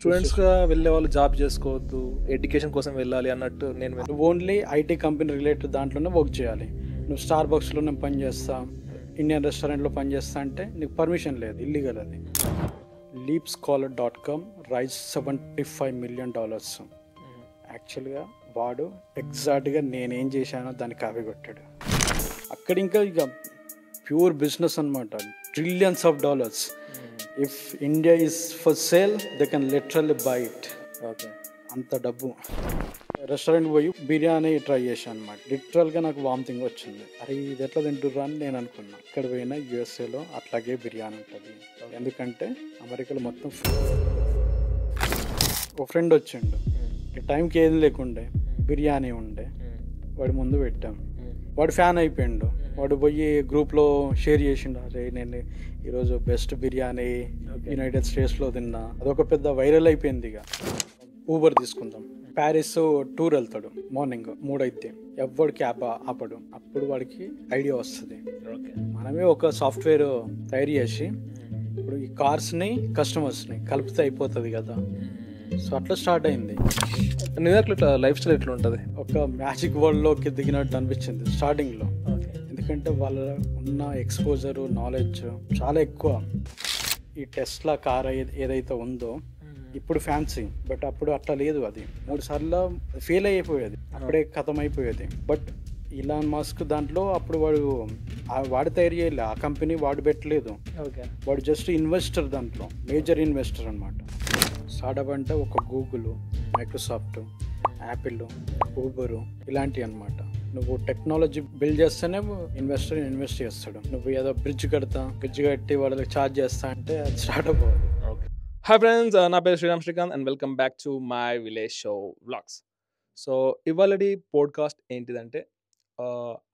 స్టూడెంట్స్‌గా వెళ్ళే వాళ్ళు జాబ్ చేసుకోవద్దు, ఎడ్యుకేషన్ కోసం వెళ్ళాలి అన్నట్టు నేను నువ్వు ఓన్లీ ఐటీ కంపెనీ రిలేటెడ్ దాంట్లోనే వర్క్ చేయాలి. నువ్వు స్టార్ బక్స్లో నేను పని చేస్తా, ఇండియన్ రెస్టారెంట్లో పని చేస్తా అంటే నీకు పర్మిషన్ లేదు, ఇల్లీగల్ అది. leapscholar.com rise $75 million. యాక్చువల్గా వాడు ఎగ్జాక్ట్గా నేనేం చేశానో దాన్ని కాపీ కొట్టాడు. అక్కడ ఇంకా ఇక ప్యూర్ బిజినెస్ అనమాట, trillions of dollars. If India is for sale they can literally by it. Okay, అంత డబ్బు. రెస్టారెంట్ పోయి బిర్యానీ ట్రై చేశాను అనమాట. లిటరల్గా నాకు వామిటింగ్ వచ్చింది. అరే ఇది ఎట్లా తింటుర్రా అని నేను అనుకున్నా. ఇక్కడ పోయినా యూఎస్ఏలో అట్లాగే బిర్యానీ ఉంటుంది. ఎందుకంటే అమెరికాలో మొత్తం ఒక ఫ్రెండ్ వచ్చిండు, టైంకి ఏది లేకుండే, బిర్యానీ ఉండే, వాడి ముందు పెట్టాం. వాడు ఫ్యాన్ అయిపోయిండు. వాడు పోయి గ్రూప్లో షేర్ చేసిండు, అరే నేను ఈరోజు బెస్ట్ బిర్యానీ యునైటెడ్ స్టేట్స్లో తిన్నా. అదొక పెద్ద వైరల్ అయిపోయింది. ఇక ఊబర్ తీసుకుందాం, ప్యారిస్ టూర్ వెళ్తాడు, మార్నింగ్ 3 అయితే ఎవడు క్యాబ్ ఆపడు. అప్పుడు వాడికి ఐడియా వస్తుంది, మనమే ఒక సాఫ్ట్వేర్ తయారు చేసి ఇప్పుడు ఈ కార్స్ని కస్టమర్స్ని కలిపితే అయిపోతుంది కదా. సో అట్లా స్టార్ట్ అయింది. న్యూయార్క్లో ఇట్లా లైఫ్ స్టైల్ ఎట్లా ఉంటుంది? ఒక మ్యాజిక్ వరల్డ్లోకి దిగినట్టు అనిపించింది స్టార్టింగ్లో. ఎందుకంటే వాళ్ళ ఉన్న ఎక్స్పోజరు, నాలెడ్జ్ చాలా ఎక్కువ. ఈ టెస్లా కార్ ఏదైతే ఉందో ఇప్పుడు ఫ్యాన్సీ, బట్ అప్పుడు అట్లా లేదు. అది 3 సార్లు ఫెయిల్ అయిపోయేది, అప్పుడే ఖతం అయిపోయేది. బట్ ఇలాన్ మస్క్ దాంట్లో అప్పుడు వాడు తయారు చేయలే, ఆ కంపెనీ వాడు పెట్టలేదు. వాడు జస్ట్ ఇన్వెస్టర్, దాంట్లో మేజర్ ఇన్వెస్టర్ అనమాట. స్టార్టప్ అంటే ఒక గూగుల్, మైక్రోసాఫ్ట్, యాపిల్, ఊబరు ఇలాంటివి అనమాట. నువ్వు టెక్నాలజీ బిల్డ్ చేస్తేనే ఇన్వెస్టర్ ఇన్వెస్ట్ చేస్తాడు. నువ్వు ఏదో బ్రిడ్జ్ కట్టి వాళ్ళకి ఛార్జ్ చేస్తా అంటే అది స్టార్టప్ అవ్వదు. హాయ్ ఫ్రెండ్స్, నా పేరు Srikanth and welcome back to my village show vlogs. So ఇవాళ పోడ్కాస్ట్ ఏంటిదంటే,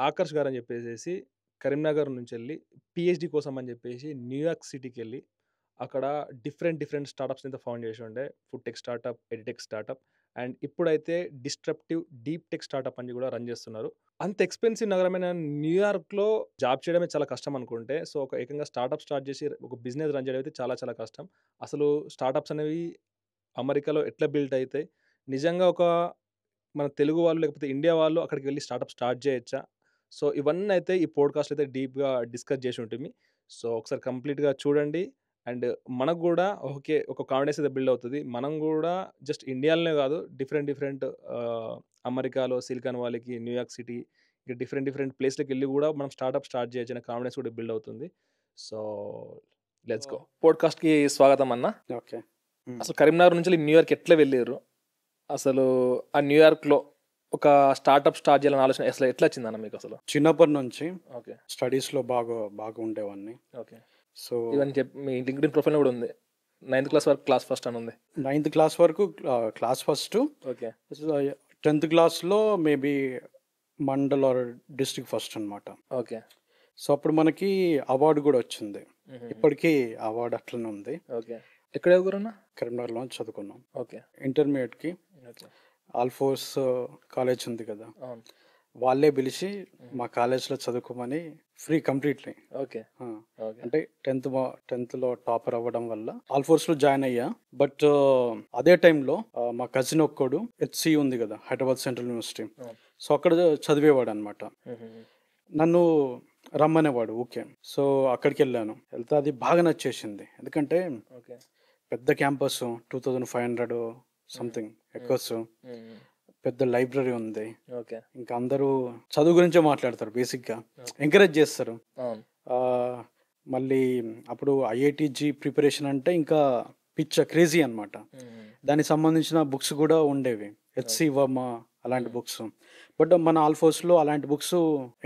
ఆకర్ష్ గారు అని చెప్పేసి కరీంనగర్ నుంచి వెళ్ళి పిహెచ్డి కోసం అని చెప్పేసి న్యూయార్క్ సిటీకి వెళ్ళి అక్కడ డిఫరెంట్ స్టార్టప్స్ అయితే ఫౌండ్ చేసి ఉండే. Food tech startup, edtech startup and ఇప్పుడైతే డిస్ట్రప్టివ్ డీప్ టెక్ స్టార్టప్ అని కూడా రన్ చేస్తున్నారు. అంత ఎక్స్పెన్సివ్ నగరమైన న్యూయార్క్లో జాబ్ చేయడమే చాలా కష్టం అనుకుంటే, సో ఒక ఏకంగా స్టార్టప్ స్టార్ట్ చేసి ఒక బిజినెస్ రన్ చేయడం అయితే చాలా కష్టం. అసలు స్టార్టప్స్ అనేవి అమెరికాలో ఎట్లా బిల్డ్ అవుతాయి, నిజంగా ఒక మన తెలుగు వాళ్ళు లేకపోతే ఇండియా వాళ్ళు అక్కడికి వెళ్ళి స్టార్టప్ స్టార్ట్ చేయొచ్చా? సో ఇవన్నీ అయితే ఈ పోడ్కాస్ట్ అయితే డీప్గా డిస్కస్ చేసి ఉంటుంది. సో ఒకసారి కంప్లీట్గా చూడండి. అండ్ మనకు కూడా ఓకే, ఒక కాన్ఫిడెన్స్ అయితే బిల్డ్ అవుతుంది. మనం కూడా జస్ట్ ఇండియాలోనే కాదు, డిఫరెంట్ అమెరికాలో సిలికాన్ వ్యాలీకి, న్యూయార్క్ సిటీ, ఇంకా డిఫరెంట్ ప్లేస్లకు వెళ్ళి కూడా మనం స్టార్ట్ చేయొచ్చు అనే కాన్ఫిడెన్స్ కూడా బిల్డ్ అవుతుంది. So let's go. పోడ్కాస్ట్కి స్వాగతం అన్న. ఓకే, అసలు కరీంనగర్ నుంచి న్యూయార్క్ ఎట్లా వెళ్ళారు? అసలు ఆ న్యూయార్క్లో ఒక స్టార్టప్ స్టార్ట్ చేయాలని ఆలోచన అసలు ఎట్లా వచ్చిందన్న మీకు? అసలు చిన్నప్పటి నుంచి ఓకే, స్టడీస్లో బాగా ఉండేవాడిని. ఓకే. సో ఇవన్నీ చెప్పి మీ లింక్డ్ఇన్ ప్రొఫైల్ కూడా ఉంది, 9th క్లాస్ వరకు క్లాస్ ఫస్ట్ అని ఉంది. 9th క్లాస్ వరకు క్లాస్ ఫస్ట్. ఓకే, 10th క్లాస్లో maybe mandal or district first అనమాట. ఓకే. సో అప్పుడు మనకి అవార్డు కూడా వచ్చింది. ఇప్పటికీ అవార్డు అట్లనే ఉంది. ఓకే, ఎక్కడ ఎవరన్నా? కరీంనగర్లో చదువుకున్నాం. ఓకే, ఇంటర్మీడియట్కి ఓకే. ఆల్ఫోర్స్ కాలేజ్ ఉంది కదా, అవును. వాళ్ళే పిలిచి మా కాలేజ్లో చదువుకోమని ఫ్రీ కంప్లీట్లీ. Okay, okay. అంటే 10th లో టాపర్ అవ్వడం వల్ల ఆల్ఫోర్స్లో జాయిన్ అయ్యా. బట్ అదే టైంలో మా కజిన్ ఒక్కడు హెచ్సి ఉంది కదా, హైదరాబాద్ సెంట్రల్ యూనివర్సిటీ. సో అక్కడ చదివేవాడు అనమాట. నన్ను రమ్మనేవాడు. ఓకే, సో అక్కడికి వెళ్తే అది బాగా నచ్చేసింది. ఎందుకంటే ఓకే, పెద్ద క్యాంపస్, 2500 సంథింగ్ ఎకర్స్, పెద్ద లైబ్రరీ ఉంది. ఓకే, ఇంకా అందరూ చదువు గురించే మాట్లాడతారు, బేసిక్గా ఎంకరేజ్ చేస్తారు. అవును. మళ్ళీ అప్పుడు ఐఐటిజీ ప్రిపరేషన్ అంటే ఇంకా క్రేజీ అనమాట. దానికి సంబంధించిన బుక్స్ కూడా ఉండేవి, హెచ్సి వర్మ అలాంటి బుక్స్. బట్ మన ఆల్ఫోర్స్లో అలాంటి బుక్స్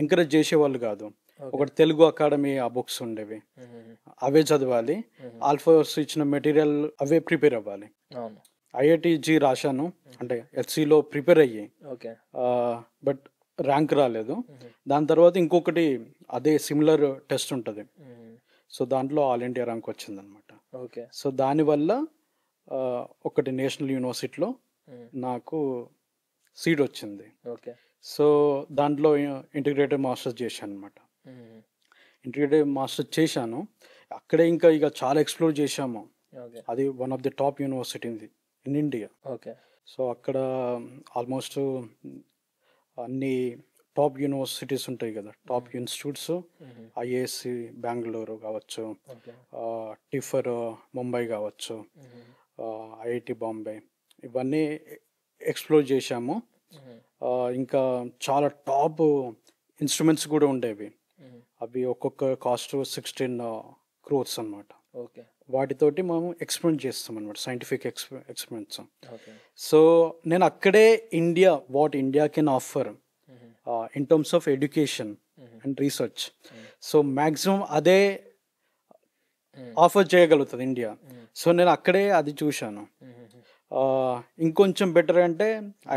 ఎంకరేజ్ చేసేవాళ్ళు కాదు. ఒకటి తెలుగు అకాడమీ ఆ బుక్స్ ఉండేవి, అవే చదవాలి. ఆల్ఫోర్స్ ఇచ్చిన మెటీరియల్ అవే ప్రిపేర్ అవ్వాలి. అవును. ఐఐటిజీ రాశాను, అంటే హెచ్సిలో ప్రిపేర్ అయ్యి, ఓకే, బట్ ర్యాంక్ రాలేదు. దాని తర్వాత ఇంకొకటి అదే సిమిలర్ టెస్ట్ ఉంటుంది. సో దాంట్లో ఆల్ ఇండియా ర్యాంక్ వచ్చిందనమాట. ఓకే. సో దానివల్ల ఒకటి నేషనల్ యూనివర్సిటీలో నాకు సీట్ వచ్చింది. ఓకే. సో దాంట్లో ఇంటిగ్రేటెడ్ మాస్టర్స్ చేశాను అనమాట. ఇంటిగ్రేటెడ్ మాస్టర్స్ చేశాను. అక్కడే ఇక చాలా ఎక్స్ప్లోర్ చేశాము. ఓకే. అది one of the top university in India. Okay. So అక్కడ ఆల్మోస్ట్ అన్ని టాప్ యూనివర్సిటీస్ ఉంటాయి కదా, టాప్ ఇన్స్టిట్యూట్స్. ఐఏఎస్సి బెంగళూరు కావచ్చు, ఓకే. టిఫర్ ముంబై కావచ్చు, ఐఐటి బాంబే, ఇవన్నీ ఎక్స్ప్లోర్ చేశాము. ఇంకా చాలా టాప్ ఇన్స్ట్రుమెంట్స్ కూడా ఉండేవి. అవి ఒక్కొక్క కాస్ట్ 16 crores అన్నమాట. ఓకే. వాటితోటి మనం ఎక్స్పెరిమెంట్ చేస్తాం అనమాట, సైంటిఫిక్ ఎక్స్పెరిమెంట్స్. ఓకే. సో నేను అక్కడే India can offer in terms of education and research, so maximum అదే ఆఫర్ చేయగలుగుతుంది ఇండియా. సో నేను అక్కడే అది చూశాను. ఇంకొంచెం బెటర్ అంటే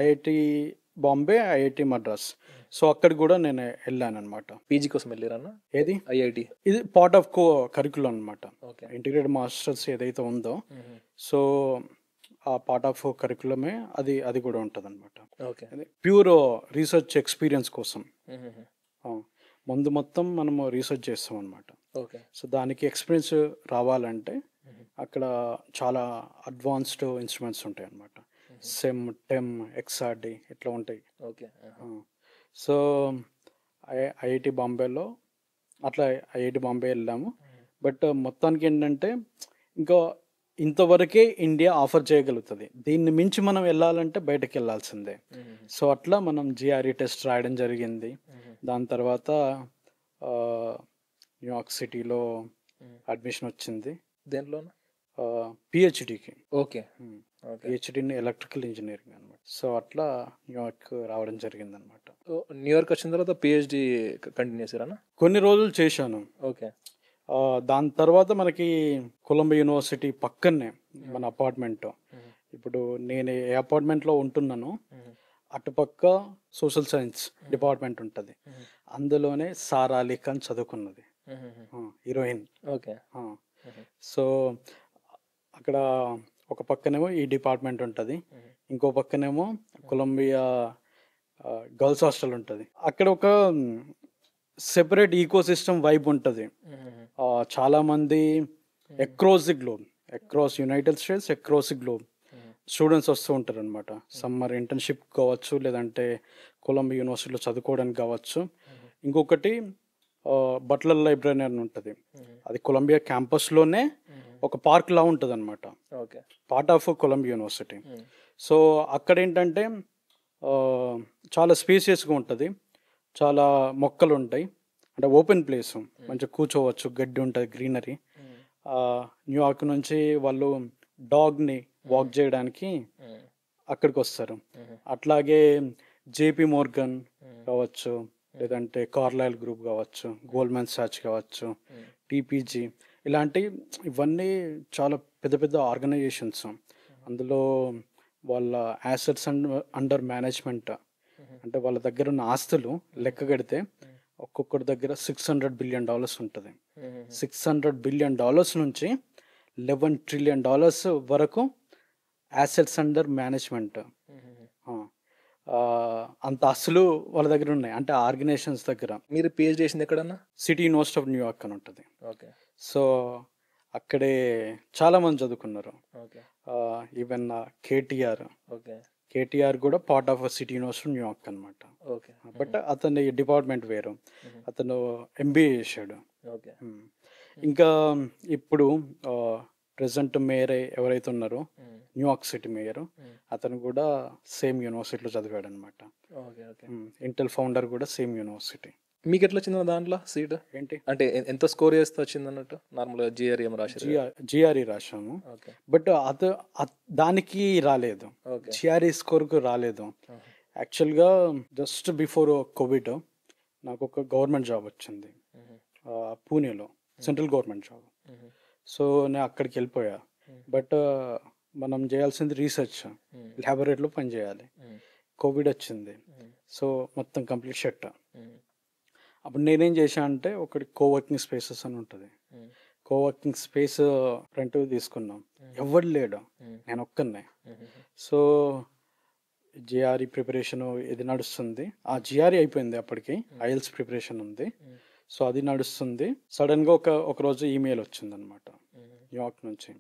IIT Bombay, IIT Madras. So అక్కడ కూడా నేను వెళ్ళాను అనమాట. పీజీ కోసం వెళ్ళారన్నా? ఏది ఐఐటి ఇది పార్ట్ ఆఫ్ కరికులం అనమాట. ఓకే. ఇంటిగ్రేటెడ్ మాస్టర్స్ ఏదైతే ఉందో, సో ఆ పార్ట్ ఆఫ్ కరికులమే అది కూడా ఉంటుంది అనమాట. ఓకే. ప్యూర్ రీసెర్చ్ ఎక్స్పీరియన్స్ కోసం ముందు మొత్తం మనము రీసెర్చ్ చేస్తాం అనమాట. ఓకే. సో దానికి ఎక్స్పీరియన్స్ రావాలంటే అక్కడ చాలా అడ్వాన్స్డ్ ఇన్స్ట్రుమెంట్స్ ఉంటాయి అన్నమాట. సెమ్, టెమ్, ఎక్స్ఆర్డి ఇట్లా ఉంటాయి. ఓకే. సో ఐఐటి బాంబేలో అట్లా ఐఐటి బాంబే వెళ్ళాము. బట్ మొత్తానికి ఏంటంటే ఇంకా ఇంతవరకే ఇండియా ఆఫర్ చేయగలుగుతుంది, దీన్ని మించి మనం వెళ్ళాలంటే బయటకు వెళ్ళాల్సిందే. సో అట్లా మనం జిఆర్ఈ టెస్ట్ రాయడం జరిగింది. దాని తర్వాత న్యూయార్క్ సిటీలో అడ్మిషన్ వచ్చింది. దేంట్లో? పిహెచ్డికి. Okay. PhD in electrical engineering అనమాట. సో అట్లా న్యూయార్క్ రావడం జరిగింది అనమాట. న్యూయార్క్ వచ్చిన తర్వాత పిహెచ్డి కంటిన్యూ చేశారా? కొన్ని రోజులు చేశాను. ఓకే. దాని తర్వాత మనకి కొలంబియా యూనివర్సిటీ పక్కనే మన అపార్ట్మెంట్. ఇప్పుడు నేను ఏ అపార్ట్మెంట్లో ఉంటున్నాను అటుపక్క సోషల్ సైన్స్ డిపార్ట్మెంట్ ఉంటుంది. అందులోనే సారా అలీ ఖాన్ చదువుకున్నది, హీరోయిన్. ఓకే. సో అక్కడ ఒక పక్కనేమో ఈ డిపార్ట్మెంట్ ఉంటుంది, ఇంకో పక్కనేమో కొలంబియా గర్ల్స్ హాస్టల్ ఉంటుంది. అక్కడ ఒక సెపరేట్ ఈకో సిస్టమ్ వైబ్ ఉంటుంది. చాలామంది across the globe, across United states, across the globe students వస్తూ ఉంటారు అనమాట. సమ్మర్ ఇంటర్న్షిప్ కావచ్చు, లేదంటే కొలంబియా యూనివర్సిటీలో చదువుకోవడానికి కావచ్చు. ఇంకొకటి బట్లర్ లైబ్రరీ అని ఉంటుంది, అది కొలంబియా క్యాంపస్లోనే ఒక పార్క్ లా ఉంటుంది అనమాట, part of Columbia university. So అక్కడ ఏంటంటే చాలా స్పేసియస్గా ఉంటుంది, చాలా మొక్కలు ఉంటాయి, అంటే ఓపెన్ ప్లేస్, మంచిగా కూర్చోవచ్చు, గడ్డి ఉంటుంది, గ్రీనరీ. న్యూయార్క్ నుంచి వాళ్ళు డాగ్ని వాక్ చేయడానికి అక్కడికి వస్తారు. అట్లాగే జేపీ మోర్గన్ కావచ్చు, లేదంటే కార్లైల్ గ్రూప్ కావచ్చు, గోల్డ్మెన్ సాచ్ కావచ్చు, టీపీజీ, ఇవన్నీ చాలా పెద్ద పెద్ద ఆర్గనైజేషన్స్. అందులో వాళ్ళ యాసెట్స్ అండర్ మేనేజ్మెంట్, అంటే వాళ్ళ దగ్గర ఉన్న ఆస్తులు లెక్క కడితే ఒక్కొక్కటి దగ్గర $600 billion ఉంటుంది. $600 billion నుంచి $11 trillion వరకు యాసెట్స్ అండర్ మేనేజ్మెంట్. అంత ఆస్తులు వాళ్ళ దగ్గర ఉన్నాయి, అంటే ఆర్గనైజేషన్స్ దగ్గర. మీరు పిహెచ్డి చేసింది ఎక్కడన్నా? సిటీ యూనివర్సిటీ ఆఫ్ న్యూయార్క్ అని ఉంటుంది. ఓకే. సో అక్కడే చాలా మంది చదువుకున్నారు. ఈవెన్ కేటీఆర్ కూడా part of city university New York అనమాట. బట్ అతని డిపార్ట్మెంట్ వేరు, అతను ఎంబీఏ చేశాడు. ఇంకా ఇప్పుడు ప్రెసెంట్ మేయర్ ఎవరైతే ఉన్నారో న్యూయార్క్ సిటీ మేయర్, అతను కూడా సేమ్ యూనివర్సిటీలో చదివాడు అనమాట. ఇంటెల్ ఫౌండర్ కూడా సేమ్ యూనివర్సిటీ. మీకు ఎట్లా వచ్చింది దాంట్లో సీట్? ఏంటి అంటే ఎంత స్కోర్ చేస్తే వచ్చింది అన్నట్టు? నార్మల్గా జిఆర్ఈ రాశాము, బట్ దానికి రాలేదు, జిఆర్ఈ స్కోర్కు రాలేదు. యాక్చువల్గా జస్ట్ బిఫోర్ కోవిడ్ నాకు ఒక గవర్నమెంట్ జాబ్ వచ్చింది పూణేలో, సెంట్రల్ గవర్నమెంట్ జాబ్. సో నేను అక్కడికి వెళ్ళిపోయా. బట్ మనం చేయాల్సింది రీసెర్చ్, ల్యాబొరేటరీలో పని చేయాలి. కోవిడ్ వచ్చింది, సో మొత్తం కంప్లీట్ షట్. అప్పుడు నేనేం చేశా అంటే ఒకటి కోవర్కింగ్ స్పేసెస్ అని ఉంటుంది, కోవర్కింగ్ స్పేస్ రెంట్ తీసుకున్నాం. ఎవరు లేడు, నేను ఒక్కనే. సో జిఆర్ఈ ప్రిపరేషన్ ఇది నడుస్తుంది, ఆ జిఆర్ఈ అయిపోయింది అప్పటికి, ఐఎల్స్ ప్రిపరేషన్ ఉంది. సో అది నడుస్తుంది. సడన్గా ఒక రోజు ఈమెయిల్ వచ్చింది అనమాట న్యూయార్క్ నుంచి.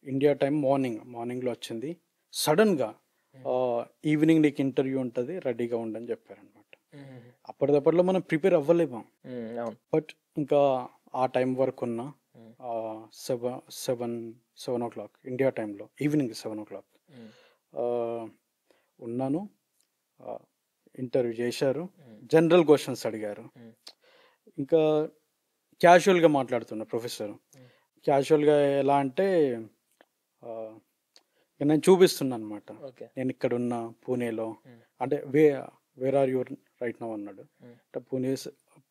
ఇండియా టైం మార్నింగ్లో వచ్చింది. సడన్గా ఈవినింగ్ నీకు ఇంటర్వ్యూ ఉంటుంది, రెడీగా ఉండని చెప్పారనమాట. అప్పటిదప్పట్లో మనం ప్రిపేర్ అవ్వలేము. బట్ ఇంకా ఆ టైం వరకు ఉన్న 7 o'clock ఇండియా టైంలో, ఈవినింగ్ 7 o'clock ఉన్నాను. ఇంటర్వ్యూ చేశారు, జనరల్ క్వశ్చన్స్ అడిగారు. ఇంకా క్యాజువల్గా మాట్లాడుతున్నా ప్రొఫెసర్. క్యాజువల్గా ఎలా అంటే నేను చూపిస్తున్నా అనమాట, నేను ఇక్కడ ఉన్న పూణేలో, అంటే where are you right now అన్నాడు. అంటే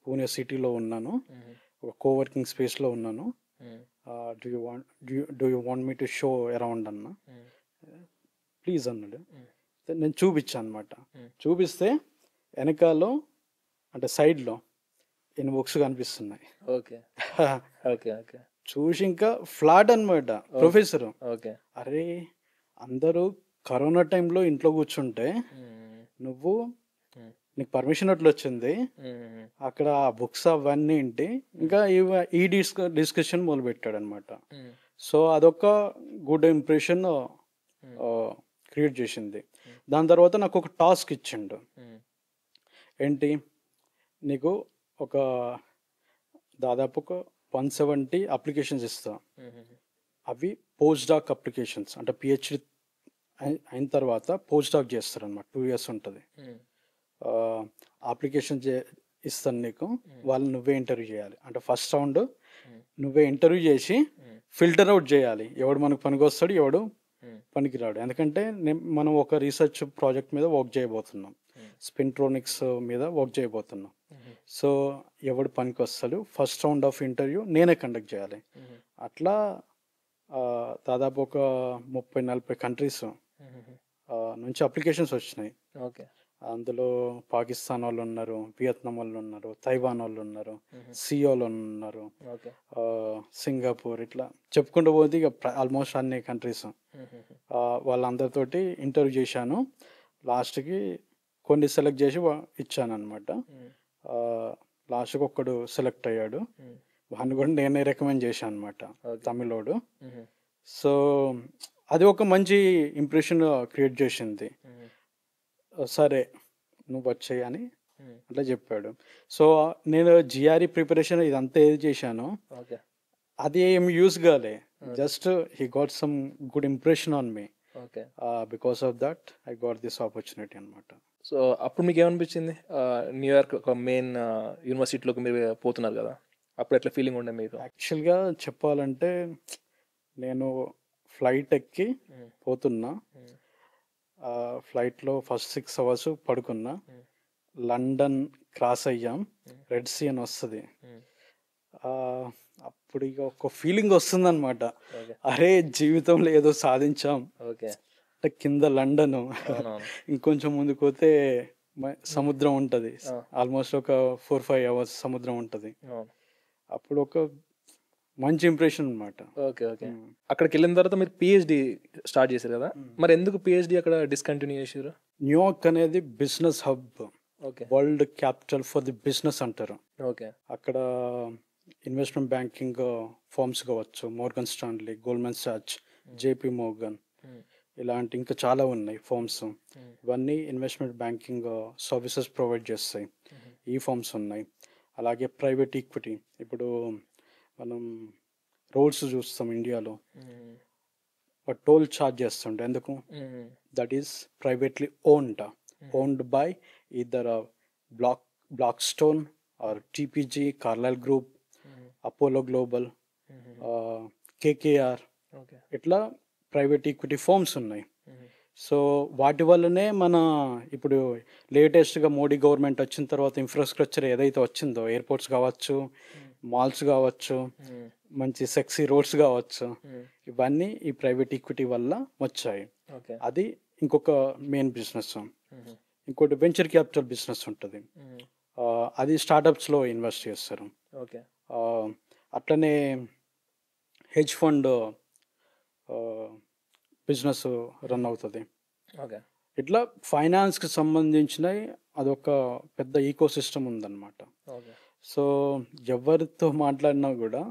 పూణే సిటీలో ఉన్నాను, ఒక కోవర్కింగ్ స్పేస్లో ఉన్నాను. Do you want me to show around అన్న, ప్లీజ్ అన్నాడు. నేను చూపించాను అనమాట. చూపిస్తే వెనకాలో అంటే సైడ్లో ఎన్ని బుక్స్ కనిపిస్తున్నాయి. చూసి ఇంకా ఫ్లాట్ అనమాట ప్రొఫెసర్. అరే అందరూ కరోనా టైంలో ఇంట్లో కూర్చుంటే నువ్వు, నీకు పర్మిషన్ అట్లా వచ్చింది, అక్కడ ఆ బుక్స్ అవన్నీ ఏంటి, ఇంకా ఈ డిస్కషన్ మొదలు పెట్టాడు అనమాట. సో అదొక గుడ్ ఇంప్రెషన్ క్రియేట్ చేసింది. దాని తర్వాత నాకు ఒక టాస్క్ ఇచ్చిండు. ఏంటి, నీకు ఒక దాదాపు ఒక 170 అప్లికేషన్స్ ఇస్తా. అవి పోస్ట్ డాక్ అప్లికేషన్స్, అంటే పిహెచ్డి అయిన తర్వాత పోస్ట్ డాక్ చేస్తారు అనమాట. 2 years ఉంటుంది. అప్లికేషన్ ఇస్తాను నీకు, వాళ్ళు నువ్వే ఇంటర్వ్యూ చేయాలి. అంటే ఫస్ట్ రౌండ్ నువ్వే ఇంటర్వ్యూ చేసి ఫిల్టర్ అవుట్ చేయాలి, ఎవడు మనకు పనికి వస్తాడు, ఎవడు పనికిరాడు. ఎందుకంటే మనం ఒక రీసెర్చ్ ప్రాజెక్ట్ మీద వర్క్ చేయబోతున్నాం, స్పింట్రోనిక్స్ మీద వర్క్ చేయబోతున్నాం. సో ఎవడు పనికి వస్తాడు, ఫస్ట్ రౌండ్ ఆఫ్ ఇంటర్వ్యూ నేనే కండక్ట్ చేయాలి. అట్లా దాదాపు ఒక 30-40 కంట్రీస్ నుంచి అప్లికేషన్స్ వచ్చినాయి. అందులో పాకిస్తాన్ వాళ్ళు ఉన్నారు, వియత్నాం వాళ్ళు ఉన్నారు, తైవాన్ వాళ్ళు ఉన్నారు, సియోలు ఉన్నారు, సింగపూర్, ఇట్లా చెప్పుకుంటూ పోతే ఇక ఆల్మోస్ట్ అన్ని కంట్రీస్. వాళ్ళందరితోటి ఇంటర్వ్యూ చేశాను. లాస్ట్కి కొన్ని సెలెక్ట్ చేసి ఇచ్చాను అనమాట. లాస్ట్కి ఒక్కడు సెలెక్ట్ అయ్యాడు, వాడిని కూడా నేనే రికమెండ్ చేశాను అనమాట, తమిళోడు. సో అది ఒక మంచి ఇంప్రెషన్ క్రియేట్ చేసింది. సరే నువ్వు వచ్చాయి అని అట్లా చెప్పాడు. సో నేను జిఆర్ఈ ప్రిపరేషన్ ఇదంతా ఏది చేశాను అది ఏం యూస్ కాలే, just he got some good impression on me. Because of that I got this opportunity అనమాట. సో అప్పుడు మీకు ఏమనిపించింది, న్యూయార్క్ ఒక మెయిన్ యూనివర్సిటీలోకి మీరు పోతున్నారు కదా, అప్పుడు ఎట్లా ఫీలింగ్ ఉండే మీకు? యాక్చువల్గా చెప్పాలంటే నేను ఫ్లైట్ ఎక్కి పోతున్నా, ఫ్లైట్లో ఫస్ట్ 6 hours పడుకున్నా, లండన్ క్రాస్ అయ్యాం, రెడ్ సీ అని వస్తుంది. అప్పుడు ఇక ఒక ఫీలింగ్ వస్తుంది అనమాట, అరే జీవితంలో ఏదో సాధించాం. అంటే కింద లండన్, ఇంకొంచెం ముందుకు పోతే సముద్రం ఉంటుంది, ఆల్మోస్ట్ ఒక 4-5 hours సముద్రం ఉంటుంది. అప్పుడు ఒక మంచి ఇంప్రెషన్ అనమాట. అక్కడికి వెళ్ళిన తర్వాత మీరు పిహెచ్డి స్టార్ట్ చేశారు కదా, మరి ఎందుకు పిహెచ్డి అక్కడ డిస్కంటిన్యూ చేశారు? న్యూయార్క్ అనేది business hub, world capital for the business అంటారు. అక్కడ ఇన్వెస్ట్మెంట్ బ్యాంకింగ్ ఫర్మ్స్ కావచ్చు, Morgan Stanley, Goldman Sachs, JP Morgan, ఇలాంటి ఇంకా చాలా ఉన్నాయి ఫర్మ్స్. ఇవన్నీ ఇన్వెస్ట్మెంట్ బ్యాంకింగ్ సర్వీసెస్ ప్రొవైడ్ చేస్తాయి, ఈ ఫర్మ్స్ ఉన్నాయి. అలాగే ప్రైవేట్ ఈక్విటీ, ఇప్పుడు మనం రోడ్స్ చూస్తాం ఇండియాలో, టోల్ ఛార్జ్ చేస్తుండే, ఎందుకు? That is privately owned by either Blackstone or TPG, Carlyle group, Apollo global, KKR, ఇట్లా ప్రైవేట్ ఈక్విటీ ఫర్మ్స్ ఉన్నాయి. సో వాటి వల్లనే మన ఇప్పుడు లేటెస్ట్గా మోడీ గవర్నమెంట్ వచ్చిన తర్వాత ఇన్ఫ్రాస్ట్రక్చర్ ఏదైతే వచ్చిందో, ఎయిర్పోర్ట్స్ కావచ్చు, మాల్స్ కావచ్చు, మంచి సెక్సీ రోడ్స్ కావచ్చు, ఇవన్నీ ఈ ప్రైవేట్ ఈక్విటీ వల్ల వచ్చాయి. అది ఇంకొక మెయిన్ బిజినెస్. ఇంకోటి వెంచర్ క్యాపిటల్ బిజినెస్ ఉంటుంది, అది స్టార్టప్స్లో ఇన్వెస్ట్ చేస్తారు. అట్లనే హెడ్జ్ ఫండ్ బిజినెస్ రన్ అవుతుంది. ఇట్లా ఫైనాన్స్కి సంబంధించిన అదొక పెద్ద ఈకో సిస్టమ్ ఉందన్నమాట. సో ఎవరితో మాట్లాడినా కూడా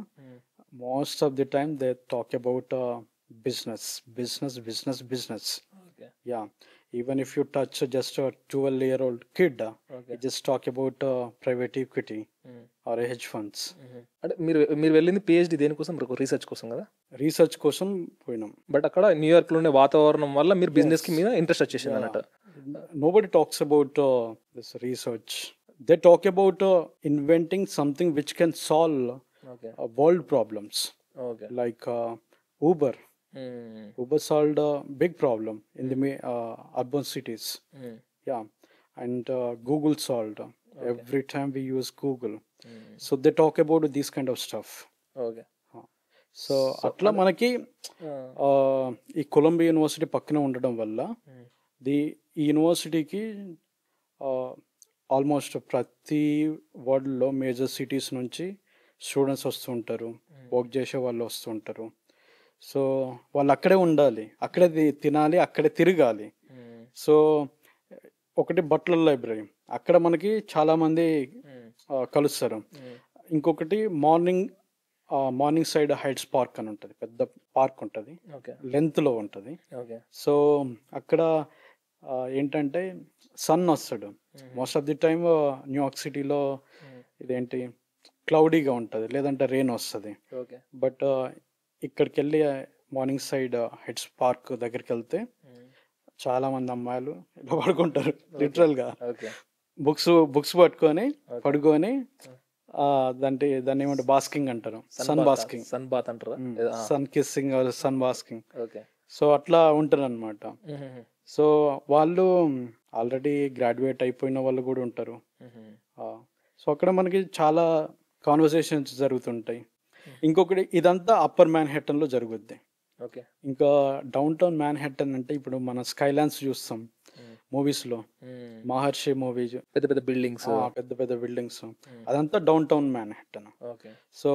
most of the time they talk about business, business. Okay. Yeah, even if you touch just a 12-year-old kid, okay. you just talk about private equity హ్మ్. or hedge funds. అంటే మీరు మీరు వెళ్ళింది PhD దేనికోసం? Research కోసం కదా? Research కోసం పోయినాం. బట్ అక్కడ న్యూయార్క్‌లో ఉండే వాతావరణం వల్ల మీరు బిజినెస్‌కి Yes. మీద ఇంట్రెస్ట్ వచ్చేసింది Yeah. అన్నట్టు. Nobody talks about this research. They talk about inventing something which can solve okay. world problems, okay. like Uber. హ్మ్. Uber solved a big problem in the urban cities. హ్మ్. Yeah, and Google solved. Okay. Every time we use Google, హ్మ్. so they talk about this kind of stuff. Okay. So So, అట్లా మనకి ఆ. ఈ Columbia university పక్కనే ఉండడం వల్ల హ్మ్. ఈ యూనివర్సిటీకి ఆల్మోస్ట్ ప్రతి వరల్డ్లో మేజర్ సిటీస్ నుంచి స్టూడెంట్స్ వస్తుంటారు, వర్క్ చేసే వాళ్ళు వస్తుంటారు. సో వాళ్ళు అక్కడే ఉండాలి, అక్కడే తినాలి, అక్కడే తిరగాలి. హ్మ్. సో ఒకటి బట్లర్ లైబ్రరీ, అక్కడ మనకి చాలామంది కలుస్తారు. హ్మ్. ఇంకొకటి మార్నింగ్ సైడ్ హైట్స్ పార్క్ అని ఉంటుంది, పెద్ద పార్క్ ఉంటుంది, ఓకే. లెంత్లో ఉంటుంది. ఓకే. సో అక్కడ ఏంటంటే సన్ వస్తాడు. Most of the time New York సిటీలో ఇదేంటి క్లౌడీగా ఉంటుంది, లేదంటే రెయిన్ వస్తుంది. ఓకే. బట్ ఇక్కడికి వెళ్ళి మార్నింగ్ సైడ్ హెడ్స్ పార్క్ దగ్గరికి వెళ్తే చాలామంది అమ్మాయిలు ఇలా పడుకుంటారు లిటరల్గా. ఓకే. బుక్స్ పట్టుకొని పడుకొని దాన్ని ఏమంటే బాస్కింగ్ అంటారు, సన్ బాస్కింగ్, సన్ బాత్ అంటారా? Sun kissing, sun basking. Okay. So అట్లా ఉంటారు అనమాట. సో వాళ్ళు ఆల్రెడీ గ్రాడ్యుయేట్ అయిపోయిన వాళ్ళు కూడా ఉంటారు. సో అక్కడ మనకి చాలా కాన్వర్సేషన్స్ జరుగుతుంటాయి. ఇంకొకటి ఇదంతా అప్పర్ మ్యాన్హాటన్లో జరుగుద్ది. ఓకే. ఇంకా డౌన్ టౌన్ మ్యాన్హాటన్ అంటే ఇప్పుడు మన స్కైలాండ్స్ చూస్తాం మూవీస్లో, మహర్షి మూవీ, పెద్ద పెద్ద బిల్డింగ్స్, పెద్ద పెద్ద బిల్డింగ్స్, అదంతా down town Manhattan. Okay. So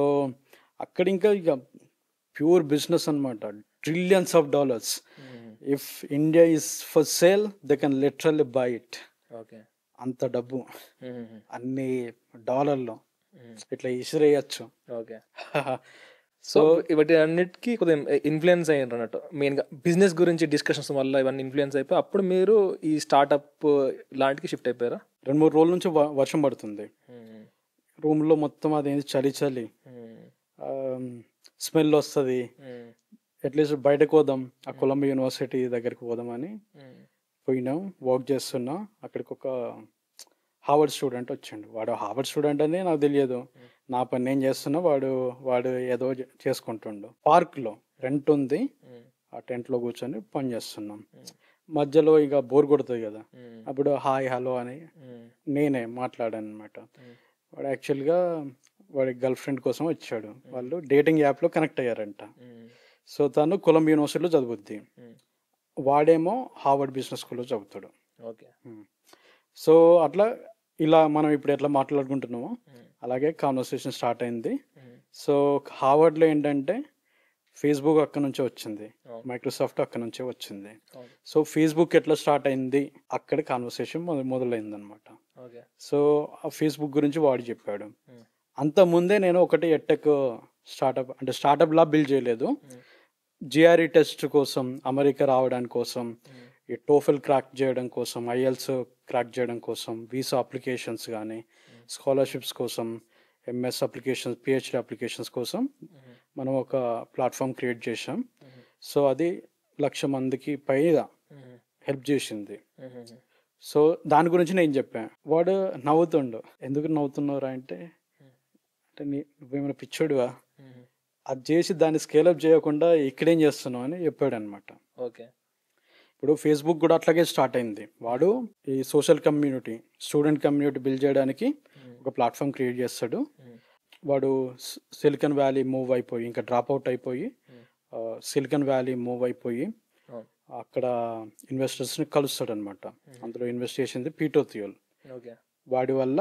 అక్కడ ఇంకా ఇక ప్యూర్ బిజినెస్ అనమాట, trillions of dollars. If India is for sale they can literally by it. Okay. అంత డబ్బు అన్ని డాలర్లో ఇట్లా ఇసిరేయచ్చు. ఓకే. సో ఇవన్నీ అన్నిటికీ కొద్దిగా ఇన్ఫ్లుయెన్స్ అయ్యారు అన్నట్టు. మెయిన్గా బిజినెస్ గురించి డిస్కషన్స్ వల్ల ఇవన్నీ ఇన్ఫ్లుయెన్స్ అయిపోయి అప్పుడు మీరు ఈ స్టార్టప్ లాంటికి షిఫ్ట్ అయిపోయారా? 2-3 రోజుల నుంచి వర్షం పడుతుంది, రూమ్లో మొత్తం అదేంటి చలి చలి, స్మెల్ వస్తుంది. అట్లీస్ట్ బయటకు పోదాం, ఆ కొలంబియా యూనివర్సిటీ దగ్గరికి పోదామని పోయినాం. వర్క్ చేస్తున్నా, అక్కడికి ఒక హార్వర్డ్ స్టూడెంట్ వచ్చిండు. వాడు హార్వర్డ్ స్టూడెంట్ అని నాకు తెలియదు, నా పని నేను చేస్తున్నా, వాడు ఏదో చేసుకుంటుండు. పార్క్లో టెంట్ ఉంది, ఆ టెంట్లో కూర్చొని పని చేస్తున్నాం. మధ్యలో ఇక బోర్ కొడుతుంది కదా, అప్పుడు హాయ్ హలో అని నేనే మాట్లాడాను అనమాట. వాడు యాక్చువల్గా వాడి గర్ల్ ఫ్రెండ్ కోసం వచ్చాడు. వాళ్ళు డేటింగ్ యాప్లో కనెక్ట్ అయ్యారంట. సో తను కొలంబియా యూనివర్సిటీలో చదువుద్ది, వాడేమో హార్వర్డ్ బిజినెస్ స్కూల్లో చదువుతాడు. ఓకే. సో అట్లా ఇలా మనం ఇప్పుడు ఎట్లా మాట్లాడుకుంటున్నామో అలాగే కాన్వర్సేషన్ స్టార్ట్ అయింది. సో హార్వర్డ్లో ఏంటంటే ఫేస్బుక్ అక్కడ నుంచే వచ్చింది, మైక్రోసాఫ్ట్ అక్కడ నుంచే వచ్చింది. సో ఫేస్బుక్ ఎట్లా స్టార్ట్ అయింది, అక్కడ కాన్వర్సేషన్ మొదలైంది అనమాట. సో ఆ ఫేస్బుక్ గురించి వాడు చెప్పాడు. అంత ముందే నేను ఒకటి ఎట్టెక్ స్టార్టప్, అంటే స్టార్టప్ లా బిల్డ్ చేయలేదు, జిఆర్ఈ టెస్ట్ కోసం, అమెరికా రావడానికి కోసం, ఈ టోఫెల్ క్రాక్ చేయడం కోసం, ఐఎల్స్ క్రాక్ చేయడం కోసం, వీసా అప్లికేషన్స్ కానీ, స్కాలర్షిప్స్ కోసం, ఎంఎస్ అప్లికేషన్స్, పిహెచ్డి అప్లికేషన్స్ కోసం మనం ఒక ప్లాట్ఫామ్ క్రియేట్ చేసాం. సో అది 1,00,000 మందికి పైగా హెల్ప్ చేసింది. సో దాని గురించి నేను చెప్పాను. వాడు నవ్వుతుండు. ఎందుకు నవ్వుతున్నారా అంటే నువ్వేమైనా పిచ్చోడువా, అది చేసి దాన్ని స్కేలప్ చేయకుండా ఇక్కడేం చేస్తున్నావు అని చెప్పాడు అనమాట. ఓకే. ఇప్పుడు ఫేస్బుక్ కూడా అట్లాగే స్టార్ట్ అయింది. వాడు ఈ social community, student community build చేయడానికి ఒక ప్లాట్ఫామ్ క్రియేట్ చేస్తాడు. వాడు సిలికాన్ వ్యాలీ మూవ్ అయిపోయి, ఇంకా డ్రాప్ అవుట్ అయిపోయి సిలికాన్ వ్యాలీ మూవ్ అయిపోయి అక్కడ ఇన్వెస్టర్స్ని కలుస్తాడు అనమాట. అందులో ఇన్వెస్ట్ చేసింది పీటర్ థియోల్. వాడి వల్ల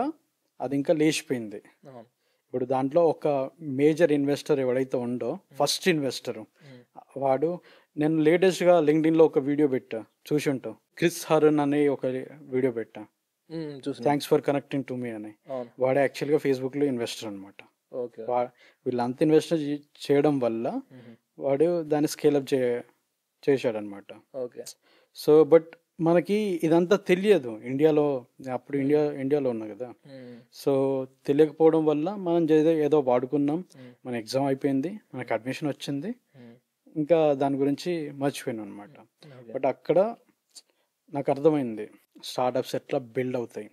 అది ఇంకా లేచిపోయింది. ఇప్పుడు దాంట్లో ఒక మేజర్ ఇన్వెస్టర్ ఎవడైతే ఉందో, ఫస్ట్ ఇన్వెస్టర్ వాడు, నేను లేటెస్ట్గా లింక్డ్ఇన్లో ఒక వీడియో పెట్టా, చూసి ఉంటావు, క్రిస్ హరన్ అనే ఒక వీడియో పెట్టా, thanks for connecting to me అని. వాడు యాక్చువల్గా ఫేస్బుక్లో ఇన్వెస్టర్ అనమాట. ఓకే. వీళ్ళంతా ఇన్వెస్ట్ చేయడం వల్ల వాడు దాన్ని స్కేలప్ చేశాడనమాట. ఓకే. సో బట్ మనకి ఇదంతా తెలియదు ఇండియాలో. అప్పుడు ఇండియాలో ఉన్నా కదా. సో తెలియకపోవడం వల్ల మనం ఏదో వాడుకున్నాం, మన ఎగ్జామ్ అయిపోయింది, మనకి అడ్మిషన్ వచ్చింది, ఇంకా దాని గురించి మర్చిపోయాను అనమాట. బట్ అక్కడ నాకు అర్థమైంది స్టార్టప్స్ ఎట్లా బిల్డ్ అవుతాయి.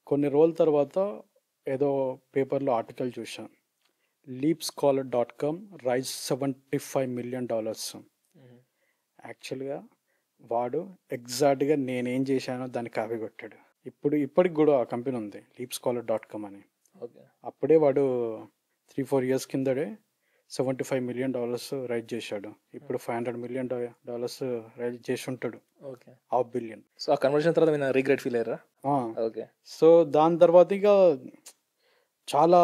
కొన్ని రోజుల తర్వాత ఏదో పేపర్లో ఆర్టికల్ చూసాను, leapscholar.com రైజ్ $75 million. యాక్చువల్గా వాడు ఎగ్జాక్ట్గా నేనేం చేశానో దాన్ని కాపీ కొట్టాడు. ఇప్పటికి కూడా ఆ కంపెనీ ఉంది, leapscholar.com అని. అప్పుడే వాడు 3-4 years కిందడే $75 million రైజ్ చేశాడు. ఇప్పుడు $500 million రైజ్ చేసి ఉంటాడు, $500 billion. సో ఆ కన్వర్షన్ తర్వాత మీరు రిగ్రెట్ ఫీల్ అయ్యారా? ఓకే. సో దాని తర్వాత ఇక చాలా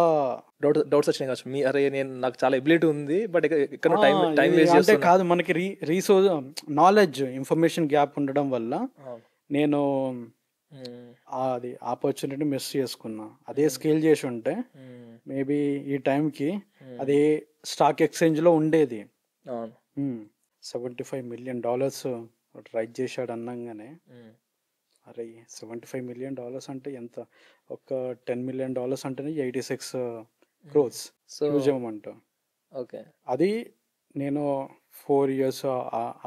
డౌట్స్ వచ్చినాయి కావచ్చు మీ, అరే నాకు చాలా ఎబిలిటీ ఉంది బట్ ఇక్కడ టైం వేస్ట్ అంటే కాదు, మనకి రీసోర్స్ నాలెడ్జ్ ఇన్ఫర్మేషన్ గ్యాప్ ఉండడం వల్ల నేను అది ఆపర్చునిటీ మిస్ చేసుకున్నా. అదే స్కేల్ చేసి ఉంటే మేబీ ఈ టైంకి అదే స్టాక్ ఎక్స్చేంజ్లో ఉండేది. $75 million రైజ్ చేశాడు అన్నగానే, అరే $75 million అంటే ఎంత, ఒక $10 million అంటేనే 86 crores హ్యూజ్ అమౌంట్. ఓకే. అది నేను 4 years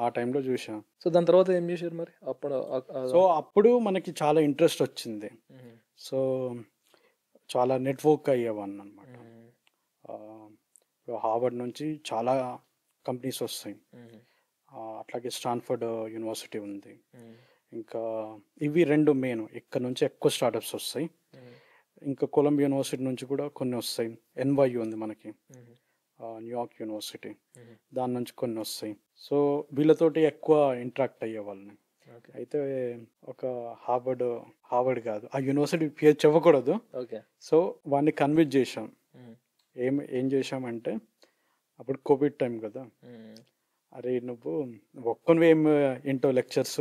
ఆ టైంలో చూసాను. సో దాని తర్వాత ఏం చేశారు మరి? అప్పుడు మనకి చాలా ఇంట్రెస్ట్ వచ్చింది. సో చాలా నెట్వర్క్ అయ్యేవాడిని అనమాట. హార్వర్డ్ నుంచి చాలా కంపెనీస్ వస్తాయి, అట్లాగే స్టాన్ఫర్డ్ యూనివర్సిటీ ఉంది, ఇంకా ఇవి 2 మెయిన్. ఇక్కడ నుంచి ఎక్కువ స్టార్టప్స్ వస్తాయి. ఇంకా కొలంబియా యూనివర్సిటీ నుంచి కూడా కొన్ని వస్తాయి. NYU ఉంది మనకి, న్యూయార్క్ యూనివర్సిటీ, దాని నుంచి కొన్ని వస్తాయి. సో వీళ్ళతోటి ఎక్కువ ఇంటరాక్ట్ అయ్యే వాళ్ళని. అయితే ఒక హార్వర్డ్ కాదు, ఆ యూనివర్సిటీ పేరు చెప్పకూడదు. సో వాడిని కన్విన్స్ చేశాం. ఏం చేశామంటే అప్పుడు కోవిడ్ టైం కదా, అరే నువ్వు ఒక్కనివి ఏం ఏంటో లెక్చర్స్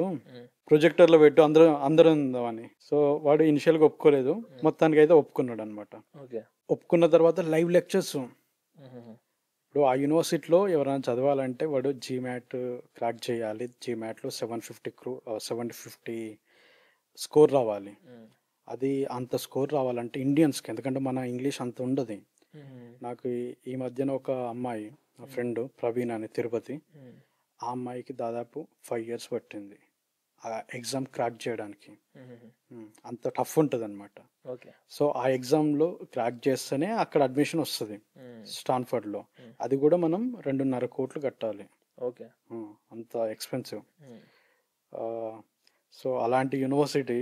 ప్రొజెక్టర్లో పెట్టు అందరూ ఉందామని. సో వాడు ఇనిషియల్గా ఒప్పుకోలేదు, మొత్తానికి అయితే ఒప్పుకున్నాడు అనమాట. ఒప్పుకున్న తర్వాత లైవ్ లెక్చర్స్. ఇప్పుడు ఆ యూనివర్సిటీలో ఎవరైనా చదవాలంటే వాడు GMAT క్రాక్ చేయాలి. GMATలో 750 స్కోర్ రావాలి. అది అంత స్కోర్ రావాలంటే ఇండియన్స్కి, ఎందుకంటే మన ఇంగ్లీష్ అంత ఉండదు. నాకు ఈ మధ్యన ఒక అమ్మాయి, నా ఫ్రెండ్ ప్రవీణ్ అని, తిరుపతి, ఆ అమ్మాయికి దాదాపు 5 years పట్టింది ఆ ఎగ్జామ్ క్రాక్ చేయడానికి. అంత టఫ్ ఉంటుంది అనమాట. సో ఆ ఎగ్జామ్లో క్రాక్ చేస్తేనే అక్కడ అడ్మిషన్ వస్తుంది స్టాన్ఫర్డ్లో. అది కూడా మనం 2.5 కోట్లు కట్టాలి. అంత ఎక్స్పెన్సివ్. సో అలాంటి యూనివర్సిటీ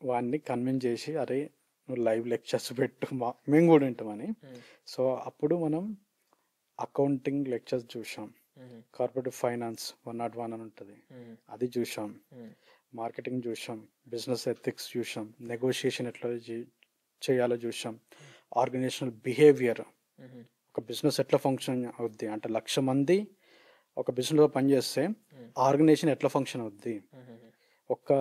వాడిని కన్విన్స్ చేసి, అరే నువ్వు లైవ్ లెక్చర్స్ పెట్టు, మేము కూడా వింటామని. సో అప్పుడు మనం అకౌంటింగ్ లెక్చర్స్ చూసాం, కార్పొరేటివ్ ఫైనాన్స్ 101 అని ఉంటుంది, అది చూసాం, మార్కెటింగ్ చూసాం, బిజినెస్ ఎథిక్స్ చూసాం, నెగోషియేషన్ ఎట్లా చేయాలో చూసాం, ఆర్గనైజేషనల్ బిహేవియర్, ఒక బిజినెస్ ఎట్లా ఫంక్షన్ అవుద్ది, అంటే 1,00,000 మంది ఒక బిజినెస్లో పనిచేస్తే ఆర్గనైజేషన్ ఎట్లా ఫంక్షన్ అవుద్ది, ఒక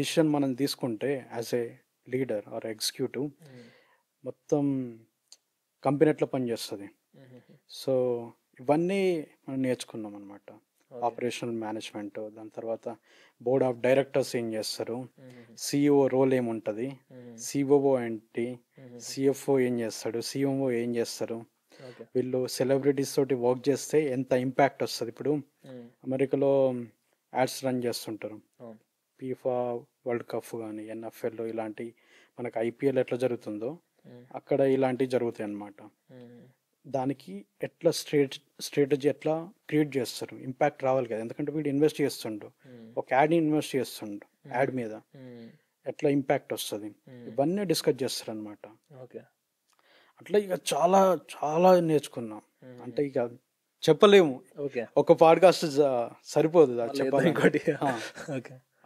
డిసిషన్ మనం తీసుకుంటే as a leader or executive మొత్తం కంపెనీ ఎట్లా పనిచేస్తుంది. సో ఇవన్నీ మనం నేర్చుకున్నాం అనమాట. ఆపరేషనల్ మేనేజ్మెంట్, దాని తర్వాత బోర్డ్ ఆఫ్ డైరెక్టర్స్ ఏం చేస్తారు, CEO రోల్ ఏముంటుంది, COO ఏంటి, CFO ఏం చేస్తాడు, CMO ఏం చేస్తారు, వీళ్ళు సెలబ్రిటీస్ తోటి వర్క్ చేస్తే ఎంత ఇంపాక్ట్ వస్తుంది. ఇప్పుడు అమెరికాలో యాడ్స్ రన్ చేస్తుంటారు, FIFA వరల్డ్ కప్ కానీ NFL ఇలాంటి, మనకు IPL ఎట్లా జరుగుతుందో అక్కడ ఇలాంటివి జరుగుతాయి అన్నమాట. దానికి ఎట్లా స్ట్రాటజీ ఎట్లా క్రియేట్ చేస్తారు, ఇంపాక్ట్ రావాలి కదా, ఎందుకంటే వీడు ఇన్వెస్ట్ చేస్తుండు, ఒక యాడ్ని ఇన్వెస్ట్ చేస్తుండు, యాడ్ మీద ఎట్లా ఇంపాక్ట్ వస్తుంది, ఇవన్నీ డిస్కస్ చేస్తారు అనమాట. అట్లా ఇక చాలా చాలా నేర్చుకున్నాం. అంటే ఇక చెప్పలేము, ఒక పాడ్కాస్ట్ సరిపోదు చెప్పాలి.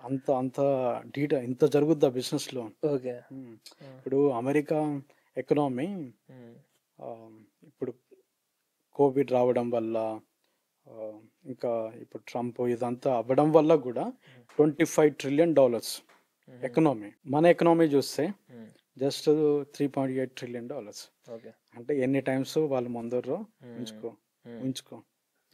అంత డీటెయిల్ ఇంత జరుగుద్ది బిజినెస్లో. ఇప్పుడు అమెరికా ఎకనామీ ఇప్పుడు కోవిడ్ రావడం వల్ల, ఇంకా ఇప్పుడు ట్రంప్ ఇదంతా అవ్వడం వల్ల కూడా $25 trillion ఎకనామీ. మన ఎకనామీ చూస్తే జస్ట్ $3.8 trillion. ఓకే. అంటే ఎన్ని టైమ్స్ వాళ్ళు ముందరో ఉంచుకో హ్మ్. ఉంచుకో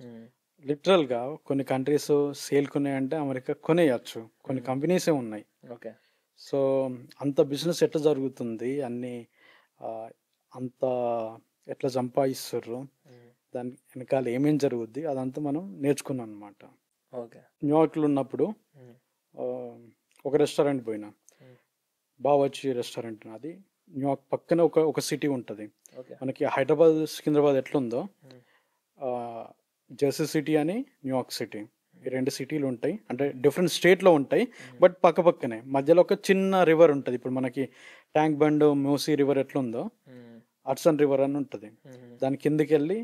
హ్మ్. లిటరల్గా కొన్ని కంట్రీస్ సేల్ కొన్నాయంటే అమెరికా కొనేయచ్చు, కొన్ని కంపెనీసే ఉన్నాయి. ఓకే. సో అంత బిజినెస్ ఎట్లా జరుగుతుంది, అన్ని ఆ, అంత ఎట్లా సంపాదిస్తారు, హ్మ్. దాని వెనకాల ఏమేం జరుగుద్ది అదంతా మనం నేర్చుకున్నాం అనమాట. ఓకే. న్యూయార్క్లో ఉన్నప్పుడు హ్మ్. ఆ, ఒక రెస్టారెంట్ పోయినా, హ్మ్. బావర్చి రెస్టారెంట్. అది న్యూయార్క్ పక్కన ఒక ఒక సిటీ ఉంటుంది. ఓకే. మనకి హైదరాబాద్ సికింద్రాబాద్ ఎట్లుందో హ్మ్. జెర్సీ సిటీ అని న్యూయార్క్ సిటీ, ఈ రెండు సిటీలు ఉంటాయి. అంటే డిఫరెంట్ స్టేట్లో ఉంటాయి, బట్ పక్క పక్కనే. మధ్యలో ఒక చిన్న రివర్ ఉంటుంది. ఇప్పుడు మనకి ట్యాంక్ బండ్ మూసీ రివర్ ఎట్లుందో హ్మ్. హడ్సన్ రివర్ అని ఉంటుంది. హ్మ్. దాని కిందికి వెళ్ళి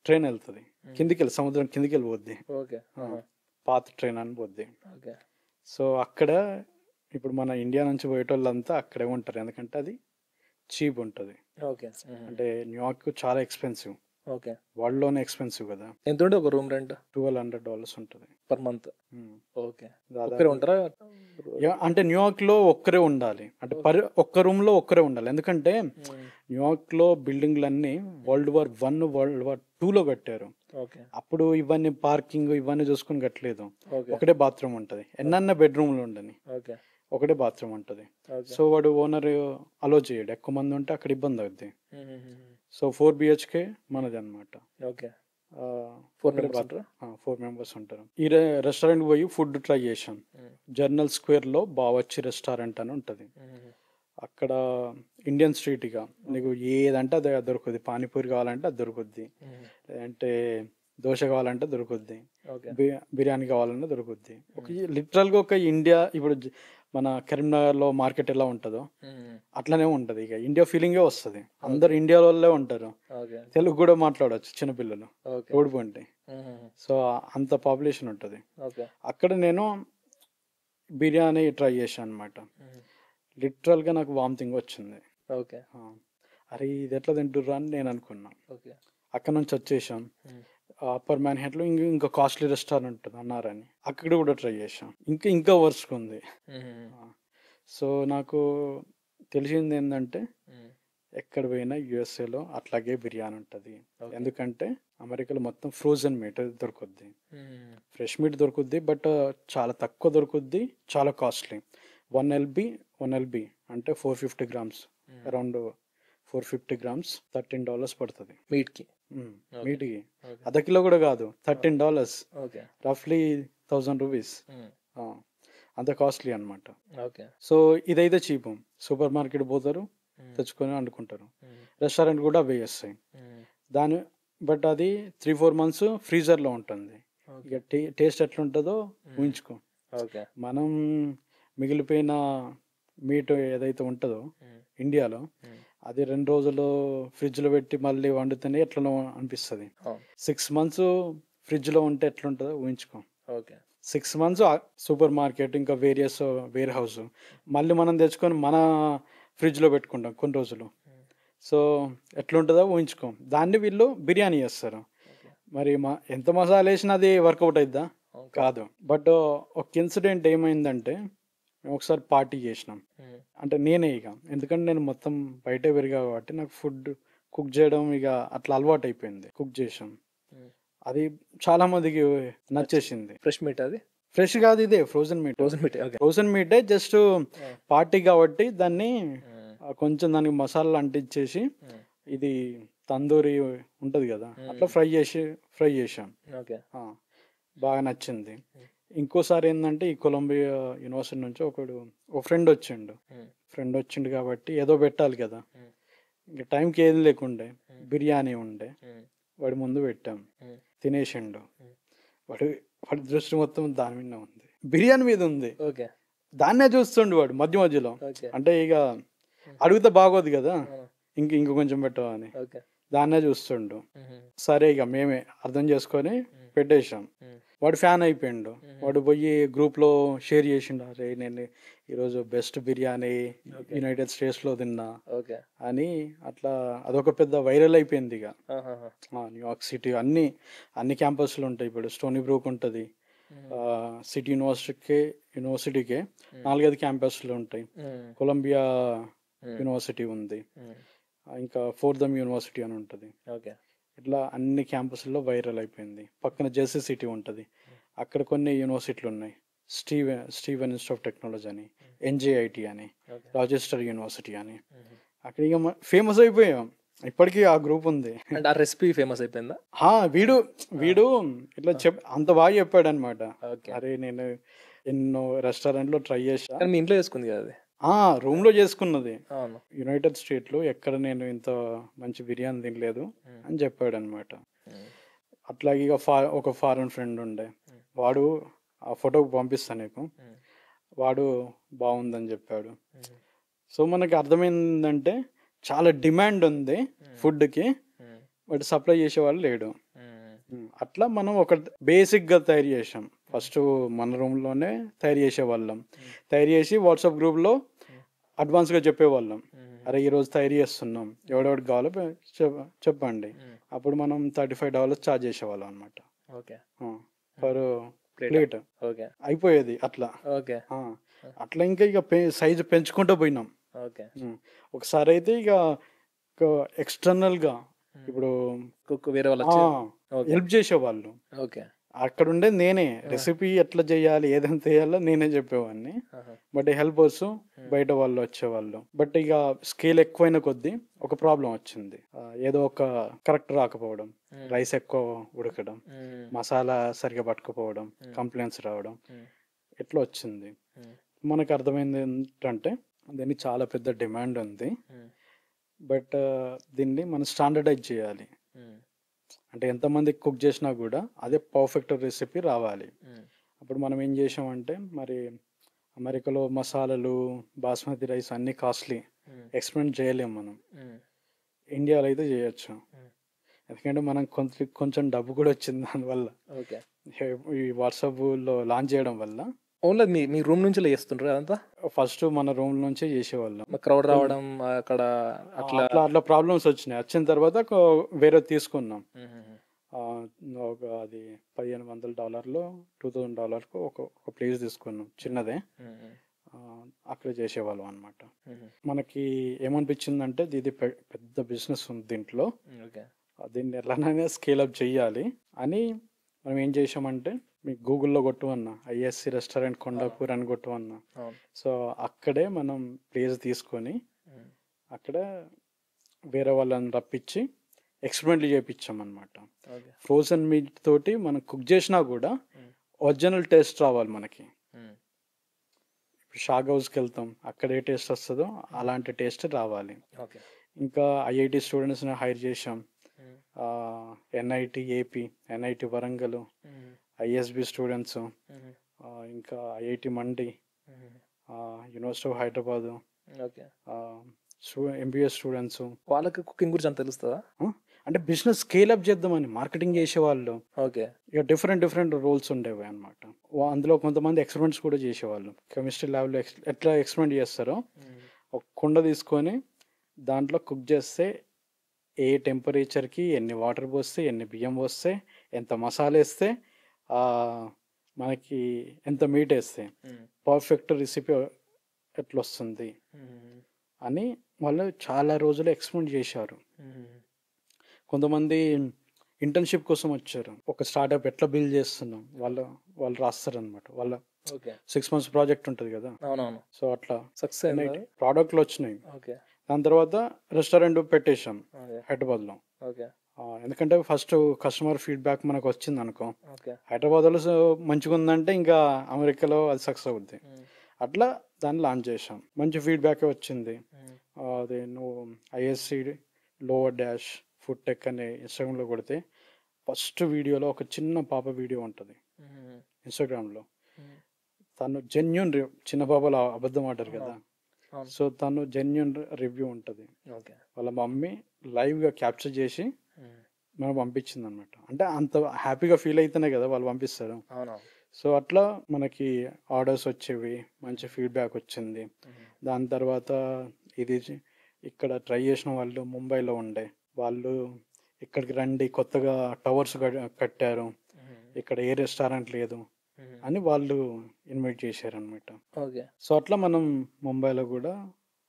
ట్రైన్ వెళ్తుంది. కిందికి వెళ్ళి సముద్రం కిందికి వెళ్ళిపోద్ది. ఓకే. పాత ట్రైన్ అని పోద్ది. ఓకే. సో అక్కడ ఇప్పుడు మన ఇండియా నుంచి పోయేటోళ్ళంతా అక్కడే ఉంటారు, ఎందుకంటే అది చీప్ ఉంటుంది. ఓకే. అంటే న్యూయార్క్ చాలా ఎక్స్పెన్సివ్, ఓకే. వరల్డ్లోనే ఎక్స్పెన్సివ్ కదా. ఎంత ఉండే ఒక రూమ్ రెంట్ $1,200 ఉంటుంది పర్ మంత్? ఉమ్. ఓకే. దాదాపు ఒక్కరే ఉంటారా? అంటే న్యూయార్క్లో ఒక్కరే ఉండాలి, అంటే ఒక్క రూమ్లో ఒక్కరే ఉండాలి. ఎందుకంటే న్యూయార్క్లో బిల్డింగ్లన్నీ World War I World War IIలో కట్టారు. ఓకే. అప్పుడు ఇవన్నీ పార్కింగ్ ఇవన్నీ చూసుకుని కట్టలేదు. ఓకే. ఒకటే బాత్రూమ్ ఉంటుంది, ఎన్నన్న బెడ్రూమ్లు ఉండని, ఓకే. ఒకటే బాత్రూమ్ ఉంటుంది. ఓకే. సో వాడు ఓనర్ అలో చేయడు, ఎక్కువ మంది ఉంటే అక్కడ ఇబ్బంది అవుద్ది. సో 4 BHK మనది అనమాట. ఓకే. 4 మెంబర్స్ ఉంటారు. ఈ రెస్టారెంట్ పోయి ఫుడ్ ట్రై చేశాను. జర్నల్ స్క్వేర్లో బావర్చి రెస్టారెంట్ అని ఉంటుంది. అక్కడ ఇండియన్ స్ట్రీట్గా నీకు ఏదంటే అది దొరుకుద్ది. పానీపూరి కావాలంటే అది దొరుకుద్ది, లేదంటే దోశ కావాలంటే దొరుకుద్ది, బిర్యానీ కావాలంటే దొరుకుద్ది. ఒక లిటరల్గా ఒక ఇండియా, ఇప్పుడు మన కరీంనగర్లో మార్కెట్ ఎలా ఉంటుందో అట్లనే ఉంటుంది. ఇక ఇండియా ఫీలింగే వస్తుంది. అందరు ఇండియా వాళ్ళే ఉంటారు, తెలుగు కూడా మాట్లాడవచ్చు చిన్నపిల్లలు ఓడిపోండి. సో అంత పాపులేషన్ ఉంటుంది అక్కడ. నేను బిర్యానీ ట్రై చేశాను అనమాట. లిటరల్గా నాకు వామిటింగ్ వచ్చింది. ఓకే. అరే ఇది ఎట్లా తింటుర్రా అని నేను అనుకున్నా. అక్కడ నుంచి వచ్చేసాం. అప్పర్ మ్యాన్హాటన్లో ఇంకా కాస్ట్లీ రెస్టారెంట్ ఉంటుంది అన్నారని, అక్కడ కూడా ట్రై చేసాం. ఇంకా వర్స్గా ఉంది. సో నాకు తెలిసింది ఏంటంటే ఎక్కడ పోయినా యుఎస్ఏలో అట్లాగే బిర్యానీ ఉంటుంది. ఎందుకంటే అమెరికాలో మొత్తం ఫ్రోజన్ మీట్ దొరుకుద్ది, ఫ్రెష్ మీట్ దొరుకుద్ది, బట్ చాలా తక్కువ దొరుకుద్ది, చాలా కాస్ట్లీ. 1 LB అంటే 450 grams, అరౌండ్ 450 grams $13 పడుతుంది మీట్కి. అర్ధ కిలో కూడా కాదు, $13, రఫ్లీ 1000 రూపీస్. అంత కాస్ట్లీ అనమాట. సో ఇదైతే చీపు. సూపర్ మార్కెట్ పోతారు, తెచ్చుకొని వండుకుంటారు. రెస్టారెంట్ కూడా అవే చేస్తాయి బట్ అది 3-4 months ఫ్రీజర్లో ఉంటుంది. ఇక టేస్ట్ ఎట్లుంటుందో ఊహించుకో. మనం మిగిలిపోయిన మీట్ ఏదైతే ఉంటుందో ఇండియాలో, అది 2 రోజులు ఫ్రిడ్జ్లో పెట్టి మళ్ళీ వండితేనే ఎట్లనో అనిపిస్తుంది. 6 months ఫ్రిడ్జ్లో ఉంటే ఎట్లుంటుందో ఊహించుకో. 6 months సూపర్ మార్కెట్ ఇంకా వేరియస్ వేర్ హౌస్, మళ్ళీ మనం తెచ్చుకొని మన ఫ్రిడ్జ్లో పెట్టుకుంటాం కొన్ని రోజులు. సో ఎట్లుంటుందో ఊహించుకో. దాన్ని వీళ్ళు బిర్యానీ చేస్తారు. మరి ఎంత మసాలా వేసినా అది వర్కౌట్ అవుద్దా? కాదు. బట్ ఒక ఇన్సిడెంట్ ఏమైందంటే, మేము ఒకసారి పార్టీ చేసినాం. అంటే నేనే ఇక, ఎందుకంటే నేను మొత్తం బయటే పెరిగా కాబట్టి నాకు ఫుడ్ కుక్ చేయడం ఇక అట్లా అలవాటు అయిపోయింది. కుక్ చేసాం, అది చాలా మందికి నచ్చేసింది. Fresh meet? అది ఫ్రెష్ కాదు, ఇదే ఫ్రోజన్ మీట్. ఫ్రోజన్ మీటే, జస్ట్ పార్టీ కాబట్టి దాన్ని కొంచెం దానికి మసాలా అంటించేసి, ఇది తందూరి ఉంటుంది కదా, అట్లా ఫ్రై చేసాం. బాగా నచ్చింది. ఇంకోసారి ఏంటంటే, ఈ కొలంబియా యూనివర్సిటీ నుంచి ఒక ఫ్రెండ్ వచ్చిండు కాబట్టి ఏదో పెట్టాలి కదా. ఇంకా టైంకి ఏది లేకుండే, బిర్యానీ ఉండే, వాడి ముందు పెట్టాం. తినేసిండు. వాడి దృష్టి మొత్తం దాని మీద ఉంది, బిర్యానీ మీద ఉంది. దాన్నే చూస్తుండు వాడు మధ్య మధ్యలో. అంటే ఇక అడిగితే బాగోదు కదా, ఇంక కొంచెం పెట్టవని దాన్నే చూస్తుండు. సరే ఇక మేమే అర్థం చేసుకొని పెట్టేశాం. వాడు ఫ్యాన్ అయిపోయిండు. వాడు పోయి గ్రూప్లో షేర్ చేసిండు, అరే నేను ఈరోజు బెస్ట్ బిర్యానీ యునైటెడ్ స్టేట్స్లో తిన్నా అని. అట్లా అదొక పెద్ద వైరల్ అయిపోయింది. ఇక న్యూయార్క్ సిటీ అన్ని క్యాంపస్లు ఉంటాయి. ఇప్పుడు స్టోనీ బ్రూక్ ఉంటుంది, సిటీ యూనివర్సిటీకే 4-5 క్యాంపస్లు ఉంటాయి. కొలంబియా యూనివర్సిటీ ఉంది, ఇంకా ఫోర్దమ్ యూనివర్సిటీ అని ఉంటుంది. ఓకే. ఇట్లా అన్ని క్యాంపస్లో వైరల్ అయిపోయింది. పక్కన జెర్సీ సిటీ ఉంటుంది, అక్కడ కొన్ని యూనివర్సిటీలు ఉన్నాయి. స్టీవెన్ ఇన్స్టిట్యూట్ ఆఫ్ టెక్నాలజీ అని, ఎన్జేఐటి అని, రాజెస్టర్ యూనివర్సిటీ అని. అక్కడ ఇక ఫేమస్ అయిపోయాం. ఇప్పటికీ ఆ గ్రూప్ ఉంది. అంటే ఆ రెసిపీ ఫేమస్ అయిపోయిందా? వీడు వీడు ఇట్లా అంత బాగా చెప్పాడు అనమాట. అరే నేను ఎన్నో రెస్టారెంట్లో ట్రై చేసా. మీ ఇంట్లో చేసుకుంది కదా అది? రూమ్ లో చేసుకున్నది. అవును. యునైటెడ్ స్టేట్ లో ఎక్కడ నేను ఇంత మంచి బిర్యానీ తినలేదు అని చెప్పాడు అనమాట. అట్లాగే ఇక ఒక ఫారెన్ ఫ్రెండ్ ఉండే, వాడు ఆ ఫోటోకి పంపిస్తాను నీకు, వాడు బాగుందని చెప్పాడు. సో మనకి అర్థమైందంటే చాలా డిమాండ్ ఉంది ఫుడ్కి, బట్ సప్లై చేసేవాళ్ళు లేడు. అట్లా మనం ఒక బేసిక్గా తయారు చేసాం. ఫస్ట్ మన రూమ్లోనే తయారు చేసేవాళ్ళం. తయారు చేసి వాట్సాప్ గ్రూప్లో అడ్వాన్స్గా చెప్పేవాళ్ళం, అరే ఈరోజు తయారు చేస్తున్నాం, ఎవడెవడికి కావాలో చెప్పండి. అప్పుడు మనం $35 ఛార్జ్ చేసేవాళ్ళం అనమాట. ఓకే. Per plate. ఓకే. అయిపోయేది అట్లా. ఓకే. అట్లా ఇంకా ఇక సైజు పెంచుకుంటూ పోయినాం. ఓకే. ఒకసారి అయితే ఇక ఎక్స్టర్నల్గా ఇప్పుడు వేరే వాళ్ళు హెల్ప్ చేసేవాళ్ళు. ఓకే. అక్కడ ఉండే నేనే రెసిపీ ఎట్లా చేయాలి, ఏదైనా చేయాలో నేనే చెప్పేవాడిని. బట్ హెల్పర్స్ బయట వాళ్ళు వచ్చేవాళ్ళు. బట్ ఇక స్కేల్ ఎక్కువైన కొద్దీ ఒక ప్రాబ్లం వచ్చింది. ఏదో ఒక కరెక్ట్ రాకపోవడం, రైస్ ఎక్కువ ఉడకడం, మసాలా సరిగా పట్టుకుపోవడం, కంప్లైంట్స్ రావడం, ఇట్లా వచ్చింది. మనకు అర్థమైంది ఏంటంటే దీనికి చాలా పెద్ద డిమాండ్ ఉంది, బట్ దీన్ని మనం స్టాండర్డైజ్ చేయాలి. అంటే ఎంతమంది కుక్ చేసినా కూడా అదే పర్ఫెక్ట్ రెసిపీ రావాలి. అప్పుడు మనం ఏం చేసామంటే, మరి అమెరికాలో మసాలాలు, బాస్మతి రైస్ అన్నీ కాస్ట్లీ, ఎక్స్పెరిమెంట్ చేయలేము మనం. ఇండియాలో అయితే చేయొచ్చు, ఎందుకంటే మనం కొంచెం డబ్బు కూడా వచ్చింది దానివల్ల. ఈ వాట్సాప్లో లాంచ్ చేయడం వల్ల. ఓన్లీ మీ రూమ్ నుంచి చేస్తుంటారు అదంతా? ఫస్ట్ మన రూమ్ నుంచే చేసేవాళ్ళం. క్రౌడ్ రావడం అక్కడ అట్లా ప్రాబ్లమ్స్ వచ్చినాయి. వచ్చిన తర్వాత వేరే తీసుకున్నాం. అది $1,500 $2,000 ఒక ప్లేస్ తీసుకున్నాం, చిన్నదే. అక్కడ చేసేవాళ్ళం అనమాట. మనకి ఏమనిపించిందంటే ఇది పెద్ద బిజినెస్ ఉంది దీంట్లో, దీన్ని ఎలానైనా స్కేల్ అప్ చెయ్యాలి అని మనం ఏం చేసామంటే, మీకు గూగుల్లో కొట్టు అన్నా, ఐఎస్సి రెస్టారెంట్ కొండాపూర్ అని కొట్టు అన్నా. సో అక్కడే మనం ప్లేస్ తీసుకొని అక్కడ వేరే వాళ్ళని రప్పించి ఎక్స్పెరిమెంట్లు చేయించాం అనమాట. ఫ్రోజన్ మీట్ తోటి మనం కుక్ చేసినా కూడా ఒరిజినల్ టేస్ట్ రావాలి మనకి. ఇప్పుడు షాగ్ హౌస్కి వెళ్తాం, అక్కడ ఏ టేస్ట్ వస్తుందో అలాంటి టేస్ట్ రావాలి. ఇంకా ఐఐటి స్టూడెంట్స్ని హైర్ చేసాం. NIT AP, NIT Warangal, ISB students, ఇంకా IIT Mandi, university of Hyderabad, MBA students. వాళ్ళకి కుకింగ్ గురించి అంత తెలుస్తుందా? అంటే బిజినెస్ స్కేల్ అప్ చేద్దామని మార్కెటింగ్ చేసేవాళ్ళు. ఓకే. ఇక డిఫరెంట్ రోల్స్ ఉండేవి అనమాట. అందులో కొంతమంది ఎక్స్పెరిమెంట్స్ కూడా చేసేవాళ్ళు. కెమిస్ట్రీ ల్యాబ్లో ఎట్లా ఎక్స్పెరిమెంట్ చేస్తారో, ఒక కుండ తీసుకొని దాంట్లో కుక్ చేస్తే ఏ టెంపరేచర్కి ఎన్ని వాటర్ పోస్తే, ఎన్ని బియ్యం పోస్తే, ఎంత మసాలా వేస్తే, మనకి ఎంత మీట్ వేస్తే పర్ఫెక్ట్ రెసిపీ ఎట్లా వస్తుంది అని వాళ్ళు చాలా రోజులు ఎక్స్పెరిమెంట్ చేశారు. కొంతమంది ఇంటర్న్షిప్ కోసం వచ్చారు. ఒక స్టార్ట్అప్ ఎట్లా బిల్డ్ చేస్తున్నాం వాళ్ళు రాస్తారు అనమాట. వాళ్ళ 6 months ప్రాజెక్ట్ ఉంటుంది కదా. సో అట్లా సక్సెస్ ప్రోడక్ట్లు వచ్చినాయి. దాని తర్వాత రెస్టారెంట్ పెట్టేశాం హైదరాబాద్లో. ఎందుకంటే ఫస్ట్ కస్టమర్ ఫీడ్బ్యాక్ మనకు వచ్చింది అనుకో, హైదరాబాద్లో మంచిగా ఉందంటే ఇంకా అమెరికాలో అది సక్సెస్ అవుద్ది. అట్లా దాన్ని లాంచ్ చేసాం. మంచి ఫీడ్బ్యాక్ వచ్చింది. అది నువ్వు ISC lower dash food tech అనే ఇన్స్టాగ్రామ్లో కొడితే ఫస్ట్ వీడియోలో ఒక చిన్న పాప వీడియో ఉంటుంది ఇన్స్టాగ్రామ్లో. తను జెన్యూన్ చిన్న పాపలు అబద్ధం ఆడారు కదా, సో తను జెన్యూన్ రివ్యూ ఉంటుంది. వాళ్ళ మమ్మీ లైవ్గా క్యాప్చర్ చేసి మనకు పంపించింది అనమాట. అంటే అంత హ్యాపీగా ఫీల్ అయితేనే కదా వాళ్ళు పంపిస్తారు. సో అట్లా మనకి ఆర్డర్స్ వచ్చేవి, మంచి ఫీడ్బ్యాక్ వచ్చింది. దాని తర్వాత ఇది ఇక్కడ ట్రై చేసిన వాళ్ళు ముంబైలో ఉండే వాళ్ళు ఇక్కడికి రండి, కొత్తగా టవర్స్ కట్టారు, ఇక్కడ ఏ రెస్టారెంట్ లేదు అని వాళ్ళు ఇన్వైట్ చేశారనమాట. సో అట్లా మనం ముంబైలో కూడా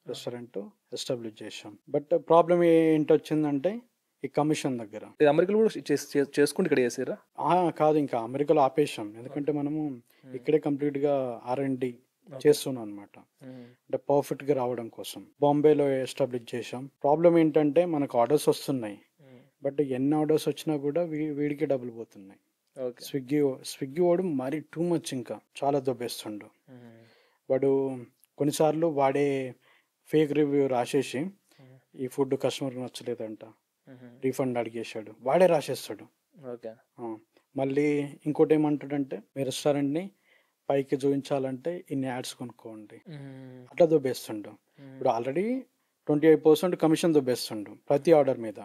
రెస్టారెంట్ ఎస్టాబ్లిష్ చేసాం. బట్ ప్రాబ్లం ఏంటొచ్చిందంటే ఈ కమిషన్ దగ్గర. ఇది అమెరికాలో కూడా చేసుకుంటే ఇక్కడ చేసారా? కాదు, ఇంకా అమెరికాలో ఆపేసాం. ఎందుకంటే మనము ఇక్కడే కంప్లీట్గా R&D చేస్తున్నాం అనమాట. అంటే పర్ఫెక్ట్గా రావడం కోసం బాంబేలో ఎస్టాబ్లిష్ చేసాం. ప్రాబ్లం ఏంటంటే మనకు ఆర్డర్స్ వస్తున్నాయి, బట్ ఎన్ని ఆర్డర్స్ వచ్చినా కూడా వీడికి డబ్బులు పోతున్నాయి. స్విగ్గీ వాడు మరీ టూ మచ్, ఇంకా చాలా దొబ్బేస్తుండు వాడు. కొన్నిసార్లు వాడే ఫేక్ రివ్యూ రాసేసి ఈ ఫుడ్ కస్టమర్కి నచ్చలేదంట, రీఫండ్ అడిగేశాడు, వాడే రాసేస్తాడు. మళ్ళీ ఇంకోటి ఏమంటాడంటే మీ రెస్టారెంట్ని పైకి చూపించాలంటే ఇన్ని యాడ్స్ కొనుక్కోండి, అట్లా దొబ్బేస్తుండు. ఇప్పుడు ఆల్రెడీ 28% కమిషన్ దొబ్బేస్తుండు ప్రతి ఆర్డర్ మీద.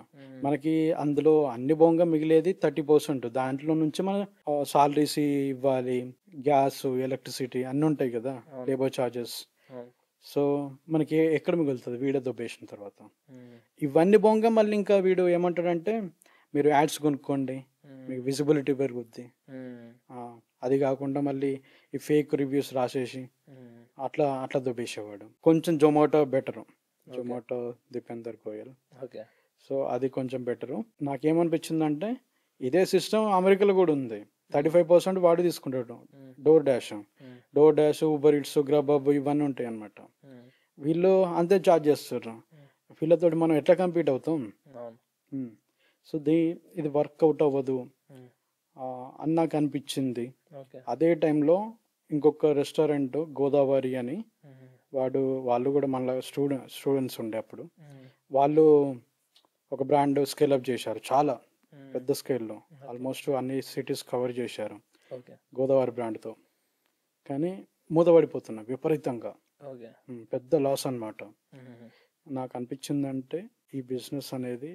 మనకి అందులో అన్ని బొంగ మిగిలేది 30%. దాంట్లో నుంచి మన సాలరీస్ ఇవ్వాలి, గ్యాస్, ఎలక్ట్రిసిటీ అన్నీ ఉంటాయి కదా, లేబర్ ఛార్జెస్. సో మనకి ఎక్కడ మిగులుతుంది వీడియో దొబ్బేసిన తర్వాత? ఇవన్నీ బొంగ మళ్ళీ ఇంకా వీడు ఏమంటాడంటే మీరు యాడ్స్ కొనుక్కోండి, మీకు విజిబిలిటీ పెరుగుద్ది. అది కాకుండా మళ్ళీ ఈ ఫేక్ రివ్యూస్ రాసేసి అట్లా అట్లా దొబ్బేసేవాడు. కొంచెం జొమాటో బెటరు, జొమాటో దీపేందర్ గోయల్. సో అది కొంచెం బెటరు. నాకేమనిపించిందంటే ఇదే సిస్టమ్ అమెరికాలో కూడా ఉంది. 35% వాడు తీసుకుంటాడు. Door dash, Uber eats, Grubhub ఇవన్నీ ఉంటాయి అన్నమాట. వీళ్ళు అంతే ఛార్జ్ చేస్తారు. వీళ్ళతో మనం ఎట్లా కంపీట్ అవుతాం? సో ఇది వర్కౌట్ అవ్వదు అని నాకు అనిపించింది. అదే టైంలో ఇంకొక రెస్టారెంట్ గోదావరి అని, వాళ్ళు కూడా మళ్ళీ స్టూడెంట్స్ ఉండే అప్పుడు. వాళ్ళు ఒక బ్రాండ్ స్కేలప్ చేశారు, చాలా పెద్ద స్కేల్లో, ఆల్మోస్ట్ అన్ని సిటీస్ కవర్ చేశారు గోదావరి బ్రాండ్తో. కానీ మూతపడిపోతున్నా విపరీతంగా, పెద్ద లాస్ అన్నమాట. నాకు అనిపించిందంటే ఈ బిజినెస్ అనేది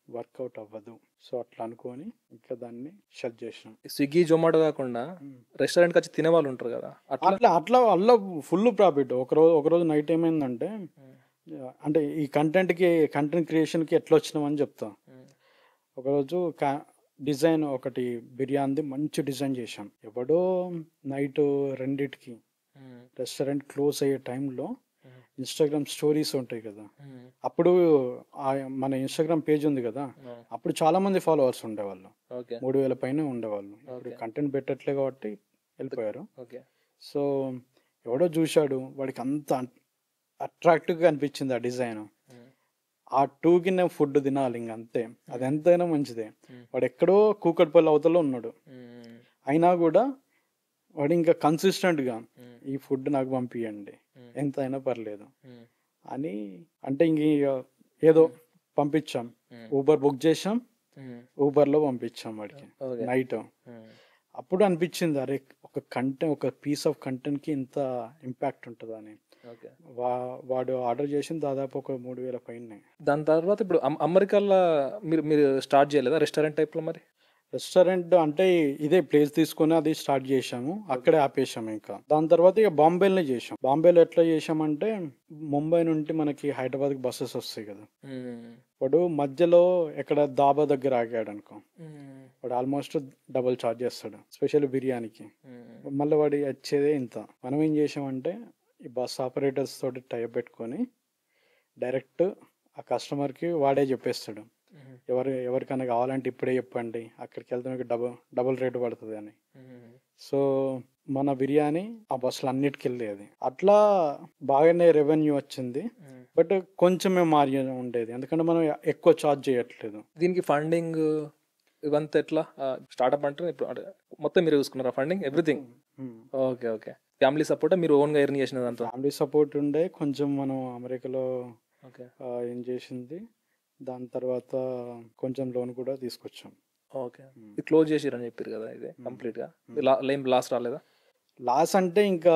వర్కౌట్ అవ్వదు. సో అట్లా అనుకొని ఇంకా దాన్ని షట్ చేసినాం. స్విగ్గీ, జొమాటో కాకుండా రెస్టారెంట్కి వచ్చి తినే వాళ్ళు ఉంటారు కదా, అట్లా అలా ఫుల్ ప్రాఫిట్. ఒకరోజు నైట్ ఏమైందంటే, అంటే ఈ కంటెంట్ క్రియేషన్కి ఎట్లా వచ్చినామని చెప్తా. ఒకరోజు డిజైన్ ఒకటి బిర్యానీ మంచి డిజైన్ చేశాం. ఎవడో నైట్ 2కి రెస్టారెంట్ క్లోజ్ అయ్యే టైంలో ఇన్స్టాగ్రామ్ స్టోరీస్ ఉంటాయి కదా, అప్పుడు మన ఇన్స్టాగ్రామ్ పేజ్ ఉంది కదా, అప్పుడు చాలా మంది ఫాలోవర్స్ ఉండేవాళ్ళు, 3000 పైన ఉండేవాళ్ళు. ఇప్పుడు కంటెంట్ పెట్టట్లే కాబట్టి వెళ్ళిపోయారు. సో ఎవడో చూశాడు, వాడికి అంత అట్రాక్టివ్గా అనిపించింది ఆ డిజైన్. ఆ 2కి నేను ఫుడ్ తినాలి ఇంక అంతే, అది ఎంతైనా మంచిదే. వాడు ఎక్కడో కూకట్పల్లి అవతలో ఉన్నాడు, అయినా కూడా వాడు ఇంకా కన్సిస్టెంట్గా ఈ ఫుడ్ నాకు పంపియండి, ఎంత అయినా పర్లేదు అని. అంటే ఇంక ఏదో పంపించాం, ఊబర్ బుక్ చేసాం, ఊబర్లో పంపించాం వాడికి నైట్. అప్పుడు అనిపించింది అరే ఒక పీస్ ఆఫ్ కంటెంట్కి ఇంత ఇంపాక్ట్ ఉంటుందని. వాడు ఆర్డర్ చేసింది దాదాపు ఒక 3000 పైన. దాని తర్వాత ఇప్పుడు అమెరికాలో మీరు స్టార్ట్ చేయలేదా రెస్టారెంట్ టైప్లో? మరి రెస్టారెంట్ అంటే ఇదే ప్లేస్ తీసుకొని అది స్టార్ట్ చేసాము, అక్కడే ఆపేసాము. ఇంకా దాని తర్వాత ఇక బాంబేలోనే చేసాం. బాంబేలో ఎట్లా చేసామంటే, ముంబై నుండి మనకి హైదరాబాద్కి బస్సెస్ వస్తాయి కదా, వాడు మధ్యలో ఎక్కడ దాబా దగ్గర ఆగాడు అనుకో, వాడు ఆల్మోస్ట్ డబుల్ ఛార్జ్ చేస్తాడు, స్పెషల్ బిర్యానీకి. మళ్ళీ వాడు వచ్చేదే ఇంత. మనం ఏం చేసామంటే ఈ బస్ ఆపరేటర్స్ తోటి టైప్ పెట్టుకొని డైరెక్ట్ ఆ కస్టమర్కి వాడే చెప్పేస్తాడు, ఎవరికైనా కావాలంటే ఇప్పుడే చెప్పండి, అక్కడికి వెళ్తే మీకు డబుల్ రేటు పడుతుంది అని. సో మన బిర్యానీ ఆ బస్సులు అన్నిటికి వెళ్ళేది. అట్లా బాగానే రెవెన్యూ వచ్చింది, బట్ కొంచెమే మార్జిన్ ఉండేది, ఎందుకంటే మనం ఎక్కువ ఛార్జ్ చేయట్లేదు. దీనికి ఫండింగ్ ఇవంతా ఎట్లా? స్టార్ట్అప్ అంటే ఇప్పుడు మొత్తం మీరు చూసుకున్నారా funding, everything? Okay. Family support మీరు ఓన్గా ఎర్న్ చేసిన దాంతో? ఫ్యామిలీ సపోర్ట్ ఉండే, కొంచెం మనం అమెరికాలో ఏం చేసింది, దాని తర్వాత కొంచెం లోన్ కూడా తీసుకొచ్చాం. ఓకే, క్లోజ్ చేసిరని చెప్పారు కదా, ఇది కంప్లీట్గా లాస్ రాలేదా? లాస్ అంటే ఇంకా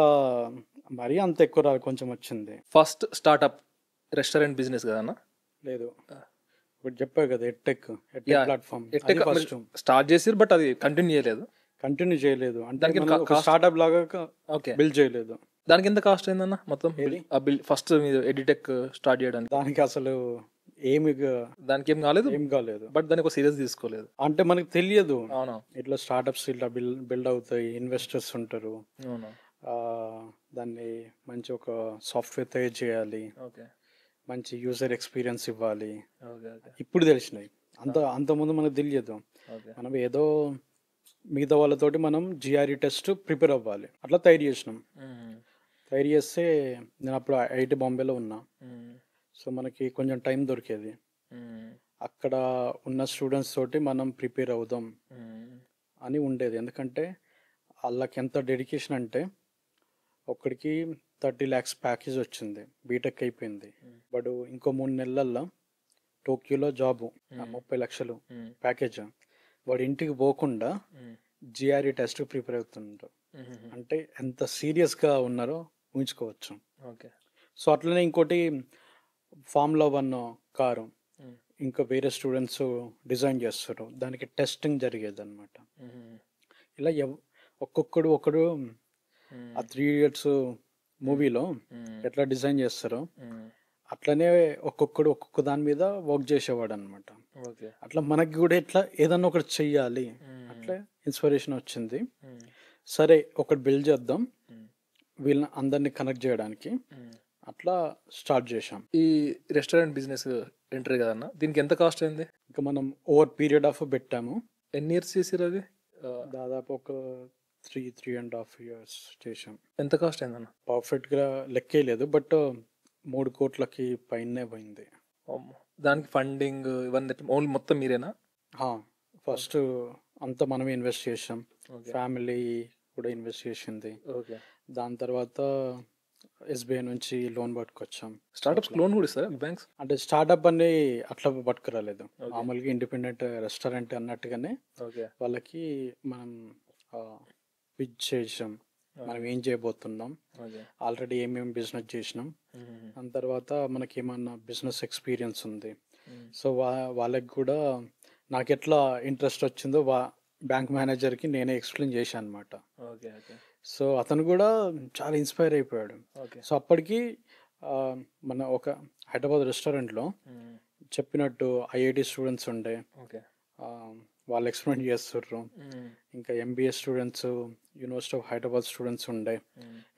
మరీ అంత ఎక్కువ రాదు, కొంచెం వచ్చింది. ఫస్ట్ స్టార్ట్అప్ రెస్టారెంట్ బిజినెస్ కదన్నా? లేదు, ఇప్పుడు చెప్పా కదా ఎడ్టెక్ ప్లాట్ఫామ్ ఫస్ట్ స్టార్ట్ చేసిరు, బట్ అది కంటిన్యూ చేయలేదు. అంటే స్టార్ట్అప్ లాగా బిల్డ్ చేయలేదు. దానికి ఎంత కాస్ట్ అయిందన్న మొత్తం ఫస్ట్ ఎడిటెక్ స్టార్ట్ చేయడానికి? దానికి అసలు దానికి ఏం కాలేదు, బట్ దానికి ఒక సీరియస్ తీసుకోలేదు. అంటే మనకు తెలియదు ఇట్లా స్టార్ట్అప్స్ ఇట్లా బిల్డ్ అవుతాయి, ఇన్వెస్టర్స్ ఉంటారు, దాన్ని మంచి ఒక సాఫ్ట్వేర్ తయారు చేయాలి, ఓకే. మంచి యూజర్ ఎక్స్పీరియన్స్ ఇవ్వాలి. ఓకే. ఓకే. ఇప్పుడు తెలిసినాయి. అంతకుముందు మనకు తెలియదు. ఓకే. మనం ఏదో మిగతా వాళ్ళతోటి మనం జిఆర్ఈ టెస్ట్ ప్రిపేర్ అవ్వాలి, అట్లా తయారు చేసినాం. తయారు చేస్తే నేను అప్పుడు ఐఐటి బాంబేలో ఉన్నా. సో మనకి కొంచెం టైం దొరికేది. అక్కడ ఉన్న స్టూడెంట్స్ తోటి మనం ప్రిపేర్ అవుదాం అని ఉండేది. ఎందుకంటే వాళ్ళకి ఎంత డెడికేషన్ అంటే ఒక్కడికి 30 lakhs ప్యాకేజ్ వచ్చింది, బీటెక్ అయిపోయింది. బట్ ఇంకో 3 నెలల్లో టోక్యోలో జాబు, 30 లక్షలు ప్యాకేజ్. వాడు ఇంటికి పోకుండా జిఆర్ఈ టెస్ట్ ప్రిపేర్ అవుతుంటారు. అంటే ఎంత సీరియస్గా ఉన్నారో ఊహించుకోవచ్చు. ఓకే. సో అట్లనే ఇంకోటి ఫార్ములా 1 కారు ఇంకా వేరే స్టూడెంట్స్ డిజైన్ చేస్తారు, దానికి టెస్టింగ్ జరిగేది అనమాట. ఇలా ఒక్కొక్కడు ఆ 3 Idiots మూవీలో ఎట్లా డిజైన్ చేస్తారో అట్లనే ఒక్కొక్క దాని మీద వర్క్ చేసేవాడు అనమాట. అట్లా మనకి కూడా ఎట్లా ఏదన్నా ఒకటి చెయ్యాలి, అట్లా ఇన్స్పిరేషన్ వచ్చింది. సరే ఒకటి బిల్డ్ చేద్దాం వీళ్ళని అందరినీ కనెక్ట్ చేయడానికి, అట్లా స్టార్ట్ చేసాం. ఈ రెస్టారెంట్ బిజినెస్ ఎంట్రీ కదన్న, దీనికి ఎంత కాస్ట్ అయింది? ఇంకా మనం ఓవర్ పీరియడ్ ఆఫ్ పెట్టాము. ఎన్ని ఇయర్స్ చేసారు అది? దాదాపు ఒక 3.5 years చేసాం. ఎంత కాస్ట్ అయిందన్న? పర్ఫెక్ట్గా లెక్కే లేదు, బట్ 3 కోట్లకి పైనే పోయింది. దానికి ఫండింగ్ ఇవన్నీ ఓన్లీ మొత్తం మీరేనా? ఫస్ట్ అంతా మనమే ఇన్వెస్ట్ చేసాం, ఫ్యామిలీ కూడా ఇన్వెస్ట్ చేసింది. ఓకే. దాని తర్వాత ఎస్బీఐ నుంచి లోన్ పట్టుకొచ్చాం. స్టార్ట్అప్స్ లోన్ కూడా ఇస్తారా బ్యాంక్స్? అంటే స్టార్ట్అప్ అని అట్లా పట్టుకురాలేదు, మామూలుగా ఇండిపెండెంట్ రెస్టారెంట్ అన్నట్టుగానే వాళ్ళకి మనం పిచ్ చేసాం, మనం ఏం చేయబోతున్నాం, ఆల్రెడీ ఏమేమి బిజినెస్ చేసినాం, దాని తర్వాత మనకి ఏమన్నా బిజినెస్ ఎక్స్పీరియన్స్ ఉంది. సో వాళ్ళకి కూడా నాకు ఎట్లా ఇంట్రెస్ట్ వచ్చిందో బ్యాంక్ మేనేజర్కి నేనే ఎక్స్ప్లెయిన్ చేశాను అనమాట. సో అతను కూడా చాలా ఇన్స్పైర్ అయిపోయాడు. సో అప్పటికి మన ఒక హైదరాబాద్ రెస్టారెంట్లో చెప్పినట్టు ఐఐటి స్టూడెంట్స్ ఉండే, వాళ్ళు ఎక్స్పెరిమెంట్ చేస్తుర్రు. ఇంకా MBA students, university of Hyderabad students ఉండే,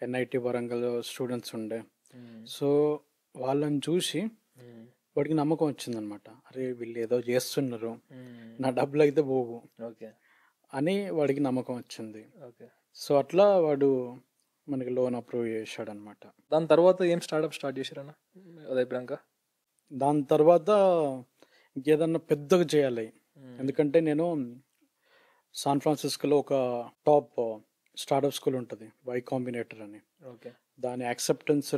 ఎన్ఐటి వరంగల్ స్టూడెంట్స్ ఉండే. సో వాళ్ళని చూసి వాడికి నమ్మకం వచ్చిందనమాట, అరే వీళ్ళు ఏదో చేస్తున్నారు, నా డబ్బులు అయితే పోవు అని వాడికి నమ్మకం వచ్చింది. సో అట్లా వాడు మనకి లోన్ అప్రూవ్ చేశాడు అనమాట. దాని తర్వాత ఏం స్టార్ట్అప్ స్టార్ట్ చేశారన్న అదైపోయాక? దాని తర్వాత ఇంకేదన్నా పెద్దగా చేయాలి, ఎందుకంటే నేను శాన్ ఫ్రాన్సిస్కోలో ఒక టాప్ స్టార్ట్అప్ స్కూల్ ఉంటుంది, వై కాంబినేటర్ అని. దాని యాక్సెప్టెన్స్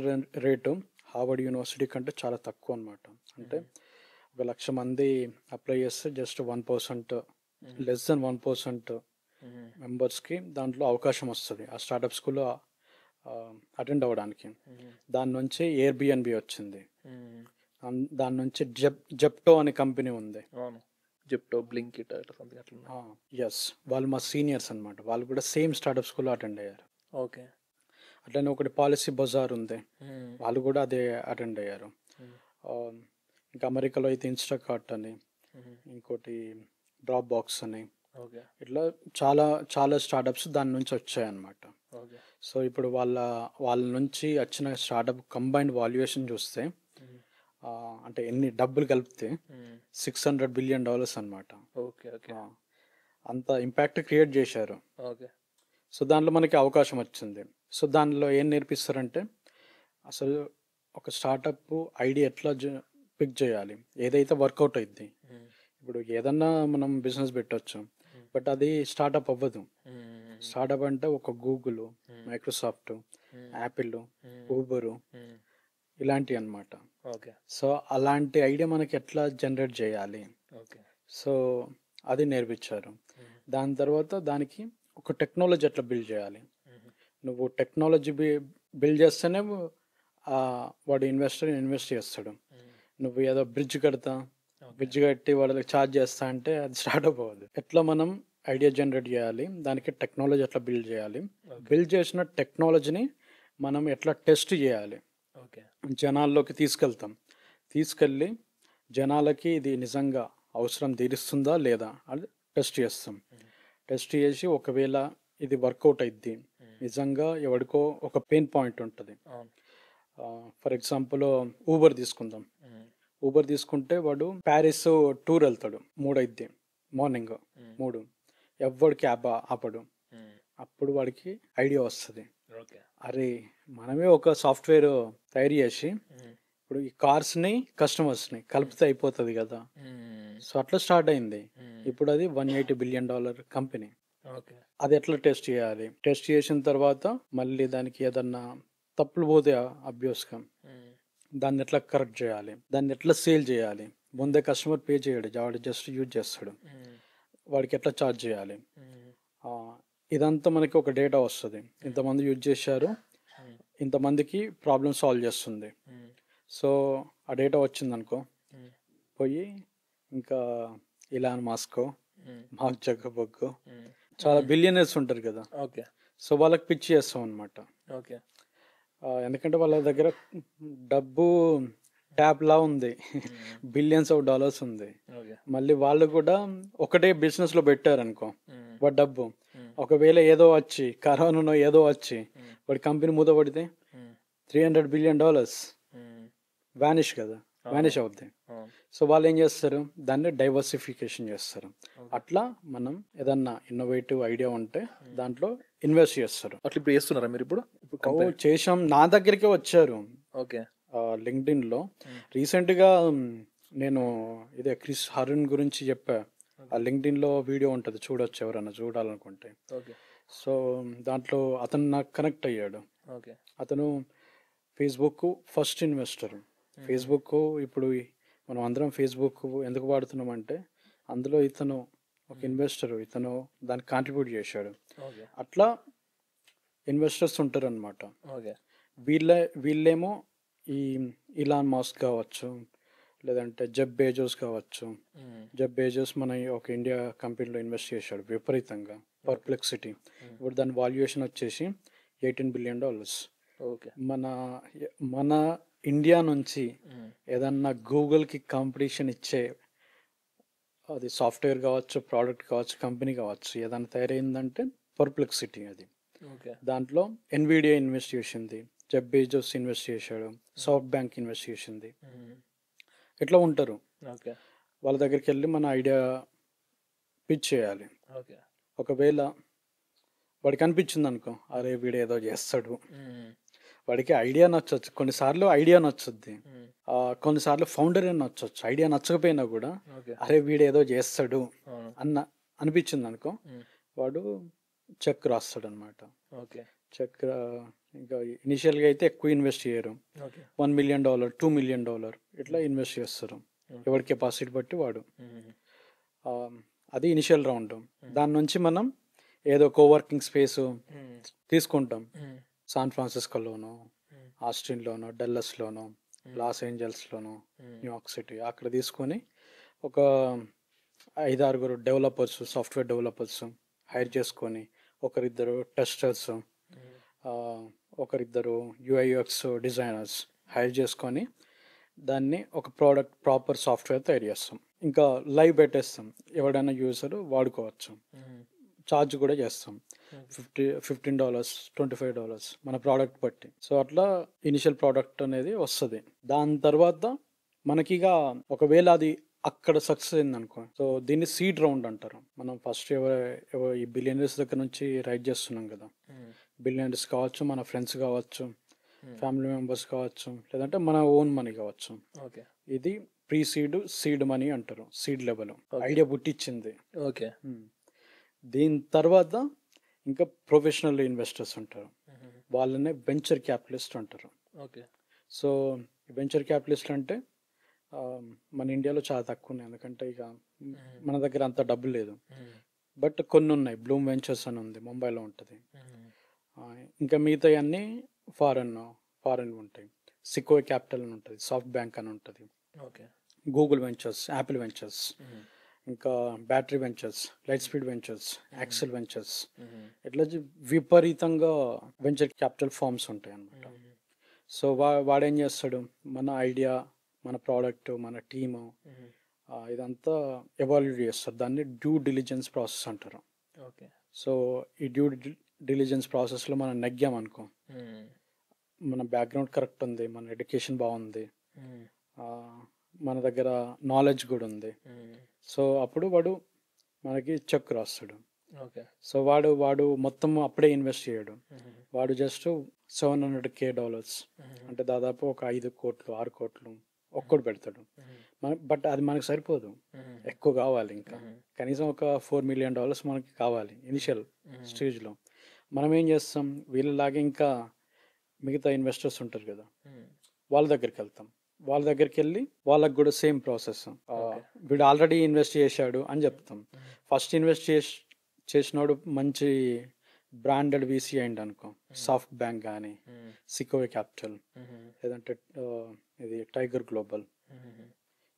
రేటు హార్వర్డ్ యూనివర్సిటీ కంటే చాలా తక్కువ అనమాట. అంటే 1,00,000 మంది అప్లై చేస్తే జస్ట్ 1%, లెస్ దెన్ 1% మెంబర్స్కి దాంట్లో అవకాశం వస్తుంది ఆ స్టార్ట్అప్ స్కూల్లో అటెండ్ అవ్వడానికి. దాని నుంచి ఎయిర్బిఎన్బి వచ్చింది, దాని నుంచి జెప్టో అనే కంపెనీ ఉంది. జెప్టో, బ్లింకిట్ అట్లా. ఎస్, వాళ్ళు మా సీనియర్స్ అనమాట, వాళ్ళు కూడా సేమ్ స్టార్ట్అప్ స్కూల్లో అటెండ్ అయ్యారు. ఓకే. అట్లనే ఒకటి పాలసీ బజార్ ఉంది, వాళ్ళు కూడా అదే అటెండ్ అయ్యారు. ఇంకా అమెరికాలో అయితే ఇన్స్టాకార్ట్ అని, ఇంకోటి డ్రాప్ బాక్స్ అని, ఇట్లా చాలా చాలా స్టార్టప్స్ దాని నుంచి వచ్చాయన్నమాట. సో ఇప్పుడు వాళ్ళ నుంచి వచ్చిన స్టార్టప్ కంబైన్డ్ వాల్యుయేషన్ చూస్తే అంటే ఎన్ని డబ్బులు కలిపితే $600 billion అనమాట. అంత ఇంపాక్ట్ క్రియేట్ చేశారు. సో దాంట్లో మనకి అవకాశం వచ్చింది. సో దానిలో ఏం నేర్పిస్తారంటే అసలు ఒక స్టార్టప్ ఐడియా ఎట్లా పిక్ చేయాలి, ఏదైతే వర్కౌట్ అయింది. ఇప్పుడు ఏదన్నా మనం బిజినెస్ పెట్టవచ్చు, బట్ అది స్టార్టప్ అవ్వదు. స్టార్టప్ అంటే ఒక గూగుల్, మైక్రోసాఫ్ట్, యాపిల్, ఊబరు ఇలాంటివి అనమాట. సో అలాంటి ఐడియా మనకి ఎట్లా జనరేట్ చేయాలి, సో అది నేర్పించారు. దాని తర్వాత దానికి ఒక టెక్నాలజీ ఎట్లా బిల్డ్ చేయాలి. నువ్వు టెక్నాలజీ బిల్డ్ చేస్తేనే వాడు ఇన్వెస్ట్ చేస్తాడు. నువ్వు ఏదో బ్రిడ్జ్ కట్టి వాళ్ళకి ఛార్జ్ చేస్తా అంటే అది స్టార్ట్అప్ అవ్వదు. ఎట్లా మనం ఐడియా జనరేట్ చేయాలి, దానికి టెక్నాలజీ ఎట్లా బిల్డ్ చేయాలి, బిల్డ్ చేసిన టెక్నాలజీని మనం ఎట్లా టెస్ట్ చేయాలి, జనాల్లోకి తీసుకెళ్ళి జనాలకి ఇది నిజంగా అవసరం తీరుస్తుందా లేదా అని టెస్ట్ చేస్తాం. టెస్ట్ చేసి ఒకవేళ ఇది వర్కౌట్ అయిద్ది, నిజంగా ఎవరికో ఒక పెయిన్ పాయింట్ ఉంటుంది. అవును. ఫర్ ఎగ్జాంపుల్ ఊబర్ తీసుకుందాం. ఊబర్ తీసుకుంటే వాడు ప్యారిస్ టూర్ వెళ్తాడు, 3 అయిద్ది మార్నింగ్ 3, ఎవ్వడు క్యాబ్ ఆపడు. అప్పుడు వాడికి ఐడియా వస్తుంది, ఓకే. అరే మనమే ఒక సాఫ్ట్వేర్ తయారు చేసి ఇప్పుడు ఈ కార్స్ని కస్టమర్స్ని కలిపితే అయిపోతుంది కదా. సో అట్లా స్టార్ట్ అయింది. ఇప్పుడు అది $180 బిలియన్ కంపెనీ. ఓకే. అది ఎట్లా టెస్ట్ చేయాలి, టెస్ట్ చేసిన తర్వాత మళ్ళీ దానికి ఏదన్నా తప్పులు పోతే అభ్యాసం దాన్ని ఎట్లా కరెక్ట్ చేయాలి, దాన్ని ఎట్లా సేల్ చేయాలి. ముందే కస్టమర్ పే చేయడు, వాడు జస్ట్ యూజ్ చేస్తాడు, వాడికి ఎట్లా ఛార్జ్ చేయాలి. ఇదంతా మనకి ఒక డేటా వస్తుంది, ఇంతమంది యూజ్ చేశారు, ఇంతమందికి ప్రాబ్లమ్ సాల్వ్ చేస్తుంది. సో ఆ డేటా వచ్చిందనుకో, పోయి ఇంకా ఇలాన్ మాస్కో, మార్క్ జకర్బర్గ్, చాలా బిలియనర్స్ ఉంటారు కదా. ఓకే. సో వాళ్ళకి పిచ్ చేస్తాం అనమాట. ఓకే. ఎందుకంటే వాళ్ళ దగ్గర డబ్బు ట్యాప్ లా ఉంది, బిలియన్స్ ఆఫ్ డాలర్స్ ఉంది. మళ్ళీ వాళ్ళు కూడా ఒకటే బిజినెస్ లో పెట్టారు అనుకో, వాడి డబ్బు ఒకవేళ ఏదో వచ్చి కరోనా ఏదో వచ్చి వాడి కంపెనీ మూతపడితే $300 బిలియన్ వానిష్ కదా, వానిష్ అవుద్ది. సో వాళ్ళు ఏం చేస్తారు, దాన్ని డైవర్సిఫికేషన్ చేస్తారు. అట్లా మనం ఏదన్నా ఇన్నోవేటివ్ ఐడియా ఉంటే దాంట్లో ఇన్వెస్ట్ చేస్తారు. అట్లా ఇప్పుడు చేస్తున్నారా మీరు? ఇప్పుడు చేసాం, నా దగ్గరికి వచ్చారు. ఓకే. లింక్డ్ఇన్ లో రీసెంట్ గా నేను ఇదే క్రిస్ హరున్ గురించి చెప్పా. ఆ లింక్డ్ఇన్ లో వీడియో ఉంటుంది, చూడొచ్చు ఎవరన్నా చూడాలనుకుంటే. సో దాంట్లో అతను నాకు కనెక్ట్ అయ్యాడు. అతను ఫేస్బుక్ ఫస్ట్ ఇన్వెస్టర్. ఫేస్బుక్ ఇప్పుడు మనం అందరం ఫేస్బుక్ ఎందుకు వాడుతున్నాం అంటే అందులో ఇతను ఒక ఇన్వెస్టర్, ఇతను దానికి కాంట్రిబ్యూట్ చేశాడు. అట్లా ఇన్వెస్టర్స్ ఉంటారు అనమాట. వీళ్ళేమో ఈ ఇలాన్ మాస్క్ కావచ్చు, లేదంటే జెఫ్ బేజోస్ కావచ్చు. జెఫ్ బేజోస్ మన ఒక ఇండియా కంపెనీలో ఇన్వెస్ట్ చేశాడు విపరీతంగా, పర్ప్లెక్సిటీ. ఇప్పుడు దాని వాల్యుయేషన్ వచ్చేసి $18 బిలియన్. మన ఇండియా నుంచి ఏదన్నా గూగుల్కి కాంపిటీషన్ ఇచ్చే అది సాఫ్ట్వేర్ కావచ్చు, ప్రోడక్ట్ కావచ్చు, కంపెనీ కావచ్చు, ఏదైనా తయారైందంటే పర్ప్లెక్సిటీ అది. దాంట్లో ఎన్విడియా ఇన్వెస్ట్ చేసింది, జెఫ్ బేజోస్ ఇన్వెస్ట్ చేశాడు, సాఫ్ట్ బ్యాంక్ ఇన్వెస్ట్ చేసింది. ఇట్లా ఉంటారు. వాళ్ళ దగ్గరికి వెళ్ళి మన ఐడియా పిచ్ చేయాలి. ఒకవేళ వాడికి అనిపించింది అనుకో, అరే వీడు ఏదో చేస్తాడు, వాడికి ఐడియా నచ్చొచ్చు, కొన్నిసార్లు ఐడియా నచ్చుద్ది, కొన్నిసార్లు ఫౌండర్ నచ్చొచ్చు. ఐడియా నచ్చకపోయినా కూడా అరే వీడు ఏదో చేస్తాడు అనిపించింది అనుకో, వాడు చెక్ రాస్తాడు అనమాట. చెక్ ఇంకా ఇనిషియల్గా అయితే ఎక్కువ ఇన్వెస్ట్ చేయరు, $1 మిలియన్, $2 మిలియన్ ఇట్లా ఇన్వెస్ట్ చేస్తారు, ఎవరి కెపాసిటీ బట్టి వాడు. అది ఇనిషియల్ రౌండ్. దాని నుంచి మనం ఏదో కోవర్కింగ్ స్పేస్ తీసుకుంటాం, శాన్ ఫ్రాన్సిస్కోలోనో, ఆస్టిన్లోనో, డల్లస్లోనో, లాస్ ఏంజల్స్లోనో, న్యూయార్క్ సిటీ, అక్కడ తీసుకొని ఒక 5-6 డెవలపర్స్, సాఫ్ట్వేర్ డెవలపర్స్ హైర్ చేసుకొని, ఒకరిద్దరు టెస్టర్స్, ఒకరిద్దరు యూఐఎక్స్ డిజైనర్స్ హైర్ చేసుకొని దాన్ని ఒక ప్రోడక్ట్ ప్రాపర్ సాఫ్ట్వేర్ తయారు చేస్తాం. ఇంకా లైవ్ పెట్టేస్తాం, ఎవడైనా యూజర్ వాడుకోవచ్చు. ఛార్జ్ కూడా చేస్తాం, $15, $25 మన ప్రోడక్ట్ బట్టి. సో అట్లా ఇనిషియల్ ప్రోడక్ట్ అనేది వస్తుంది. దాని తర్వాత మనకి ఇక ఒకవేళ అది అక్కడ సక్సెస్ అయింది అనుకో, సో దీన్ని సీడ్ రౌండ్ అంటారు. మనం ఫస్ట్ ఈ బిలియనర్స్ దగ్గర నుంచి రైట్ చేస్తున్నాం కదా. బిలియనర్స్ కావచ్చు, మన ఫ్రెండ్స్ కావచ్చు, ఫ్యామిలీ మెంబర్స్ కావచ్చు, లేదంటే మన ఓన్ మనీ కావచ్చు. ఇది ప్రీ సీడ్, సీడ్ మనీ అంటారు. సీడ్ లెవెల్ ఐడియా పుట్టించింది. దీని తర్వాత ఇంకా ప్రొఫెషనల్ ఇన్వెస్టర్స్ ఉంటారు, వాళ్ళనే వెంచర్ క్యాపిటలిస్ట్ అంటారు. సో వెంచర్ క్యాపిటలిస్ట్ అంటే మన ఇండియాలో చాలా తక్కువ ఉన్నాయి, ఎందుకంటే ఇక మన దగ్గర అంత డబ్బు లేదు. బట్ కొన్ని ఉన్నాయి, బ్లూమ్ వెంచర్స్ అని ఉంది, ముంబైలో ఉంటుంది. ఇంకా మిగతా అన్నీ ఫారెన్ ఉంటాయి. సికో క్యాపిటల్ అని ఉంటుంది, సాఫ్ట్ బ్యాంక్ అని ఉంటుంది, గూగుల్ వెంచర్స్, యాపిల్ వెంచర్స్, ఇంకా battery ventures, light speed ventures, axle ventures, ఇట్లా విపరీతంగా వెంచర్ క్యాపిటల్ ఫార్మ్స్ ఉంటాయి అన్నమాట. సో వాడేం చేస్తాడు, మన ఐడియా, మన ప్రోడక్ట్, మన టీము ఇదంతా ఎవాల్యుయేట్ చేస్తారు. దాన్ని డ్యూ డిలిజెన్స్ ప్రాసెస్ అంటారు. సో ఈ డిలిజెన్స్ ప్రాసెస్లో మనం నెగ్గామనుకో, మన బ్యాక్గ్రౌండ్ కరెక్ట్ ఉంది, మన ఎడ్యుకేషన్ బాగుంది, మన దగ్గర నాలెడ్జ్ కూడా ఉంది, సో అప్పుడు వాడు మనకి చెక్ రాస్తాడు. ఓకే. సో వాడు మొత్తం అప్పుడే ఇన్వెస్ట్ చేయడు, వాడు జస్ట్ $700K, అంటే దాదాపు ఒక 5 కోట్లు 6 కోట్లు ఒక్కడు పెడతాడు. బట్ అది మనకు సరిపోదు, ఎక్కువ కావాలి, ఇంకా కనీసం ఒక $4 million మనకి కావాలి ఇనిషియల్ స్టేజ్లో. మనం ఏం చేస్తాం, వీళ్ళలాగే ఇంకా మిగతా ఇన్వెస్టర్స్ ఉంటారు కదా, వాళ్ళ దగ్గరికి వెళ్తాం. వాళ్ళ దగ్గరికి వెళ్ళి వాళ్ళకి కూడా సేమ్ ప్రాసెస్, వీడు ఆల్రెడీ ఇన్వెస్ట్ చేశాడు అని చెప్తాం. ఫస్ట్ ఇన్వెస్ట్ చేసినోడు మంచి బ్రాండెడ్ వీసీ అయింది అనుకో, సాఫ్ట్ బ్యాంక్ కానీ, సికోవే క్యాపిటల్, లేదంటే ఇది టైగర్ గ్లోబల్,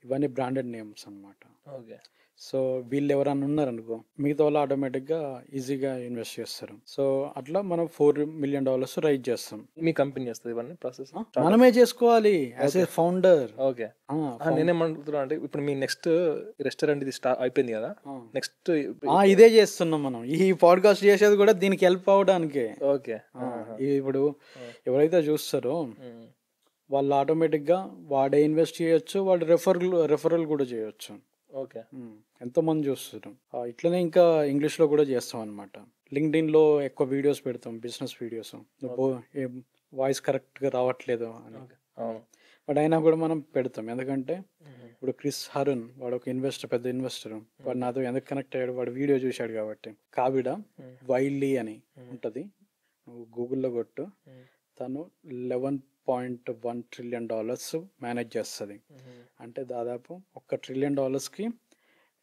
ఇవన్నీ బ్రాండెడ్ నేమ్స్ అన్నమాట. ఓకే. సో వీళ్ళు ఎవరన్నా ఉన్నారనుకో, మిగతా వాళ్ళు ఆటోమేటిక్గా ఈజీగా ఇన్వెస్ట్ చేస్తారు. సో అట్లా మనం $4 million రైజ్ చేస్తాం. మీ కంపెనీ చేస్తుంది ఇవన్నీ ప్రాసెస్? మనమే చేసుకోవాలి యాజ్ ఏ ఫౌండర్. ఓకే. నేనేమంటున్నా అంటే ఇప్పుడు మీ నెక్స్ట్ రెస్టారెంట్ ఇది అయిపోయింది కదా, నెక్స్ట్ ఇదే చేస్తున్నాం మనం. ఈ పాడ్కాస్ట్ చేసేది కూడా దీనికి హెల్ప్ అవడానికి. ఓకే. ఇప్పుడు ఎవరైతే చూస్తారో వాళ్ళు ఆటోమేటిక్గా వాడే ఇన్వెస్ట్ చేయొచ్చు, వాడు రెఫరల్ కూడా చేయొచ్చు. ఓకే. ఎంతోమంది చూస్తారు. ఇట్లనే ఇంకా ఇంగ్లీష్లో కూడా చేస్తాం అనమాట. లింక్డ్ఇన్లో ఎక్కువ వీడియోస్ పెడతాం, బిజినెస్ వీడియోస్. వాయిస్ కరెక్ట్గా రావట్లేదు అని, బట్ అయినా కూడా మనం పెడతాం. ఎందుకంటే ఇప్పుడు క్రిస్ హరున్, వాడు ఒక పెద్ద ఇన్వెస్టర్, వాడు నాతో ఎందుకు కనెక్ట్ అయ్యాడు, వాడు వీడియో చూశాడు కాబట్టి. కావిడ వైల్లీ అని ఉంటుంది, నువ్వు గూగుల్లో కొట్టు, తను $11.1 trillion మేనేజ్ చేస్తుంది. అంటే దాదాపు $1 trillion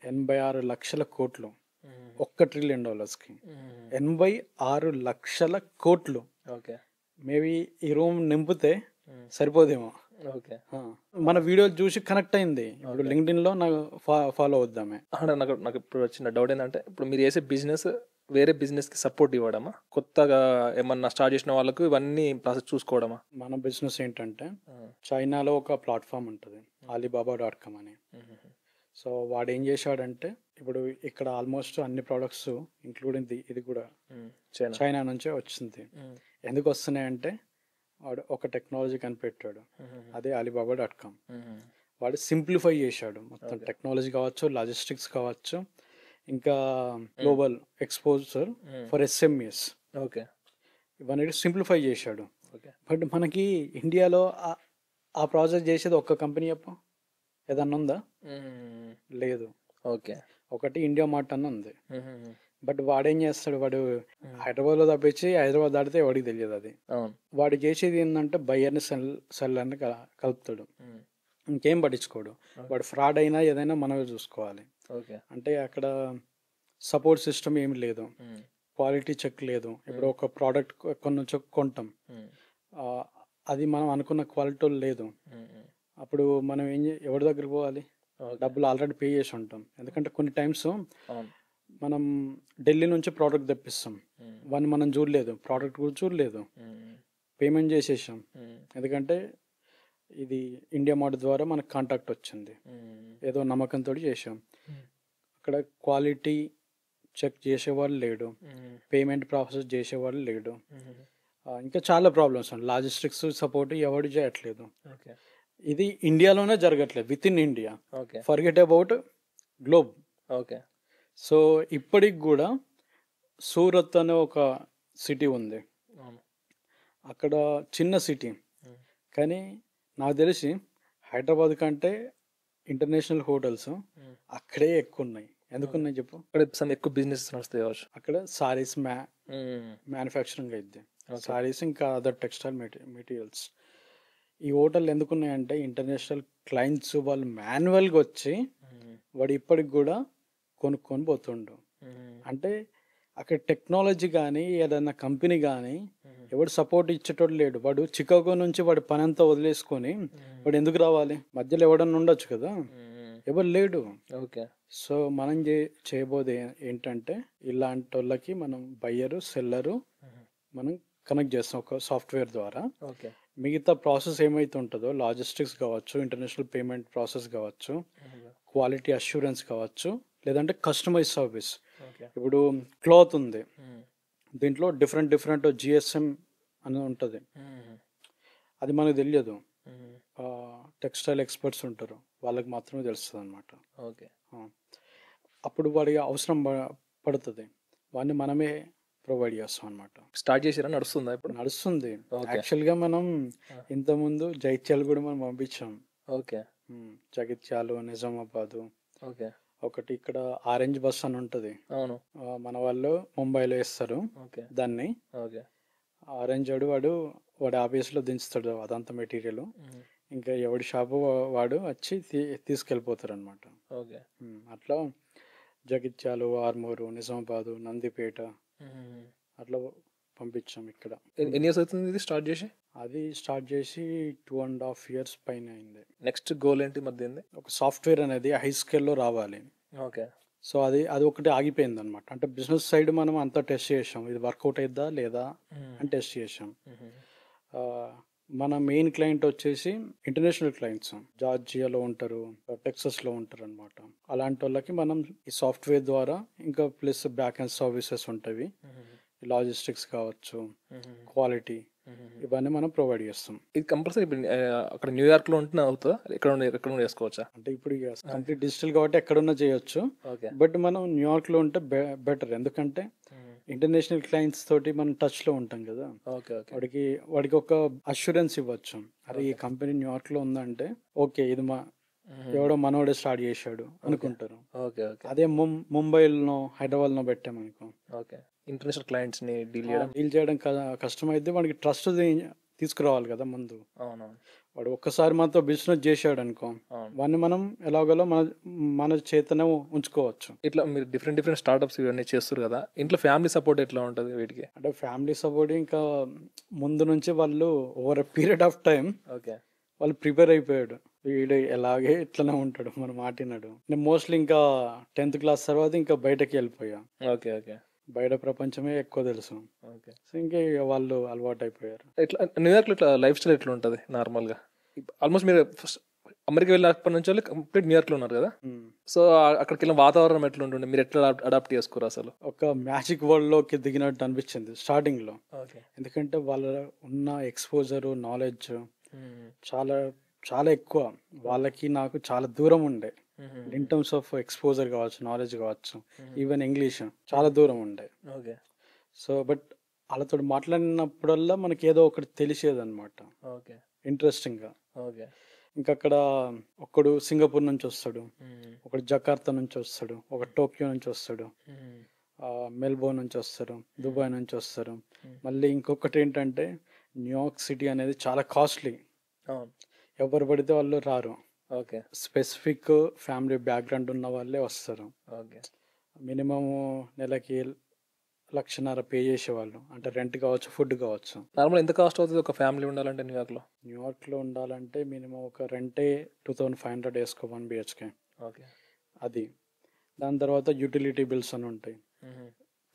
86 లక్షల కోట్లు. $1 trillion 86 లక్షల కోట్లు. ఓకే. మేబీ ఈ రూమ్ నింపితే సరిపోదేమో. ఓకే. మన వీడియో చూసి కనెక్ట్ అయింది. ఇప్పుడు లింక్డ్ఇన్లో నాకు ఫాలో అవుద్దామే. నాకు ఇప్పుడు వచ్చిన డౌట్ ఏంటంటే, ఇప్పుడు మీరు చేసే బిజినెస్ వేరే బిజినెస్కి సపోర్ట్ ఇవ్వడమా, కొత్తగా ఏమన్నా స్టార్ట్ చేసిన వాళ్ళకు ఇవన్నీ ప్రాసెస్ చూసుకోవడమా? మన బిజినెస్ ఏంటంటే, చైనాలో ఒక ప్లాట్ఫామ్ ఉంటుంది alibaba.com అని. సో వాడు ఏం చేశాడంటే, ఇప్పుడు ఇక్కడ ఆల్మోస్ట్ అన్ని ప్రోడక్ట్స్ ఇంక్లూడింగ్ ఇది కూడా చైనా నుంచే వచ్చింది. ఎందుకు వస్తున్నాయంటే, వాడు ఒక టెక్నాలజీ కనిపెట్టాడు, అదే alibaba.com. వాడు సింప్లిఫై చేశాడు మొత్తం, టెక్నాలజీ కావచ్చు, లాజిస్టిక్స్ కావచ్చు, ఇంకా global exposure for SMEs. Okay. ఇవన్నీ సింప్లిఫై చేశాడు. ఓకే. బట్ మనకి ఇండియాలో ఆ ప్రాజెక్ట్ చేసేది ఒక్క కంపెనీ చెప్పు, ఏదన్నా ఉందా? లేదు. ఓకే. ఒకటి ఇండియా మార్ట్ అన్న ఉంది. బట్ వాడేం చేస్తాడు, వాడు హైదరాబాద్లో తప్పించి హైదరాబాద్ దాటితే వాడికి తెలియదు అది. వాడు చేసేది ఏంటంటే బయ్యర్ని సెల్లర్ని కలుపుతాడు, ఇంకేం పట్టించుకోడు. వాడు ఫ్రాడ్ అయినా ఏదైనా మనమే చూసుకోవాలి. అంటే అక్కడ సపోర్ట్ సిస్టమ్ ఏమి లేదు, క్వాలిటీ చెక్ లేదు. ఇప్పుడు ఒక ప్రోడక్ట్ ఎక్కడి నుంచో కొంటాం, అది మనం అనుకున్న క్వాలిటీ లేదు. అప్పుడు మనం ఎవరి దగ్గరికి పోవాలి? డబ్బులు ఆల్రెడీ పే చేసి ఉంటాం. ఎందుకంటే కొన్ని టైమ్స్ మనం ఢిల్లీ నుంచి ప్రోడక్ట్ తెప్పిస్తాం, వాడిని మనం చూడలేదు, ప్రోడక్ట్ కూడా చూడలేదు, పేమెంట్ చేసేసాం. ఎందుకంటే ఇది ఇండియా మార్ట్ ద్వారా మనకు కాంటాక్ట్ వచ్చింది, ఏదో నమ్మకంతో చేసాం. అక్కడ క్వాలిటీ చెక్ చేసేవాళ్ళు లేడు, పేమెంట్ ప్రాసెస్ చేసేవాళ్ళు లేడు, ఇంకా చాలా ప్రాబ్లమ్స్ ఉన్నాయి. లాజిస్టిక్స్ సపోర్ట్ ఎవరు చేయట్లేదు. ఇది ఇండియాలోనే జరగట్లేదు, with in India, forget about globe. Okay. So ఇప్పటికి కూడా సూరత్ అనే ఒక సిటీ ఉంది, అక్కడ చిన్న సిటీ, కానీ నాకు తెలిసి హైదరాబాద్ కంటే ఇంటర్నేషనల్ హోటల్స్ అక్కడే ఎక్కువ ఉన్నాయి. ఎందుకున్నాయి చెప్పు? అక్కడ ఎక్కువ బిజినెస్ నడుస్తాయి కావచ్చు. అక్కడ సారీస్ మ్యానుఫ్యాక్చరింగ్ అయింది, సారీస్ ఇంకా అదర్ టెక్స్టైల్ మెటీరియల్స్. ఈ హోటల్ ఎందుకున్నాయంటే ఇంటర్నేషనల్ క్లయింట్స్ వాళ్ళు మాన్యువల్గా వచ్చి వాడు ఇప్పటికి కూడా కొనుక్కొని పోతుండు. అంటే అక్కడ టెక్నాలజీ కానీ ఏదైనా కంపెనీ కానీ ఎవడు సపోర్ట్ ఇచ్చేటోడు లేడు. వాడు చికాగో నుంచి వాడి పని అంతా వదిలేసుకొని వాడు ఎందుకు రావాలి? మధ్యలో ఎవడన్నా ఉండొచ్చు కదా, ఎవరు లేడు. ఓకే. సో మనం చేయబోదే ఏంటంటే, ఇలాంటి వాళ్ళకి మనం బయ్యరు సెల్లరు మనం కనెక్ట్ చేస్తాం ఒక సాఫ్ట్వేర్ ద్వారా. ఓకే. మిగతా ప్రాసెస్ ఏమైతే ఉంటుందో, లాజిస్టిక్స్ కావచ్చు, ఇంటర్నేషనల్ పేమెంట్ ప్రాసెస్ కావచ్చు, క్వాలిటీ అష్యూరెన్స్ కావచ్చు, లేదంటే కస్టమైజ్ సర్వీస్. ఇప్పుడు క్లాత్ ఉంది, దీంట్లో డిఫరెంట్ జిఎస్ఎం అని ఉంటుంది. అది మనకు తెలియదు. టెక్స్టైల్ ఎక్స్పర్ట్స్ ఉంటారు, వాళ్ళకి మాత్రమే తెలుస్తుంది అనమాట. ఓకే. అప్పుడు వాడికి అవసరం పడుతుంది, వాడిని మనమే ప్రొవైడ్ చేస్తాం అనమాట. స్టార్ట్ చేసిరా, నడుస్తుందా ఇప్పుడు? నడుస్తుంది. ఓకే. యాక్చువల్గా మనం ఇంతకుముందు జైత్యాలు కూడా మనం పంపించాం. ఓకే. జగిత్యాలు, నిజామాబాదు. ఓకే. ఒకటి ఇక్కడ ఆరెంజ్ బస్ అని ఉంటుంది. అవును. మన వాళ్ళు ముంబైలో వేస్తారు ఓకే. దాన్ని. ఓకే. ఆరెంజ్ వాడు ఆఫీస్లో దించుతాడు అదంతా మెటీరియల్. ఇంకా ఎవడి షాపు వాడు వచ్చి తీసుకెళ్ళిపోతారు అనమాట. ఓకే. అట్లా జగిత్యాలు, ఆర్మూరు, నిజామాబాదు, నందిపేట అట్లా పంపించాం. ఇక్కడ ఎన్ని ఇయర్స్ అవుతుంది ఇది స్టార్ట్ చేసి? అది స్టార్ట్ చేసి 2.5 years పైన అయింది. నెక్స్ట్ గోల్ ఏంటి మధ్య? ఒక సాఫ్ట్వేర్ అనేది హై స్కేల్లో రావాలి. ఓకే. సో అది ఒకటి ఆగిపోయింది అనమాట. అంటే బిజినెస్ సైడ్ మనం అంతా టెస్ట్ చేసాం, ఇది వర్కౌట్ అయిద్దా లేదా అని టెస్ట్ చేసాం. మన మెయిన్ క్లయింట్ వచ్చేసి ఇంటర్నేషనల్ క్లయింట్స్, జార్జియాలో ఉంటారు, టెక్సస్లో ఉంటారు అనమాట. అలాంటి వాళ్ళకి మనం ఈ సాఫ్ట్వేర్ ద్వారా ఇంకా ప్లస్ బ్యాక్ అండ్ సర్వీసెస్ ఉంటాయి, లాజిస్టిక్స్ కావచ్చు, క్వాలిటీ, ఇవన్నీ మనం ప్రొవైడ్ చేస్తాం. ఇది కంపల్సరీ అక్కడ న్యూయార్క్లో ఉంటేనే అవుతుందా, ఎక్కడ చేసుకోవచ్చా? అంటే ఇప్పుడు కంప్లీట్ డిజిటల్ కాబట్టి ఎక్కడున్నా చేయొచ్చు. బట్ మనం న్యూయార్క్లో ఉంటే బెటర్, ఎందుకంటే ఇంటర్నేషనల్ క్లయింట్స్ తోటి మనం టచ్లో ఉంటాం కదా. వాడికి ఒక అష్యూరెన్స్ ఇవ్వచ్చు, అరే ఈ కంపెనీ న్యూయార్క్లో ఉందంటే ఓకే ఇది ఎవడో మనోడే స్టార్ట్ చేశాడు అనుకుంటారు. అదే ముంబైలో, హైదరాబాద్లో పెట్టామనుకో, ఇంటర్నేషనల్ క్లయింట్స్ ని డీల్ చేయడం కష్టమైతే. వాడికి ట్రస్ట్ తీసుకురావాలి కదా ముందు. వాడు ఒక్కసారి మనతో బిజినెస్ చేశాడు అనుకో, వాడిని మనం ఎలాగోలో మన చేతనే ఉంచుకోవచ్చు. ఇట్లా మీరు డిఫరెంట్ స్టార్ట్అప్స్ ఇవన్నీ చేస్తారు కదా, ఇంట్లో ఫ్యామిలీ సపోర్ట్ ఎట్లా ఉంటుంది వీటికి? అంటే ఫ్యామిలీ సపోర్ట్ ఇంకా ముందు నుంచి వాళ్ళు over a period of time వాళ్ళు ప్రిపేర్ అయిపోయాడు, వీడు ఎలాగే ఇట్లనే ఉంటాడు, మన మాటినాడు. నేను మోస్ట్లీ ఇంకా 10th class తర్వాత ఇంకా బయటకి వెళ్ళిపోయా. బయట ప్రపంచమే ఎక్కువ తెలుసు. సో ఇంకా వాళ్ళు అలవాటు అయిపోయారు. ఇట్లా న్యూయార్క్లో ఇట్లా లైఫ్ స్టైల్ ఎట్లా ఉంటుంది నార్మల్గా? ఆల్మోస్ట్ మీరు ఫస్ట్ అమెరికా వెళ్ళినప్పటి నుంచి కంప్లీట్ న్యూయార్క్లో ఉన్నారు కదా, సో అక్కడికి వెళ్ళిన వాతావరణం ఎట్లా ఉంటుంది, మీరు ఎట్లా అడాప్ట్ చేసుకోరు? అసలు ఒక మ్యాజిక్ వరల్డ్లోకి దిగినట్టు అనిపించింది స్టార్టింగ్లో. ఎందుకంటే వాళ్ళ ఉన్న ఎక్స్పోజరు, నాలెడ్జ్ చాలా చాలా ఎక్కువ. వాళ్ళకి నాకు చాలా దూరం ఉండే, ఇన్ టర్మ్స్ ఆఫ్ ఎక్స్పోజర్ కావచ్చు, నాలెడ్జ్ కావచ్చు, ఈవెన్ ఇంగ్లీష్ చాలా దూరం ఉండే. సో బట్ వాళ్ళతో మాట్లాడినప్పుడల్లా మనకి ఏదో ఒకటి తెలిసేది అనమాట, ఇంట్రెస్టింగ్గా. ఇంకా అక్కడ ఒకడు సింగపూర్ నుంచి వస్తాడు, ఒకడు జకార్తా నుంచి వస్తాడు, ఒక టోక్యో నుంచి వస్తాడు, మెల్బోర్న్ నుంచి వస్తారు, దుబాయ్ నుంచి వస్తారు. మళ్ళీ ఇంకొకటి ఏంటంటే న్యూయార్క్ సిటీ అనేది చాలా కాస్ట్లీ, ఎవరు పడితే వాళ్ళు రారు. స్పెసిఫిక్ ఫ్యామిలీ బ్యాక్గ్రౌండ్ ఉన్న వాళ్ళే వస్తారు. మినిమం నెలకి 1,00,000 పే చేసేవాళ్ళు, అంటే రెంట్ కావచ్చు, ఫుడ్ కావచ్చు. నార్మల్ ఎంత కాస్ట్ అవుతుంది ఒక ఫ్యామిలీ ఉండాలంటే న్యూయార్క్లో ఉండాలంటే మినిమం ఒక రెంటే 2,500 వేసుకో 1 BHK. అది దాని తర్వాత యూటిలిటీ బిల్స్ అని ఉంటాయి,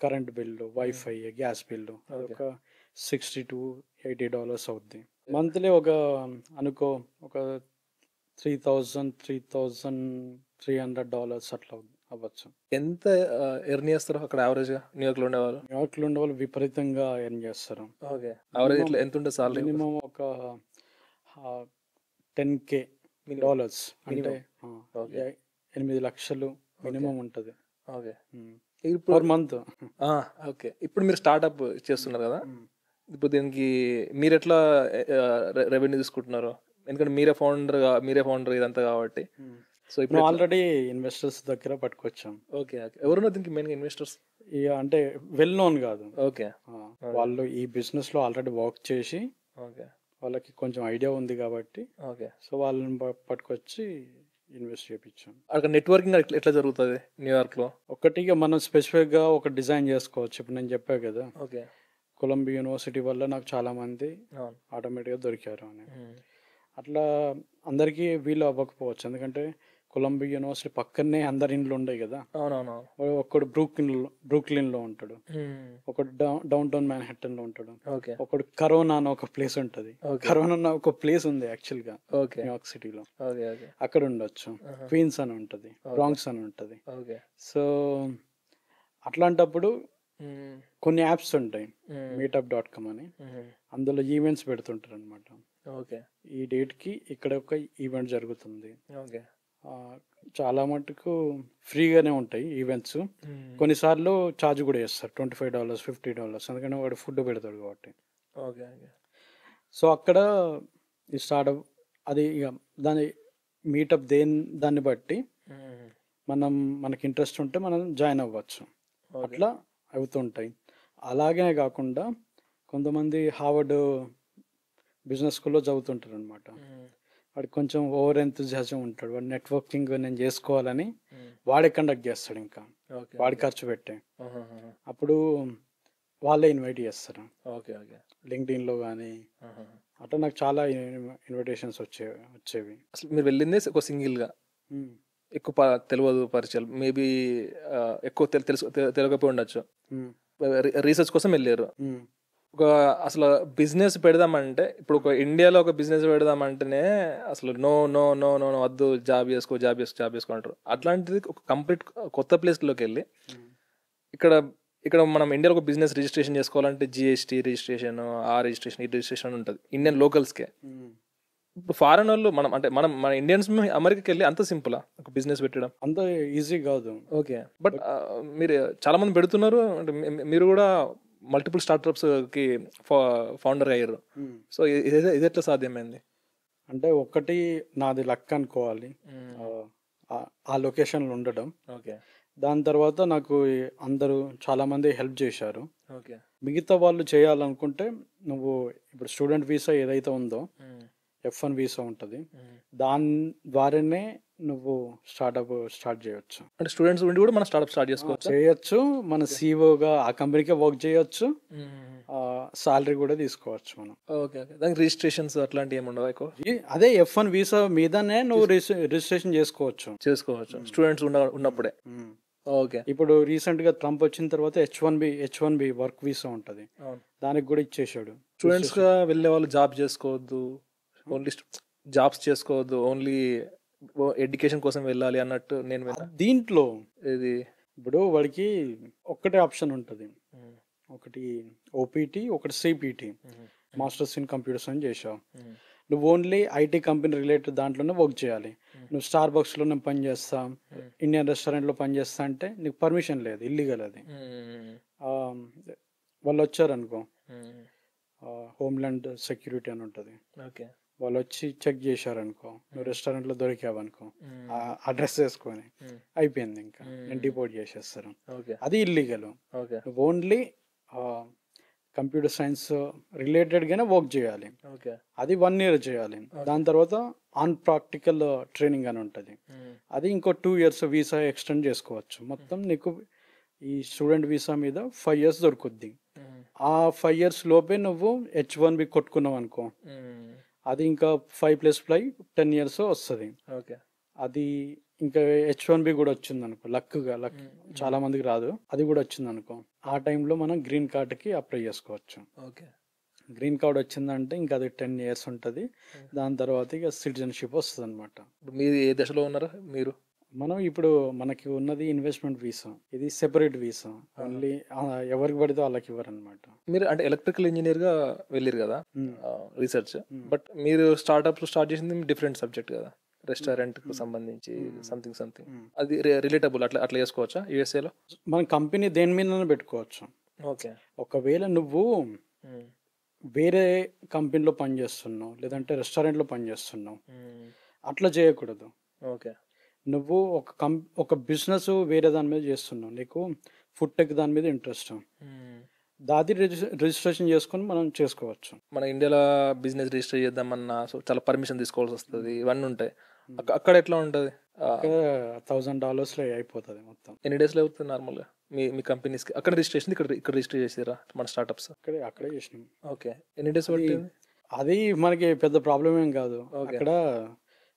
current bill, wifi, gas bill, అదొక $60 to $80 అవుద్ది. మంత్లీ అనుకో ఒక $3,300 అట్లా అవ్వచ్చు. ఎంత ఎర్న్ చేస్తారు అక్కడ యావరేజ్గా న్యూయార్క్లో ఉండేవాళ్ళు? న్యూయార్క్లో ఉండేవాళ్ళు విపరీతంగా ఎర్న్ చేస్తారు. యావరేజ్ ఎంత ఉంటుంది సాలరీ? మినిమం ఒక $10K, అంటే 8 లక్షలు మినిమం ఉంటుంది పర్ మంత్. ఇప్పుడు మీరు స్టార్ట్అప్ చేస్తున్నారు కదా, ఇప్పుడు దీనికి మీరు ఎట్లా రెవెన్యూ తీసుకుంటున్నారు? ఎందుకంటే మీరే ఫౌండర్ ఇదంతా కాబట్టి. సో ఇప్పుడు ఆల్రెడీ ఇన్వెస్టర్స్ దగ్గర పట్టుకొచ్చాం. ఎవరున్నారు దీనికి మెయిన్గా ఇన్వెస్టర్స్? అంటే వెల్ నోన్ కాదు, వాళ్ళు ఈ బిజినెస్ లో ఆల్రెడీ వర్క్ చేసి వాళ్ళకి కొంచెం ఐడియా ఉంది కాబట్టి సో వాళ్ళని పట్టుకొచ్చి ఇన్వెస్ట్ చేయించాం. అక్కడ నెట్వర్కింగ్ ఎట్లా జరుగుతుంది న్యూయార్క్లో? ఒకటిగా మనం స్పెసిఫిక్ గా ఒక డిజైన్ చేసుకోవచ్చు. ఇప్పుడు నేను చెప్పాను కదా, కొలంబియా యూనివర్సిటీ వల్ల నాకు చాలా మంది ఆటోమేటిక్గా దొరికారు అని. అట్లా అందరికీ వీలు అవ్వకపోవచ్చు, ఎందుకంటే కొలంబియా యూనివర్సిటీ పక్కనే అందరి ఇండ్లు ఉంటాయి కదా. ఒకడు బ్రూక్లిన్ లో ఉంటాడు, ఒకడు డౌన్ టౌన్ మ్యాన్హాటన్ లో ఉంటాడు, ఒకడు కరోనా అని ఒక ప్లేస్ ఉంటది. కరోనా అన్న ఒక ప్లేస్ ఉంది యాక్చువల్ గా న్యూయార్క్ సిటీలో, అక్కడ ఉండొచ్చు. క్వీన్స్ అని ఉంటది, బ్రాంక్స్ అని ఉంటది. సో అట్లాంటప్పుడు కొన్ని యాప్స్ ఉంటాయి, meetup.com అని, అందులో ఈవెంట్స్ పెడుతుంటారు అనమాట. ఓకే. ఈ డేట్కి ఇక్కడ ఒక ఈవెంట్ జరుగుతుంది. ఓకే. చాలా మటుకు ఫ్రీగానే ఉంటాయి ఈవెంట్స్. కొన్నిసార్లు ఛార్జ్ కూడా చేస్తారు, $25, $50, ఎందుకంటే వాడు ఫుడ్ పెడతాడు కాబట్టి. ఓకే. ఓకే. సో అక్కడ ఈ స్టార్ట్అప్ అది ఇక దాని మీటప్ దాన్ని బట్టి మనకి ఇంట్రెస్ట్ ఉంటే మనం జాయిన్ అవ్వచ్చు, అట్లా అవుతుంటాయి. అలాగే కాకుండా కొంతమంది హార్వర్డ్ బిజినెస్ స్కూల్లో చదువుతుంటారు అనమాట. వాడికి కొంచెం ఓవర్ ఎంతూజియాజం ఉంటాడు, వాడు నెట్వర్కింగ్ నేను చేసుకోవాలని వాడే కండక్ట్ చేస్తాడు, ఇంకా వాడి ఖర్చు పెట్టే. అప్పుడు వాళ్ళే ఇన్వైట్ చేస్తారు. ఓకే. ఓకే. లింక్డ్ఇన్లో కానీ అట్లా నాకు చాలా ఇన్విటేషన్స్ వచ్చేవి. అసలు మీరు వెళ్ళిందే ఒక సింగిల్గా, ఎక్కువ తెలియదు పరిచయాలు, మేబీ ఎక్కువ తెలియకపోయి ఉండొచ్చు, రీసెర్చ్ కోసం వెళ్ళారు. ఒక అసలు బిజినెస్ పెడదామంటే, ఇప్పుడు ఒక ఇండియాలో ఒక బిజినెస్ పెడదామంటేనే అసలు నో నో నో నో వద్దు, జాబ్ చేసుకో అంటారు. అట్లాంటిది ఒక కంప్లీట్ కొత్త ప్లేస్లోకి వెళ్ళి ఇక్కడ మనం ఇండియాలో ఒక బిజినెస్ రిజిస్ట్రేషన్ చేసుకోవాలంటే జిఎస్టీ రిజిస్ట్రేషన్, ఆ రిజిస్ట్రేషన్, ఈ రిజిస్ట్రేషన్ ఉంటుంది ఇండియన్ లోకల్స్కే. ఇప్పుడు ఫారెన్ వాళ్ళు మన ఇండియన్స్ అమెరికాకి వెళ్ళి అంత సింపుల్ ఒక బిజినెస్ పెట్టడం? అంత ఈజీ కాదు. ఓకే. బట్ మీరు చాలా మంది పెడుతున్నారు, అంటే మీరు కూడా మల్టిపుల్ స్టార్ట్అప్స్కి ఫౌండర్ అయ్యారు. సో ఇది ఎట్లా సాధ్యమైంది? అంటే ఒకటి నాది లక్ అనుకోవాలి, ఆ లొకేషన్లో ఉండడం. ఓకే. దాని తర్వాత నాకు అందరూ చాలామంది హెల్ప్ చేశారు. ఓకే. మిగతా వాళ్ళు చేయాలనుకుంటే, నువ్వు ఇప్పుడు స్టూడెంట్ వీసా ఏదైతే ఉందో F1 వీసా ఉంటుంది, దాని ద్వారానే నువ్వు స్టార్ట్ చేయొచ్చు. అంటే స్టూడెంట్స్ ఉండి కూడా మనం స్టార్ట్అప్ స్టార్ట్ చేయొచ్చు, మన సీఓగా ఆ కంపెనీకే వర్క్ చేయొచ్చు, సాలరీ కూడా తీసుకోవచ్చు మనం. ఓకే. దానికి రిజిస్ట్రేషన్స్ అట్లాంటివి ఏమి ఉండవు? అదే F1 వీసా మీదనే నువ్వు రిజిస్ట్రేషన్ చేసుకోవచ్చు స్టూడెంట్స్ ఉన్నప్పుడే. ఓకే. ఇప్పుడు రీసెంట్ గా ట్రంప్ వచ్చిన తర్వాత H1B వర్క్ వీసా ఉంటది, దానికి కూడా ఇచ్చేసాడు. స్టూడెంట్స్ గా వెళ్ళే వాళ్ళు జాబ్ చేసుకోవద్దు, ఓన్లీ జాబ్స్ చేసుకోవద్దు, ఓన్లీ ఎడ్యుకేషన్ కోసం వెళ్ళాలి అన్నట్టు నేను దీంట్లో ఇది ఇప్పుడు వాడికి ఒక్కటే ఆప్షన్ ఉంటుంది, ఒకటి ఓపీటీ, ఒకటి సిపిటి, మాస్టర్స్ ఇన్ కంప్యూటర్స్ అని చేసావు. నువ్వు ఓన్లీ ఐటీ కంపెనీ రిలేటెడ్ దాంట్లోనే వర్క్ చేయాలి. నువ్వు స్టార్ బక్స్లో నేను పని చేస్తా, ఇండియన్ రెస్టారెంట్లో పని చేస్తా అంటే నీకు పర్మిషన్ లేదు, ఇల్లీగల్ అది. వాళ్ళు వచ్చారనుకో, హోమ్లాండ్ సెక్యూరిటీ అని ఉంటుంది, వాళ్ళు వచ్చి చెక్ చేశారనుకో, నువ్వు రెస్టారెంట్లో దొరికావనుకో, అడ్రస్ వేసుకొని అయిపోయింది, ఇంకా నేను డిపోర్ట్ చేసేస్తారు. అది ఇల్లీగల్. నువ్వు ఓన్లీ కంప్యూటర్ సైన్స్ రిలేటెడ్గానే వర్క్ చేయాలి, అది 1 year చేయాలి. దాని తర్వాత ఆన్ ప్రాక్టికల్ ట్రైనింగ్ అని ఉంటుంది, అది ఇంకో 2 years వీసా ఎక్స్టెండ్ చేసుకోవచ్చు. మొత్తం నీకు ఈ స్టూడెంట్ వీసా మీద 5 years దొరుకుద్ది. ఆ 5 years లోపే నువ్వు H1B కొట్టుకున్నావు అనుకో, అది ఇంకా 5+5 10 years వస్తుంది. అది ఇంకా H1B కూడా వచ్చింది అనుకో, లక్ చాలా మందికి రాదు, అది కూడా వచ్చింది అనుకో, ఆ టైంలో మనం గ్రీన్ కార్డ్కి అప్లై చేసుకోవచ్చు. గ్రీన్ కార్డ్ వచ్చిందంటే ఇంకా అది 10 years ఉంటుంది, దాని తర్వాత ఇక సిటిజన్షిప్ వస్తుంది అనమాట. మీరు ఏ దశలో ఉన్నారు? మీరు ఇప్పుడు మనకి ఉన్నది ఇన్వెస్ట్మెంట్ వీసా, ఇది సెపరేట్ వీసా, ఓన్లీ ఎవరికి పడితే వాళ్ళకి ఇవ్వరు అనమాట. మీరు అంటే ఎలక్ట్రికల్ ఇంజనీర్ గా వెళ్ళారు కదా రీసెర్చ్, బట్ మీరు స్టార్ట్అప్ స్టార్ట్ చేసింది డిఫరెంట్ సబ్జెక్ట్ కదా, రెస్టారెంట్ కు సంబంధించి సంథింగ్ అది రిలేటబుల్, అట్లా చేసుకోవచ్చా యూఎస్ఏలో? మన కంపెనీ దేని మీద పెట్టుకోవచ్చు. ఓకే. ఒకవేళ నువ్వు వేరే కంపెనీలో పనిచేస్తున్నావు, లేదంటే రెస్టారెంట్లో పనిచేస్తున్నావు, అట్లా చేయకూడదు. ఓకే. నువ్వు ఒక బిజినెస్ వేరే దాని మీద చేస్తున్నావు, నీకు ఫుడ్ టెక్ దాని మీద ఇంట్రెస్ట్, దాది రిజిస్ట్రేషన్ చేసుకొని మనం చేసుకోవచ్చు. మన ఇండియాలో బిజినెస్ రిజిస్టర్ చేద్దామన్నా చాలా పర్మిషన్ తీసుకోవాల్సి వస్తుంది, ఇవన్నీ ఉంటాయి. అక్కడ ఎట్లా ఉంటుంది? $1,000 అయిపోతుంది మొత్తం. ఎన్ని డేస్లో అవుతుంది నార్మల్గా మీ కంపెనీస్కి? అక్కడ రిజిస్ట్రేషన్ ఇక్కడ రిజిస్టర్ చేసారా మన స్టార్ట్అప్స్? అక్కడే చేసినాం. ఓకే. ఎన్ని డేస్ పట్టింది? అది మనకి పెద్ద ప్రాబ్లం ఏం కాదు. అక్కడ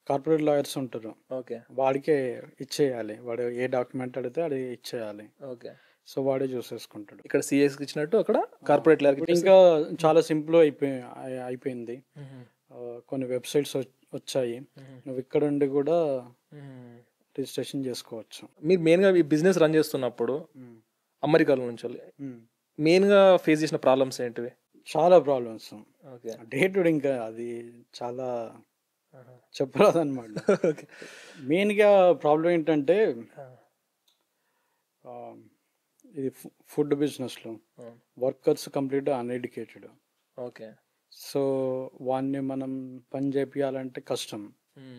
కార్పొరేట్ లాయర్స్ ఉంటారు, ఓకే, వాడికే ఇచ్చేయాలి, వాడు ఏ డాక్యుమెంట్ అడిగితే అది ఇచ్చేయాలి. ఓకే. సో వాడే చూసేసుకుంటాడు. ఇక్కడ సిఎస్ ఇచ్చినట్టు అక్కడ కార్పొరేట్ లాయర్ ఇంకా చాలా సింపుల్ అయిపోయింది. కొన్ని వెబ్సైట్స్ వచ్చాయి, నువ్వు ఇక్కడ ఉండి కూడా రిజిస్ట్రేషన్ చేసుకోవచ్చు. మీరు మెయిన్గా ఈ బిజినెస్ రన్ చేస్తున్నప్పుడు అమెరికాలో నుంచి మెయిన్గా ఫేస్ చేసిన ప్రాబ్లమ్స్ ఏంటివి? చాలా problems. Okay. Day to day ఇంకా అది చాలా చెప్పరాదన్నమాట. ఓకే. మెయిన్గా ప్రాబ్లం ఏంటంటే ఇది ఫుడ్ బిజినెస్లో వర్కర్స్ కంప్లీట్గా అన్ఎడ్యుకేటెడ్. ఓకే. సో వాడిని మనం పని చేపియాలంటే కష్టం.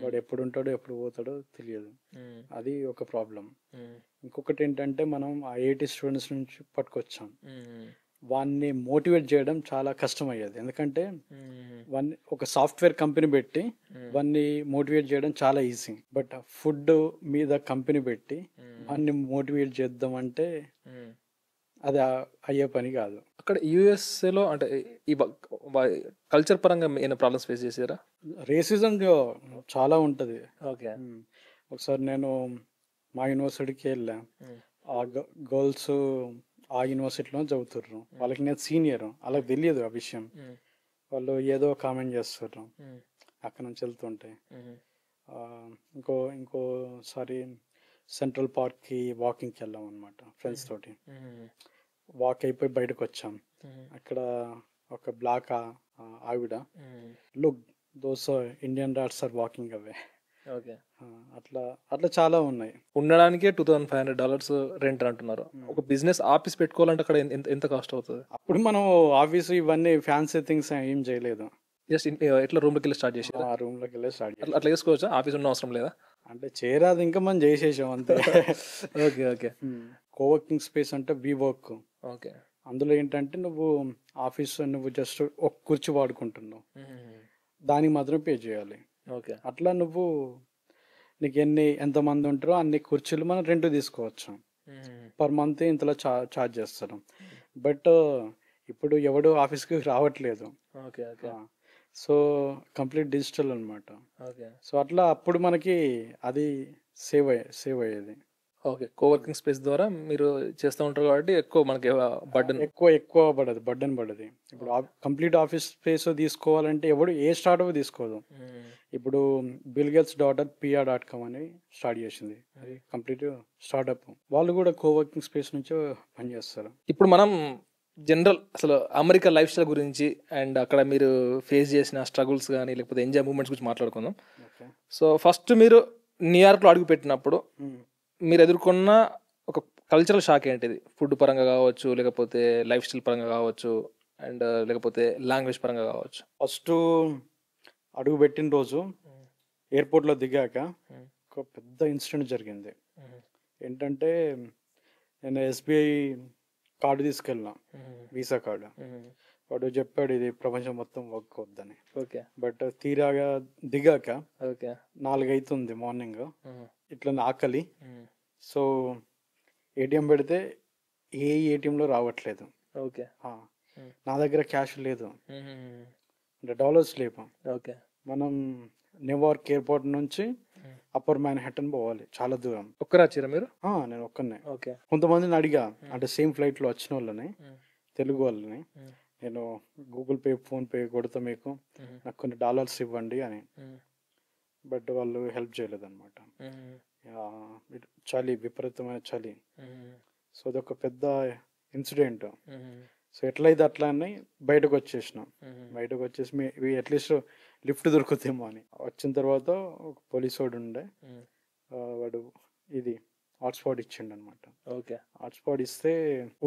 వాడు ఎప్పుడు ఉంటాడో ఎప్పుడు పోతాడో తెలియదు. అది ఒక ప్రాబ్లం. ఇంకొకటి ఏంటంటే మనం ఐఐటి స్టూడెంట్స్ నుంచి పట్టుకొచ్చాం. వాడిని మోటివేట్ చేయడం చాలా కష్టం అయ్యేది. ఎందుకంటే వాడిని ఒక సాఫ్ట్వేర్ కంపెనీ పెట్టి వాడిని మోటివేట్ చేయడం చాలా ఈజీ. బట్ ఫుడ్ మీద కంపెనీ పెట్టి వాడిని మోటివేట్ చేద్దాం అంటే అది అయ్యే పని కాదు. అక్కడ యూఎస్ఏలో అంటే ఈ కల్చర్ పరంగా ఏమైనా ప్రాబ్లమ్స్ ఫేస్ చేసారా? రేసిజం చాలా ఉంటుంది. ఓకే. ఒకసారి నేను మా యూనివర్సిటీకి వెళ్ళా. ఆ గర్ల్స్ ఆ యూనివర్సిటీలో చదువుతుర్రు. వాళ్ళకి నేను సీనియర్, వాళ్ళకి తెలియదు ఆ విషయం. వాళ్ళు ఏదో కామెంట్ చేస్తుర్రు అక్కడ నుంచి వెళ్తుంటే. ఇంకోసారి సెంట్రల్ పార్క్కి వాకింగ్కి వెళ్ళాం అనమాట ఫ్రెండ్స్ తోటి. వాక్ అయిపోయి బయటకు వచ్చాం. అక్కడ ఒక బ్లాక్ ఆవిడ, look those Indian dots are walking away. Okay. అట్లా చాలా ఉన్నాయి. ఉండడానికే $2,500 రెంట్ అంటున్నారు. ఒక బిజినెస్ ఆఫీస్ పెట్టుకోవాలంటే అక్కడ ఎంత కాస్ట్ అవుతుంది? అప్పుడు మనం ఆఫీస్ ఇవన్నీ ఫ్యాన్సీ థింగ్స్ ఏం చేయలేదు. జస్ట్ ఎట్లా రూమ్లోకి వెళ్ళి స్టార్ట్ చేసి ఆ రూమ్లోకి వెళ్ళి స్టార్ట్ చేసి అట్లా చేసుకోవచ్చా? ఆఫీస్ ఉన్న అవసరం లేదా? అంటే చేరాదు, ఇంకా మనం చేసేసాం అంతే. ఓకే. ఓకే. కోవర్కింగ్ స్పేస్ అంటే వర్క్. ఓకే. అందులో ఏంటంటే నువ్వు ఆఫీస్ నువ్వు జస్ట్ ఒక కుర్చీ వాడుకుంటున్నావు, దానికి మాత్రం పే చేయాలి. ఓకే. అట్లా నీకు ఎంతమంది ఉంటారో అన్ని కుర్చీలు మనం రెంట్ తీసుకోవచ్చు. పర్ మంత్ ఇంతలో చార్జ్ చేస్తారు. బట్ ఇప్పుడు ఎవడు ఆఫీస్కి రావట్లేదు. Okay. Okay. So complete digital అనమాట. ఓకే. సో అట్లా అప్పుడు మనకి అది సేవ్ అయ్యేది. ఓకే. కోవర్కింగ్ స్పేస్ ద్వారా మీరు చేస్తూ ఉంటారు కాబట్టి ఎక్కువ మనకి బర్డన్ ఎక్కువ బర్డన్ పడదు. ఇప్పుడు కంప్లీట్ ఆఫీస్ స్పేస్ తీసుకోవాలంటే ఎవడు ఏ స్టార్ట్అప్ తీసుకోదు. ఇప్పుడు బిల్ గేట్స్ డాటర్ PR.com అని స్టార్ట్ చేసింది. అది కంప్లీట్ స్టార్ట్అప్. వాళ్ళు కూడా కోవర్కింగ్ స్పేస్ నుంచి పనిచేస్తారు. ఇప్పుడు మనం జనరల్ అసలు అమెరికా లైఫ్ స్టైల్ గురించి అండ్ అక్కడ మీరు ఫేస్ చేసిన స్ట్రగుల్స్ కానీ లేకపోతే ఎంజాయ్ మూమెంట్స్ గురించి మాట్లాడుకుందాం. సో ఫస్ట్ మీరు న్యూయార్క్లో అడుగు పెట్టినప్పుడు మీరు ఎదుర్కొన్న ఒక కల్చరల్ షాక్ ఏంటిది? ఫుడ్ పరంగా కావచ్చు, లేకపోతే లైఫ్ స్టైల్ పరంగా కావచ్చు, అండ్ లేకపోతే లాంగ్వేజ్ పరంగా కావచ్చు. ఫస్ట్ అడుగు పెట్టిన రోజు ఎయిర్పోర్ట్లో దిగాక ఒక పెద్ద ఇన్సిడెంట్ జరిగింది. ఏంటంటే నేను SBI కార్డు తీసుకెళ్ళినా, వీసా కార్డు. వాడు చెప్పాడు ఇది ప్రపంచం మొత్తం వర్క్ వద్దని. ఓకే. బట్ తీరాగా దిగాక ఓకే 4 అవుతుంది మార్నింగ్, ఇట్లా ఆకలి. సో ATM పెడితే ఏ ATMలో రావట్లేదు. ఓకే. నా దగ్గర క్యాష్ లేదు, అంటే డాలర్స్ లేవు. ఓకే. మనం న్యూయార్క్ ఎయిర్పోర్ట్ నుంచి అప్పర్ మ్యాన్హాటన్ పోవాలి, చాలా దూరం. ఒక్కరే వచ్చారా మీరు? నేను ఒక్కనే. ఓకే. కొంతమందిని అడిగా, అంటే సేమ్ ఫ్లైట్లో వచ్చిన వాళ్ళని, తెలుగు వాళ్ళని. నేను గూగుల్ పే ఫోన్పే కొడతా మీకు, నాకు కొన్ని డాలర్స్ ఇవ్వండి అని. బట్ వాళ్ళు హెల్ప్ చేయలేదన్నమాట. చలి, విపరీతమైన చలి. సో అదొక పెద్ద ఇన్సిడెంట్. సో ఎట్లయితే అట్లా అని బయటకు వచ్చేసినాం. బయటకు వచ్చేసి అట్లీస్ట్ లిఫ్ట్ దొరుకుతేమో అని వచ్చిన తర్వాత ఒక పోలీస్ వాడు ఉండే, వాడు ఇది హాట్స్పాట్ ఇచ్చిండు అనమాట. ఓకే. హాట్స్పాట్ ఇస్తే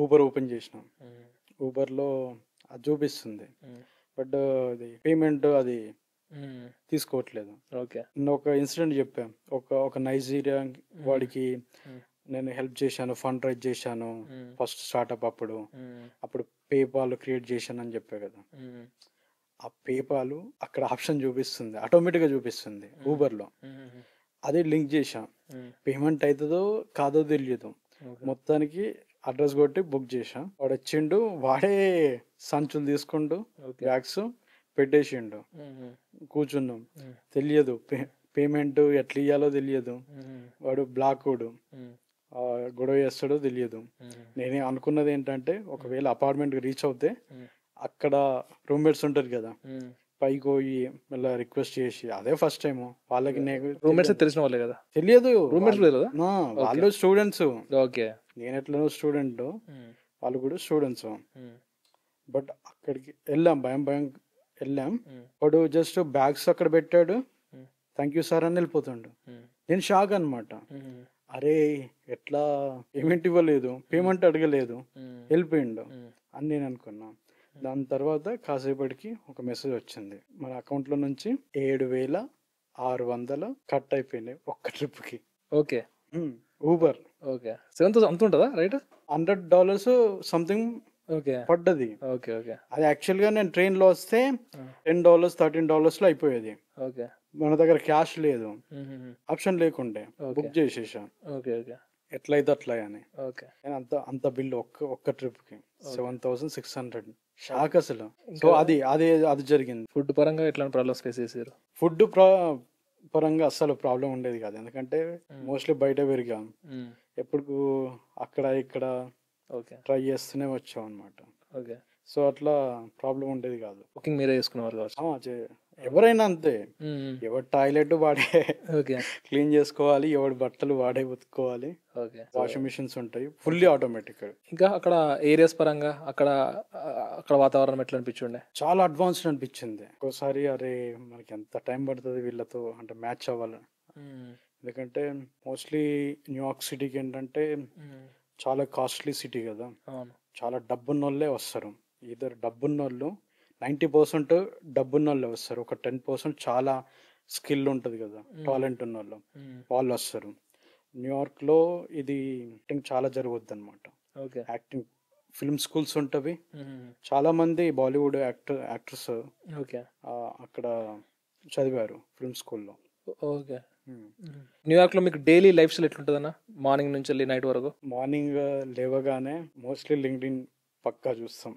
ఊబర్ ఓపెన్ చేసినాం. ఊబర్లో అది చూపిస్తుంది, బట్ అది పేమెంట్ అది తీసుకోవట్లేదు. ఓకే. ఒక ఇన్సిడెంట్ చెప్పాం. ఒక నైజీరియా వాడికి నేను హెల్ప్ చేశాను, ఫండ్ రైజ్ చేశాను ఫస్ట్ స్టార్ట్అప్. అప్పుడు పేపాల్ క్రియేట్ చేశాను అని చెప్పా కదా. ఆ పేపాల్ అక్కడ ఆప్షన్ చూపిస్తుంది, ఆటోమేటిక్గా చూపిస్తుంది ఊబర్లో. అది లింక్ చేశాం. పేమెంట్ అవుతుందో కాదో తెలియదు. మొత్తానికి అడ్రస్ కొట్టి బుక్ చేశాం. వాడు వచ్చిండు, వాడే సంచులు తీసుకుంటూ బ్యాగ్స్ పెట్టేసిండు. కూర్చున్నాం, తెలియదు పేమెంట్ ఎట్లా ఇయ్యాలో తెలియదు. వాడు బ్లాక్ కోడ్ గొడవ చేస్తాడో తెలియదు. నేనే అనుకున్నది ఏంటంటే ఒకవేళ అపార్ట్మెంట్కి రీచ్ అవుతే అక్కడ రూమ్మేట్స్ ఉంటారు కదా, పైకి పోయి మళ్ళీ రిక్వెస్ట్ చేసి అదే ఫస్ట్ టైం వాళ్ళకి రూమ్మేట్స్ తెలిసిన వాళ్ళే కదా? తెలియదు. రూమ్మేట్స్ తెలియదా? వాళ్ళు స్టూడెంట్స్, ఓకే. నేను ఎట్లనో స్టూడెంట్, వాళ్ళు కూడా స్టూడెంట్స్. బట్ అక్కడికి వెళ్ళాం, భయం భయం వెళ్ళాం. వాడు జస్ట్ బ్యాగ్స్ అక్కడ పెట్టాడు, థ్యాంక్ యూ సార్ అని వెళ్ళిపోతాడు. నేను షాక్ అనమాట. అరే ఎట్లా పేమెంట్ ఇవ్వలేదు, పేమెంట్ అడగలేదు, వెళ్ళిపోయిండు అని నేను అనుకున్నా. దాని తర్వాత కాసేపటికి ఒక మెసేజ్ వచ్చింది, మన అకౌంట్లో నుంచి 7,600 కట్ అయిపోయినాయి ఒక్క ట్రిప్కి. ఓకే. ఊబర్. ఓకే. 7,000 అంత ఉంటుందా రైట్? $100 సంథింగ్ ఓకే పడ్డది. ఓకే. ఓకే. అది యాక్చువల్గా నేను ట్రైన్లో వస్తే $10 $13 అయిపోయేది. ఓకే. మన దగ్గర క్యాష్ లేదు, ఆప్షన్ లేకుండే బుక్ చేసేసా. ఓకే. ఓకే. ఎట్లయితే అట్లా అని. ఓకే. అంత బిల్లు ఒక్క ట్రిప్కి 7,600. షాక్ అసలు. సో అది జరిగింది. ఫుడ్ పరంగా ఎట్లాంటి ప్రాబ్లమ్స్ ఫేస్ చేసారు? ఫుడ్ పరంగా అస్సలు ప్రాబ్లం ఉండేది కాదు, ఎందుకంటే మోస్ట్లీ బయట పెరిగాం, ఎప్పుడు అక్కడ ఇక్కడ ట్రై చేస్తూనే వచ్చాం అనమాట. ఓకే. సో అట్లా ప్రాబ్లం ఉండేది కాదు. కుకింగ్ మీరే చేసుకునేవారు కావచ్చు? ఎవరైనా అంతే, ఎవరి టాయిలెట్ వాడే క్లీన్ చేసుకోవాలి, ఎవరి బట్టలు వాడే ఉతుక్కోవాలి. వాషింగ్ మిషన్స్ ఉంటాయి, ఫుల్లీ ఆటోమేటిక్. ఇంకా అక్కడ ఏరియాస్ పరంగా అక్కడ వాతావరణం ఎట్లా అనిపించుండే? చాలా అడ్వాన్స్డ్ అనిపించింది. ఒక్కోసారి అరే మనకి ఎంత టైం పడుతుంది వీళ్ళతో అంటే మ్యాచ్ అవ్వాలి, ఎందుకంటే మోస్ట్లీ న్యూయార్క్ సిటీకి ఏంటంటే చాలా కాస్ట్లీ సిటీ కదా, చాలా డబ్బున్న వాళ్ళే వస్తారు. ఇద్దరు డబ్బున్న వాళ్ళు 90% డబ్బున్న వాళ్ళే వస్తారు, ఒక 10% చాలా స్కిల్ ఉంటుంది కదా, టాలెంట్ ఉన్న వాళ్ళు వస్తారు. న్యూయార్క్లో ఇది యాక్టింగ్ చాలా జరుగుద్ది అనమాట. యాక్టింగ్ ఫిల్మ్ స్కూల్స్ ఉంటవి, చాలా మంది బాలీవుడ్ యాక్టర్స్ అక్కడ చదివారు ఫిల్మ్ స్కూల్లో. ఓకే. న్యూయార్క్ లో మీకు డైలీ లైఫ్ స్టైల్ ఎట్లుంటుందన్న? మార్నింగ్ నుంచి వెళ్ళి నైట్ వరకు? మార్నింగ్ లేవగానే మోస్ట్లీ లింక్డ్ఇన్ పక్కా చూస్తాం,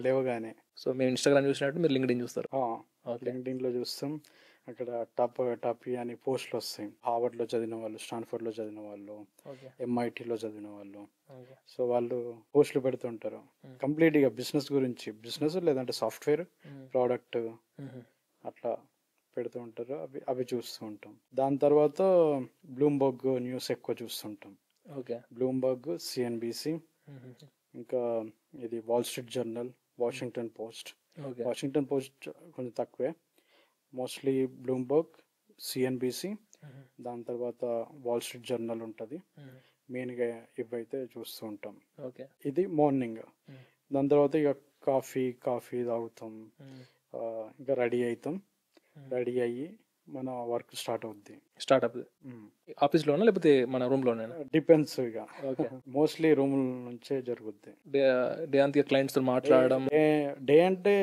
లేవగానే. సో మేము ఇన్స్టాగ్రామ్ చూసినట్టు మీరు లింక్డ్ఇన్ చూస్తారు? లింక్డ్ఇన్ లో చూస్తాం. అక్కడ టాప్ అని పోస్టులు వస్తాయి. హార్వర్డ్ లో చదివిన వాళ్ళు, స్టాన్ఫర్డ్ లో చదివిన వాళ్ళు, MIT లో చదివిన వాళ్ళు. సో వాళ్ళు పోస్టులు పెడుతుంటారు కంప్లీట్ గా బిజినెస్ గురించి, బిజినెస్ లేదంటే సాఫ్ట్వేర్ ప్రోడక్ట్ అట్లా పెడుతూ ఉంటారు. అవి చూస్తూ ఉంటాం. దాని తర్వాత బ్లూంబర్గ్ న్యూస్ ఎక్కువ చూస్తుంటాం. బ్లూంబర్గ్, CNBC, ఇంకా ఇది wall street journal, Washington post. Washington post కొంచెం తక్కువే, మోస్ట్లీ బ్లూంబర్గ్, CNBC, దాని తర్వాత వాల్ స్ట్రీట్ జర్నల్ ఉంటుంది. మెయిన్గా ఇవైతే చూస్తూ ఉంటాం. ఇది మార్నింగ్. దాని తర్వాత ఇక కాఫీ తాగుతాం, ఇంకా రెడీ అవుతాం. రెడీ అయ్యి మన వర్క్ స్టార్ట్ అవుద్ది. ఆఫీస్ లోనా లేకపోతే మన రూమ్ లోనే? డిపెండ్స్. ఇక మోస్ట్లీ రూమ్ నుంచే జరుగుద్ది. డే అంతా క్లయింట్స్ తో మాట్లాడడం. డే అంటే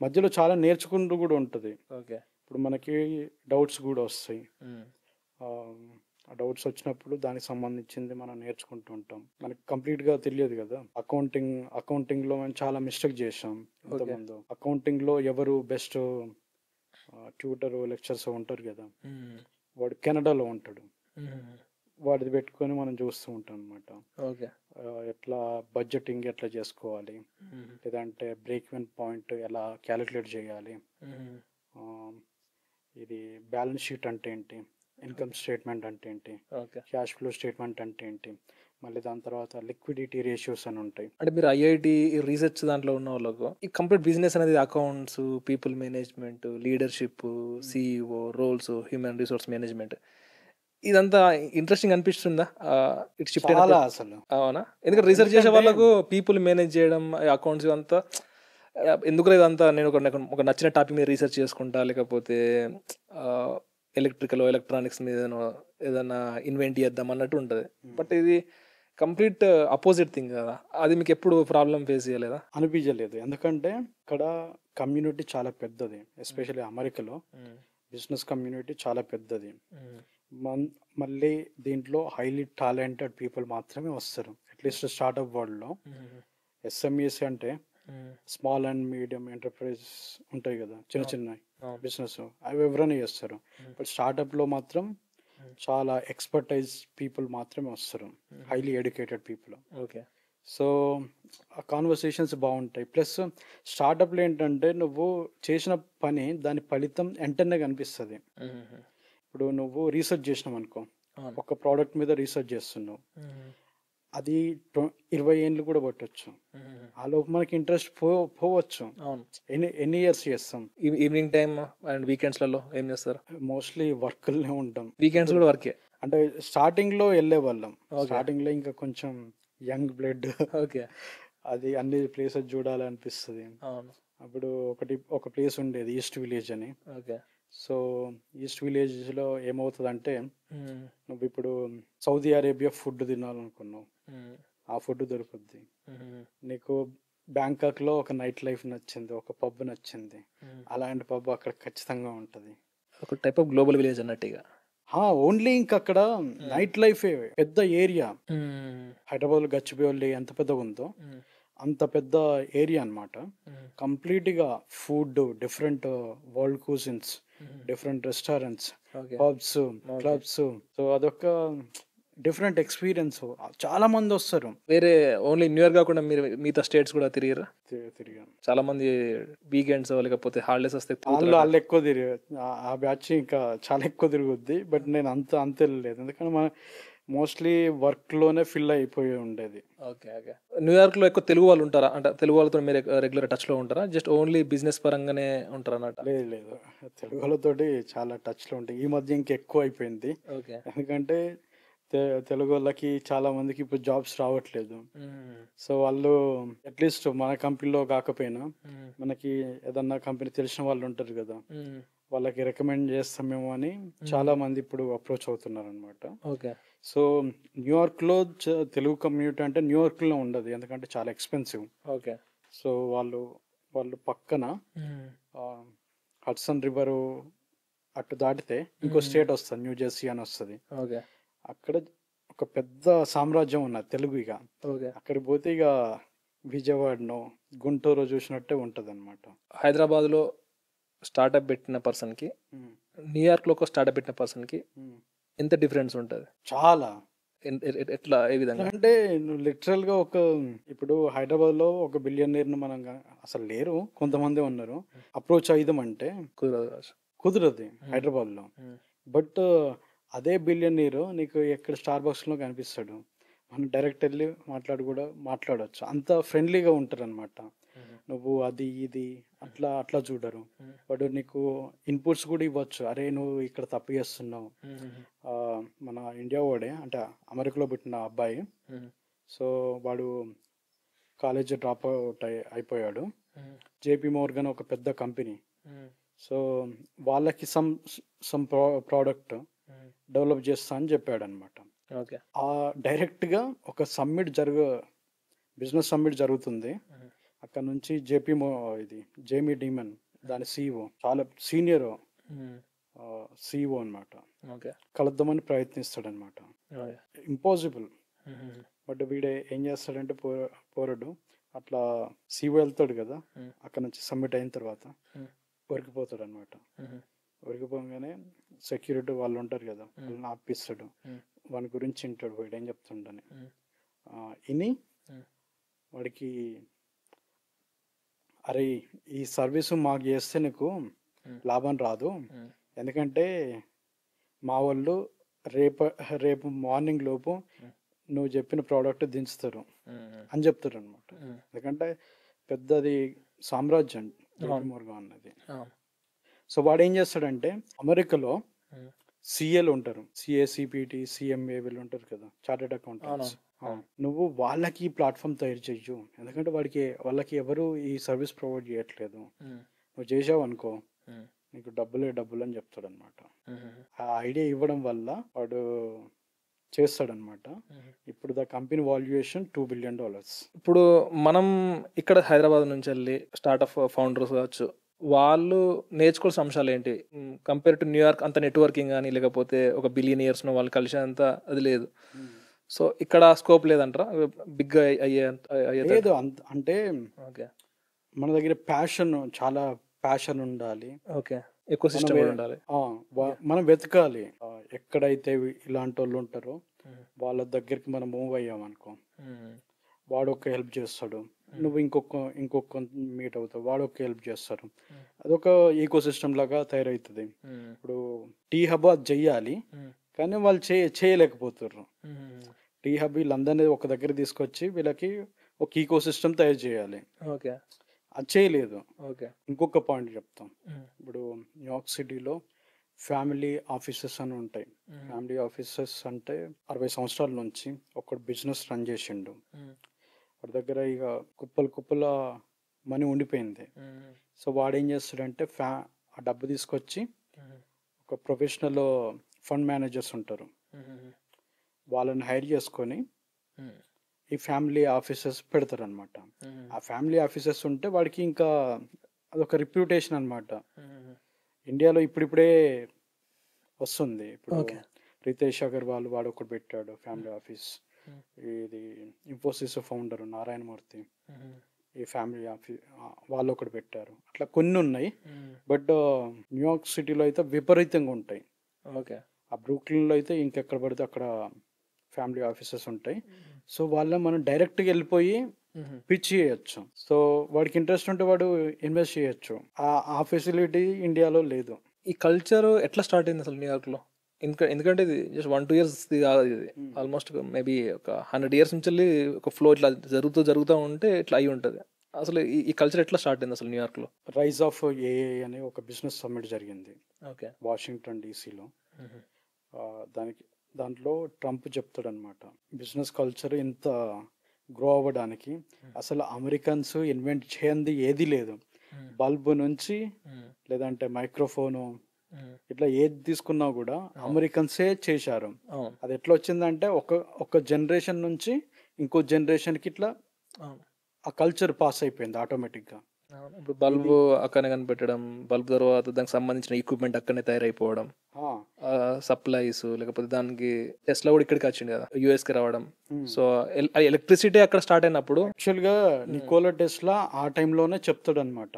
మధ్యలో చాలా నేర్చుకుంటూ కూడా ఉంటుంది. ఇప్పుడు మనకి డౌట్స్ కూడా వస్తాయి. ఆ డౌట్స్ వచ్చినప్పుడు దానికి సంబంధించింది మనం నేర్చుకుంటూ ఉంటాం. మనకి కంప్లీట్ గా తెలియదు కదా. అకౌంటింగ్ లో మనం చాలా మిస్టేక్ చేసాం ఇంతకుముందు. అకౌంటింగ్ లో ఎవరు బెస్ట్ ట్యూటర్ లెక్చర్స్ ఉంటారు కదా, వాడు కెనడాలో ఉంటాడు. వాడిది పెట్టుకొని మనం చూస్తూ ఉంటాం అనమాట. ఎట్లా బడ్జెటింగ్ ఎట్లా చేసుకోవాలి, లేదంటే బ్రేక్ ఈవెన్ పాయింట్ ఎలా క్యాలిక్యులేట్ చేయాలి, ఇది బ్యాలెన్స్ షీట్ అంటే ఏంటి, ఇన్కమ్ స్టేట్మెంట్ అంటే ఏంటి, క్యాష్ ఫ్లో స్టేట్మెంట్ అంటే ఏంటి, మళ్ళీ దాని తర్వాత లిక్విడిటీ రేషియోస్ అని ఉంటాయి. అంటే మీరు IIT రీసెర్చ్ దాంట్లో ఉన్న వాళ్ళకు ఈ కంప్లీట్ బిజినెస్ అనేది accounts, people management, leadership, CEO roles, human resource management, ఇదంతా ఇంట్రెస్టింగ్ అనిపిస్తుందా? ఇట్స్ చాలా అసలు. అవునా? ఎందుకంటే రీసెర్చ్ చేసే వాళ్ళకు పీపుల్ మేనేజ్ చేయడం, అకౌంట్స్ ఇదంతా ఎందుకు ఇదంతా నేను ఒక నచ్చిన టాపిక్ మీద రీసెర్చ్ చేసుకుంటా, లేకపోతే ఎలక్ట్రానిక్స్ మీద ఏదైనా ఇన్వెంట్ చేద్దాం అన్నట్టు ఉంటుంది. బట్ ఇది కంప్లీట్ అపోజిట్ థింగ్ కదా. అది మీకు ఎప్పుడు ప్రాబ్లం ఫేస్ చేయలేదా? అనిపించలేదు, ఎందుకంటే ఇక్కడ కమ్యూనిటీ చాలా పెద్దది. ఎస్పెషల్లీ అమెరికాలో బిజినెస్ కమ్యూనిటీ చాలా పెద్దది. మళ్ళీ దీంట్లో హైలీ టాలెంటెడ్ పీపుల్ మాత్రమే వస్తారు. అట్లీస్ట్ స్టార్ట్అప్ వరల్డ్లో SMEs అంటే స్మాల్ అండ్ మీడియం ఎంటర్ప్రైజ్ ఉంటాయి కదా, చిన్న బిజినెస్, అవి ఎవరైనా చేస్తారు. బట్ స్టార్ట్అప్లో మాత్రం చాలా ఎక్స్పర్టైజ్ పీపుల్ మాత్రమే వస్తారు, హైలీ ఎడ్యుకేటెడ్ పీపుల్. సో ఆ కాన్వర్సేషన్స్ బాగుంటాయి. ప్లస్ స్టార్టప్లో ఏంటంటే నువ్వు చేసిన పని దాని ఫలితం వెంటనే కనిపిస్తుంది. ఇప్పుడు నువ్వు రీసెర్చ్ చేసినావు అనుకో, అవును. ఒక ప్రోడక్ట్ మీద రీసెర్చ్ చేస్తున్నావు, అది 20 ఏళ్ళు కూడా పట్టొచ్చు. ఆ లోపు మనకి ఇంట్రెస్ట్ పోవచ్చు. అవును. ఎన్ని ఇయర్స్ చేస్తాం? ఈవినింగ్ టైమ్ అండ్ వీకెండ్స్లలో ఏం చేస్తారు? మోస్ట్లీ వర్క్లోనే ఉంటాం. వీకెండ్స్ కూడా వర్కే. అంటే స్టార్టింగ్లో వెళ్ళే వాళ్ళం. Okay. స్టార్టింగ్లో ఇంకా కొంచెం యంగ్ బ్లడ్, ఓకే. అది అన్ని ప్లేసెస్ చూడాలనిపిస్తుంది. అవును. అప్పుడు ఒక ప్లేస్ ఉండేది ఈస్ట్ విలేజ్ అని. ఓకే. సో ఈస్ట్ విలేజ్లో ఏమవుతుందంటే, నువ్వు ఇప్పుడు సౌదీ అరేబియా ఫుడ్ తినాలనుకున్నావు, ఆ ఫుడ్ దొరుకుద్ది. నీకు బ్యాంకాక్లో ఒక నైట్ లైఫ్ నచ్చింది, ఒక పబ్ నచ్చింది, అలాంటి పబ్ అక్కడ ఖచ్చితంగా ఉంటుంది. ఒక టైప్ ఆఫ్ గ్లోబల్ విలేజ్ అన్నట్టుగా. ఓన్లీ ఇంక అక్కడ నైట్ లైఫ్ పెద్ద ఏరియా. హైదరాబాద్లో గచ్చిబౌలి ఎంత పెద్దగా ఉందో అంత పెద్ద ఏరియా అన్నమాట. కంప్లీట్గా food, different world cuisines, different restaurants, pubs, clubs. So అదొక డిఫరెంట్ ఎక్స్పీరియన్స్. చాలా మంది వస్తారు. వేరే ఓన్లీ న్యూయార్క్ కాకుండా మీరు మిగతా స్టేట్స్ కూడా తిరిగిరా? తిరిగాను. చాలా మంది వీకెండ్స్ లేకపోతే హాలిడేస్ వస్తే వాళ్ళు ఎక్కువ తిరిగారు. ఆ బ్యాచ్ ఇంకా చాలా ఎక్కువ తిరుగుద్ది. బట్ నేను అంత వెళ్ళలేదు, ఎందుకంటే మన మోస్ట్లీ వర్క్లోనే ఫిల్ అయిపోయి ఉండేది. ఓకే. ఓకే. న్యూయార్క్లో ఎక్కువ తెలుగు వాళ్ళు ఉంటారా? అంటే తెలుగు వాళ్ళతో మీరు రెగ్యులర్ టచ్లో ఉంటారా? జస్ట్ ఓన్లీ బిజినెస్ పరంగానే ఉంటారా అన్నట్టు? లేదు, తెలుగు వాళ్ళతోటి చాలా టచ్లో ఉంటాయి. ఈ మధ్య ఇంకెక్కువ అయిపోయింది. ఓకే. ఎందుకంటే తెలుగు వాళ్ళకి చాలా మందికి ఇప్పుడు జాబ్స్ రావట్లేదు. సో వాళ్ళు అట్లీస్ట్ మన కంపెనీలో కాకపోయినా మనకి ఏదన్నా కంపెనీ తెలిసిన వాళ్ళు ఉంటారు కదా, వాళ్ళకి రికమెండ్ చేస్తామేమో అని చాలా మంది ఇప్పుడు అప్రోచ్ అవుతున్నారు అనమాట. ఓకే. సో న్యూయార్క్లో తెలుగు కమ్యూనిటీ అంటే న్యూయార్క్లో ఉండదు, ఎందుకంటే చాలా ఎక్స్పెన్సివ్. ఓకే. సో వాళ్ళు పక్కన హడ్సన్ రివర్ అటు దాటితే ఇంకో స్టేట్ వస్తుంది, న్యూ జెర్సీ అని వస్తుంది. ఓకే. అక్కడ ఒక పెద్ద సామ్రాజ్యం ఉన్నది తెలుగు. ఇక అక్కడికి పోతే ఇక విజయవాడనో గుంటూరు చూసినట్టే ఉంటుంది అనమాట. హైదరాబాద్లో స్టార్టప్ పెట్టిన పర్సన్కి న్యూయార్క్లో ఒక స్టార్టప్ పెట్టిన పర్సన్కి ఎంత డిఫరెన్స్ ఉంటుంది? చాలా. ఎట్లా, ఏ విధంగా అంటే నువ్వు లిటరల్గా ఇప్పుడు హైదరాబాద్లో ఒక బిలియనీర్ను మనం అసలు లేరు, కొంతమంది ఉన్నారు, అప్రోచ్ అయిదామంటే కుదరదు హైదరాబాద్లో. బట్ అదే బిలియనీరు నీకు ఎక్కడ స్టార్ బాక్స్లో కనిపిస్తాడు, మనం డైరెక్ట్ వెళ్ళి మాట్లాడవచ్చు. అంత ఫ్రెండ్లీగా ఉంటారు అనమాట. నువ్వు అది ఇది అట్లా చూడరు. వాడు నీకు ఇన్పుట్స్ కూడా ఇవ్వచ్చు. అరే నువ్వు ఇక్కడ తప్పు చేస్తున్నావు. మన ఇండియా వాడే, అంటే అమెరికాలో పుట్టిన అబ్బాయి. సో వాడు కాలేజ్ డ్రాప్ అవుట్ అయిపోయాడు. జేపీ మోర్గన్ ఒక పెద్ద కంపెనీ. సో వాళ్ళకి సమ్ ప్రోడక్ట్ డెవలప్ చేస్తా అని చెప్పాడు అనమాట. డైరెక్ట్గా ఒక బిజినెస్ సమ్మిట్ జరుగుతుంది. అక్కడ నుంచి జేమీ డీమన్ దాని CEO, చాలా సీనియర్ CEO అనమాట, కలుద్దామని ప్రయత్నిస్తాడనమాట. ఇంపాసిబుల్. బట్ వీడే ఏం చేస్తాడంటే పోరాడు అట్లా CEO వెళ్తాడు కదా, అక్కడ నుంచి సమ్మిట్ అయిన తర్వాత ఉరికిపోతాడు అనమాట. ఉరికిపోగానే సెక్యూరిటీ వాళ్ళు ఉంటారు కదా, వాళ్ళని ఆపిస్తాడు. వాని గురించి వింటాడు, వీడు ఏం చెప్తుండని ఇని వాడికి, అరే ఈ సర్వీసు మాకు చేస్తే నీకు లాభం రాదు, ఎందుకంటే మా వాళ్ళు రేపు మార్నింగ్ లోపు నువ్వు చెప్పిన ప్రోడక్ట్ దించుతారు అని చెప్తారు అనమాట. ఎందుకంటే పెద్దది సామ్రాజ్యం మోర్గాన్ అన్నది. సో వాడు ఏం చేస్తాడంటే, అమెరికాలో CAలు ఉంటారు, CPT, CMA వీళ్ళు ఉంటారు కదా, చార్టెడ్ అకౌంటెంట్స్. నువ్వు వాళ్ళకి ప్లాట్ఫామ్ తయారు చెయ్యు, ఎందుకంటే వాళ్ళకి ఎవరు ఈ సర్వీస్ ప్రొవైడ్ చేయట్లేదు. నువ్వు చేసావు అనుకో నీకు డబ్బులు అని చెప్తాడు అనమాట. ఆ ఐడియా ఇవ్వడం వల్ల వాడు చేస్తాడనమాట. ఇప్పుడు ద కంపెనీ వాల్యుయేషన్ $2 billion. ఇప్పుడు మనం ఇక్కడ హైదరాబాద్ నుంచి వెళ్ళి స్టార్ట్అప్ ఫౌండర్స్ కావచ్చు, వాళ్ళు నేర్చుకోవాల్సిన అంశాలు ఏంటి కంపేర్ టు న్యూయార్క్? అంత నెట్వర్కింగ్ కానీ లేకపోతే ఒక బిలియనియర్స్ను వాళ్ళు కలిసేంత అది లేదు. సో ఇక్కడ స్కోప్ లేదంటారా బిగ్ లేదు? అంటే మన దగ్గర చాలా ప్యాషన్ ఉండాలి. ఓకే. ఎకోసిస్టమ్ ఉండాలి. మనం వెతకాలి. ఎక్కడైతే ఇలాంటి వాళ్ళు ఉంటారో వాళ్ళ దగ్గరికి మనం మూవ్ అయ్యామనుకో, వాడు ఒక హెల్ప్ చేస్తాడు, నువ్వు ఇంకొక మీట్ అవుతావు, వాడు ఒక హెల్ప్ చేస్తారు. అదొక ఈకో సిస్టమ్ లాగా తయారవుతుంది. ఇప్పుడు టీ హబ్ అది చెయ్యాలి, కానీ వాళ్ళు చేయలేకపోతుర్రు. టీ హబ్ వీళ్ళందరినీ ఒక దగ్గర తీసుకొచ్చి వీళ్ళకి ఒక ఈకో సిస్టమ్ తయారు చేయాలి. ఓకే. అది చేయలేదు. ఓకే. ఇంకొక పాయింట్ చెప్తాం. ఇప్పుడు న్యూయార్క్ సిటీలో ఫ్యామిలీ ఆఫీసెస్ అని ఉంటాయి. ఫ్యామిలీ ఆఫీసెస్ అంటే 60 సంవత్సరాల నుంచి ఒకడు బిజినెస్ రన్ చేసిండు. వాడి దగ్గర ఇక కుప్పల మనీ ఉండిపోయింది. సో వాడు ఏం చేస్తాడంటే ఆ డబ్బు తీసుకొచ్చి ఒక ప్రొఫెషనల్ ఫండ్ మేనేజర్స్ ఉంటారు, వాళ్ళని హైర్ చేసుకొని ఈ ఫ్యామిలీ ఆఫీసెస్ పెడతారు అనమాట. ఆ ఫ్యామిలీ ఆఫీసెస్ ఉంటే వాడికి ఇంకా అదొక రిప్యూటేషన్ అనమాట. ఇండియాలో ఇప్పుడిప్పుడే వస్తుంది. ఇప్పుడు రితేష్ అగర్వాల్ వాడు ఒకటి పెట్టాడు ఫ్యామిలీ ఆఫీస్. ఇది ఇన్ఫోసిస్ ఫౌండర్ నారాయణమూర్తి ఈ ఫ్యామిలీ ఆఫీస్ వాళ్ళు ఒకటి పెట్టారు. అట్లా కొన్ని ఉన్నాయి. బట్ న్యూయార్క్ సిటీలో అయితే విపరీతంగా ఉంటాయి. ఓకే. ఆ బ్రూక్లిన్లో అయితే ఇంకెక్కడ పడితే అక్కడ ఫ్యామిలీ ఆఫీసెస్ ఉంటాయి. సో వాళ్ళని మనం డైరెక్ట్గా వెళ్ళిపోయి పిచ్ చేయొచ్చు. సో వాడికి ఇంట్రెస్ట్ ఉంటే వాడు ఇన్వెస్ట్ చేయొచ్చు. ఆ ఫెసిలిటీ ఇండియాలో లేదు. ఈ కల్చర్ ఎట్లా స్టార్ట్ అయింది అసలు న్యూయార్క్లో? ఎందుకంటే ఇది జస్ట్ 1-2 years కాదు, ఇది ఆల్మోస్ట్ మేబీ ఒక 100 years నుంచి వెళ్ళి ఒక ఫ్లో ఇట్లా జరుగుతూ ఉంటే ఇట్లా అయి ఉంటుంది. అసలు ఈ కల్చర్ ఎట్లా స్టార్ట్ అయింది అసలు న్యూయార్క్లో? రైజ్ ఆఫ్ ఏఐ అనే ఒక బిజినెస్ సమ్మిట్ జరిగింది. ఓకే. వాషింగ్టన్ డీసీలో. దాంట్లో ట్రంప్ చెప్తాడనమాట, బిజినెస్ కల్చర్ ఇంత గ్రో అవ్వడానికి అసలు అమెరికన్స్ ఇన్వెంట్ చేయంది ఏది లేదు. బల్బు నుంచి లేదంటే మైక్రోఫోను ఇట్లా ఏది తీసుకున్నా కూడా అమెరికన్సే చేశారు. అది ఎట్లా వచ్చిందంటే ఒక జనరేషన్ నుంచి ఇంకో జనరేషన్కి ఇట్లా ఆ కల్చర్ పాస్ అయిపోయింది ఆటోమేటిక్గా. ఇప్పుడు బల్బు అక్కడనే కనిపెట్టడం, బల్బ్ తర్వాత దానికి సంబంధించిన ఎక్విప్మెంట్ అక్కడనే తయారైపోవడం, సప్లైస్, లేకపోతే దానికి టెస్లా కూడా ఇక్కడికి వచ్చింది కదా, యూఎస్కి రావడం. సో ఎలక్ట్రిసిటీ అక్కడ స్టార్ట్ అయినప్పుడు యాక్చువల్గా నికోలా టెస్లా ఆ టైంలోనే చెప్తాడు అనమాట,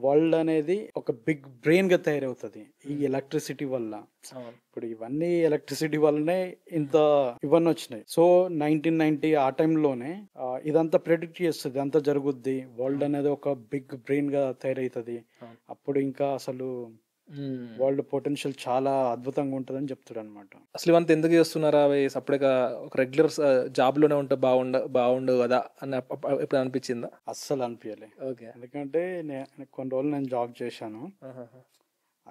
వరల్డ్ అనేది ఒక బిగ్ బ్రెయిన్ గా తయారవుతుంది ఈ ఎలక్ట్రిసిటీ వల్ల. ఇప్పుడు ఇవన్నీ ఎలక్ట్రిసిటీ వల్లనే ఇంత ఇవన్నీ వచ్చినాయి. సో 1990 ఆ టైంలోనే ఇదంతా ప్రెడిక్ట్ చేస్తుంది, అంతా జరుగుద్ది, వరల్డ్ అనేది ఒక బిగ్ బ్రెయిన్ గా తయారవుతుంది. అప్పుడు ఇంకా అసలు వరల్డ్ పొటెన్షియల్ చాలా అద్భుతంగా ఉంటుందని చెప్తాడు అనమాట. అసలు ఇవంతా ఎందుకు చేస్తున్నారా, సపరేట్గా ఒక రెగ్యులర్ జాబ్ లోనే ఉంటే బాగుండు కదా అని ఎప్పుడు అనిపించిందా? అస్సలు అనిపించలే. ఓకే. ఎందుకంటే కొన్ని రోజులు నేను జాబ్ చేశాను.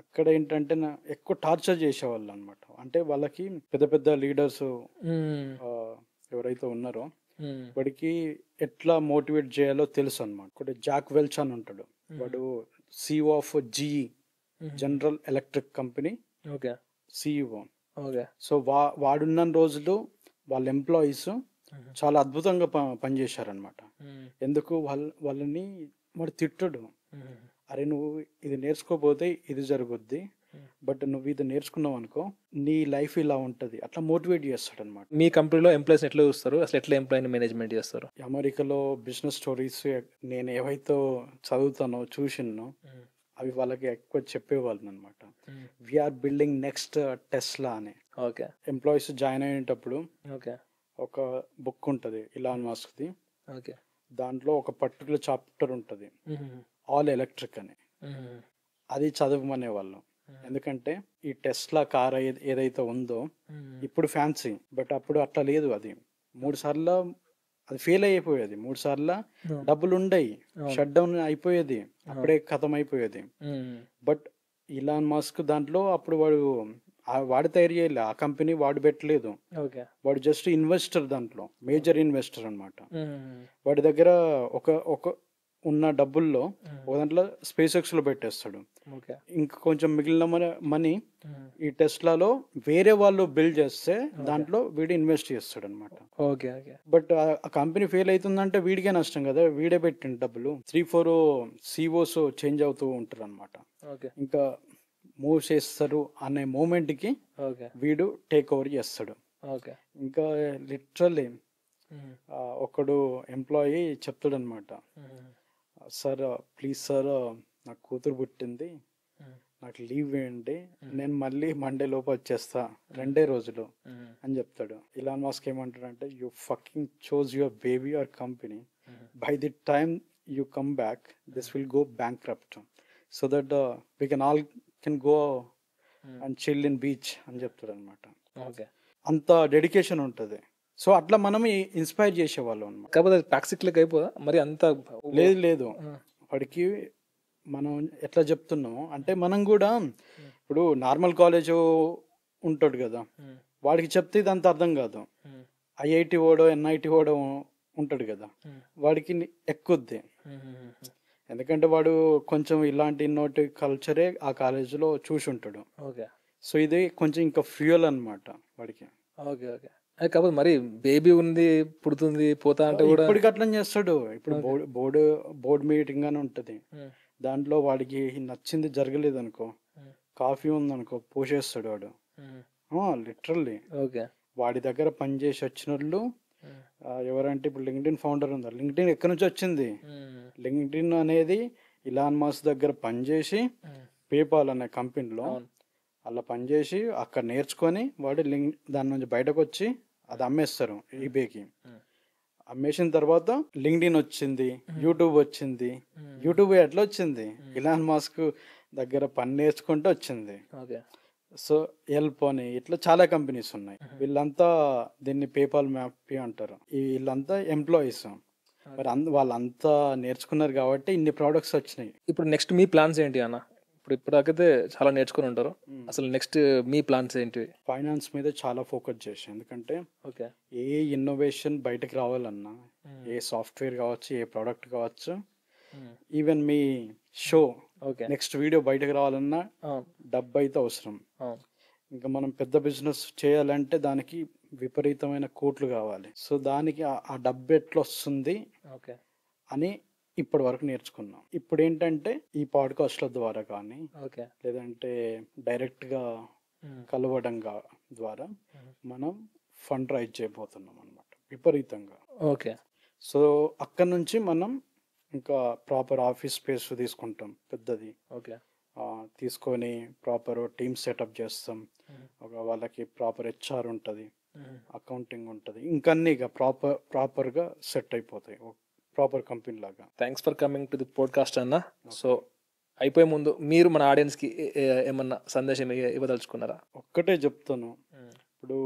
అక్కడ ఏంటంటే ఎక్కువ టార్చర్ చేసేవాళ్ళు అనమాట. అంటే వాళ్ళకి పెద్ద పెద్ద లీడర్స్ ఎవరైతే ఉన్నారో వాడికి ఎట్లా మోటివేట్ చేయాలో తెలుసు అనమాట. ఒకటి జాక్ వెల్చ్ అని ఉంటాడు, వాడు CEO of GE general electric company CEO. So వాడున్న రోజులు వాళ్ళ ఎంప్లాయీస్ చాలా అద్భుతంగా పనిచేశారనమాట. ఎందుకు వాళ్ళని వాడు తిట్టడు, అరే నువ్వు ఇది నేర్చుకోపోతే ఇది జరుగుద్ది, బట్ నువ్వు ఇది నేర్చుకున్నావు అనుకో నీ లైఫ్ ఇలా ఉంటుంది, అట్లా మోటివేట్ చేస్తాడు అనమాట. మీ కంపెనీలో ఎంప్లాయీస్ ఎట్లా చూస్తారు, అసలు ఎట్లా ఎంప్లాయీని మేనేజ్మెంట్ చేస్తారు? అమెరికాలో బిజినెస్ స్టోరీస్ నేను ఏవైతే చదువుతానో చూసినో అవి వాళ్ళకి ఎక్కువ చెప్పేవాళ్ళు అనమాట. వీఆర్ బిల్డింగ్ నెక్స్ట్ టెస్లా అని. ఓకే. ఎంప్లాయీస్ జాయిన్ అయ్యేటప్పుడు ఓకే ఒక బుక్ ఉంటుంది ఇలాన్ మస్క్ది. ఓకే. దాంట్లో ఒక పర్టికులర్ చాప్టర్ ఉంటుంది ఆల్ ఎలక్ట్రిక్ అని, అది చదవమనే వాళ్ళం. ఎందుకంటే ఈ టెస్లా కార్ ఏదైతే ఉందో ఇప్పుడు ఫ్యాన్సీ, బట్ అప్పుడు అట్లా లేదు. అది 3 సార్లు అది ఫెయిల్ అయిపోయేది, 3 సార్లు డబ్బులు ఉండయి, షట్ డౌన్ అయిపోయేది, అప్పుడే ఖతం అయిపోయేది. బట్ ఇలాన్ మస్క్ దాంట్లో అప్పుడు వాడు తయారు చేయలే, ఆ కంపెనీ వాడు పెట్టలేదు, వాడు జస్ట్ ఇన్వెస్టర్, దాంట్లో మేజర్ ఇన్వెస్టర్ అనమాట. వాడి దగ్గర ఒక ఉన్న డబ్బుల్లో ఒక దాంట్లో స్పేస్ ఎక్స్ లో పెట్టేస్తాడు, ఇంకా కొంచెం మిగిలిన మనీ ఈ టెస్లాలో వేరే వాళ్ళు బిల్డ్ చేస్తే దాంట్లో వీడు ఇన్వెస్ట్ చేస్తాడు అనమాట. బట్ ఆ కంపెనీ ఫెయిల్ అవుతుందంటే వీడికే నష్టం కదా, వీడే పెట్టిన డబ్బులు. 3-4 CEOs చేంజ్ అవుతూ ఉంటారు అనమాట. ఇంకా మూవ్ చేస్తారు అనే మూమెంట్ కి వీడు టేక్ ఓవర్ చేస్తాడు. ఇంకా లిటరల్లీ ఒకడు ఎంప్లాయీ చెప్తాడు అనమాట, సార్ ప్లీజ్ సార్ నాకు కూతురు పుట్టింది, నాకు లీవ్ వేయండి, నేను మళ్ళీ మండే లోపు వచ్చేస్తా, 2 రోజులు అని చెప్తాడు. ఇలాన్ మస్క్ ఏమంటాడంటే, you fucking chose your baby or company, by the time you come back this will go bankrupt, so that we can all can go and chill in beach అని చెప్తాడు అనమాట. Okay, అంత dedication ఉంటుంది. So అట్లా మనం inspire చేసేవాళ్ళం అనమాట. కాకపోతే టాక్సిక్ లెక్క అయిపోదా మరి అంత? లేదు వాడికి మనం ఎట్లా చెప్తున్నామో అంటే, మనం కూడా ఇప్పుడు నార్మల్ కాలేజ్ ఉంటాడు కదా, వాడికి చెప్తే ఇదంత అర్థం కాదు. ఐఐటి ఓడో ఎన్ఐటి ఓడో ఉంటాడు కదా, వాడికి ఎక్కుద్ది. ఎందుకంటే వాడు కొంచెం ఇలాంటి ఇన్నోటి కల్చరే ఆ కాలేజీలో చూసి ఉంటాడు. ఓకే, సో ఇది కొంచెం ఇంకా ఫ్యూయల్ అనమాట వాడికి. Okay okay. కాకపోతే మరి బేబీ ఉంది, పుడుతుంది, పోతా అంటే కూడా ఇప్పటికి అట్లా చేస్తాడు. ఇప్పుడు బోర్డు మీటింగ్ అని ఉంటుంది, దాంట్లో వాడికి నచ్చింది జరగలేదు అనుకో, కాఫీ ఉందనుకో, పోసేస్తాడు వాడు లిటరల్లీ. ఓకే, వాడి దగ్గర పనిచేసి వచ్చిన వాళ్ళు ఎవరంటే, ఇప్పుడు లింక్డ్ఇన్ ఫౌండర్ ఉందా, లింక్డ్ఇన్ ఎక్కడి నుంచి వచ్చింది? లింక్డ్ఇన్ అనేది ఇలాన్ మస్క్ దగ్గర పనిచేసి పేపాల్ అనే కంపెనీలో అలా పనిచేసి అక్కడ నేర్చుకొని వాడు దాని నుంచి బయటకు వచ్చి అది అమ్మేస్తారు ఈబేకి. అమ్మేసిన తర్వాత లింక్డ్ఇన్ వచ్చింది, యూట్యూబ్ వచ్చింది. యూట్యూబ్ ఎట్లా వచ్చింది? ఇలాన్ మస్క్ దగ్గర పని నేర్చుకుంటూ వచ్చింది. సో ఎల్ప్ అని ఇట్లా చాలా కంపెనీస్ ఉన్నాయి. వీళ్ళంతా దీన్ని పేపాల్ మ్యాప్ అంటారు. వీళ్ళంతా ఎంప్లాయీస్. మరి వాళ్ళంతా నేర్చుకున్నారు కాబట్టి ఇన్ని ప్రోడక్ట్స్ వచ్చినాయి. ఇప్పుడు నెక్స్ట్ మీ ప్లాన్స్ ఏంటి అన్న? ఇప్పటికైతే చాలా నేర్చుకుని ఉంటారు, అసలు నెక్స్ట్ మీ ప్లాన్స్ ఏంటి? ఫైనాన్స్ మీద చాలా ఫోకస్ చేసి, ఎందుకంటే ఓకే, ఏ ఇన్నోవేషన్ బయటకు రావాలన్నా, ఏ సాఫ్ట్వేర్ కావచ్చు, ఏ ప్రోడక్ట్ కావచ్చు, ఈవెన్ మీ షో నెక్స్ట్ వీడియో బయటకు రావాలన్నా డబ్బు అయితే అవసరం. ఇంకా మనం పెద్ద బిజినెస్ చేయాలంటే దానికి విపరీతమైన కోట్లు కావాలి. సో దానికి ఆ డబ్బు ఎట్లా వస్తుంది అని ఇప్పటి వరకు నేర్చుకున్నాం. ఇప్పుడు ఏంటంటే ఈ పాడ్కాస్ట్ల ద్వారా కానీ లేదంటే డైరెక్ట్గా కలవడం ద్వారా మనం ఫండ్ రైజ్ చేయబోతున్నాం అనమాట విపరీతంగా. ఓకే, సో అక్కడ నుంచి మనం ఇంకా ప్రాపర్ ఆఫీస్ స్పేస్ తీసుకుంటాం పెద్దది. ఓకే, తీసుకొని ప్రాపర్ టీమ్ సెటప్ చేస్తాం. వాళ్ళకి ప్రాపర్ హెచ్ఆర్ ఉంటుంది, అకౌంటింగ్ ఉంటుంది, ఇంకన్నీ ఇక ప్రాపర్గా సెట్ అయిపోతాయి ప్రాపర్ కంపెనీ లాగా. Thanks for coming to the podcast అన్న. సో అయిపోయే ముందు మీరు మన ఆడియన్స్కి ఏమన్నా సందేశం ఇవ్వదలుచుకున్నారా? ఒక్కటే చెప్తాను. ఇప్పుడు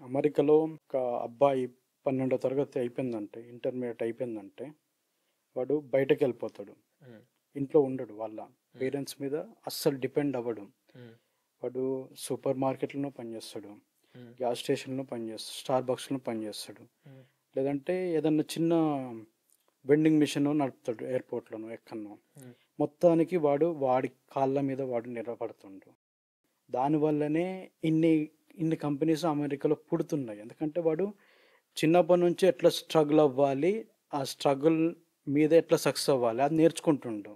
అమెరికాలో ఒక అబ్బాయి 12వ తరగతి అయిపోయిందంటే, ఇంటర్మీడియట్ అయిపోయిందంటే, వాడు బయటకు వెళ్ళిపోతాడు. ఇంట్లో ఉండడు, వాళ్ళ పేరెంట్స్ మీద అస్సలు డిపెండ్ అవ్వడు. వాడు సూపర్ మార్కెట్లో పనిచేస్తాడు, గ్యాస్ స్టేషన్లో పనిచేస్తాడు, స్టార్ బక్స్లో పనిచేస్తాడు, లేదంటే ఏదన్నా చిన్న వెండింగ్ మిషన్ నడుపుతాడు ఎయిర్పోర్ట్లోనో ఎక్కడనో. మొత్తానికి వాడి కాళ్ళ మీద వాడు నిలబడుతుండు. దానివల్లనే ఇన్ని కంపెనీస్ అమెరికాలో పుడుతున్నాయి. ఎందుకంటే వాడు చిన్నప్పటి నుంచి ఎట్లా స్ట్రగుల్ అవ్వాలి, ఆ స్ట్రగుల్ మీద ఎట్లా సక్సెస్ అవ్వాలి అది నేర్చుకుంటుండు.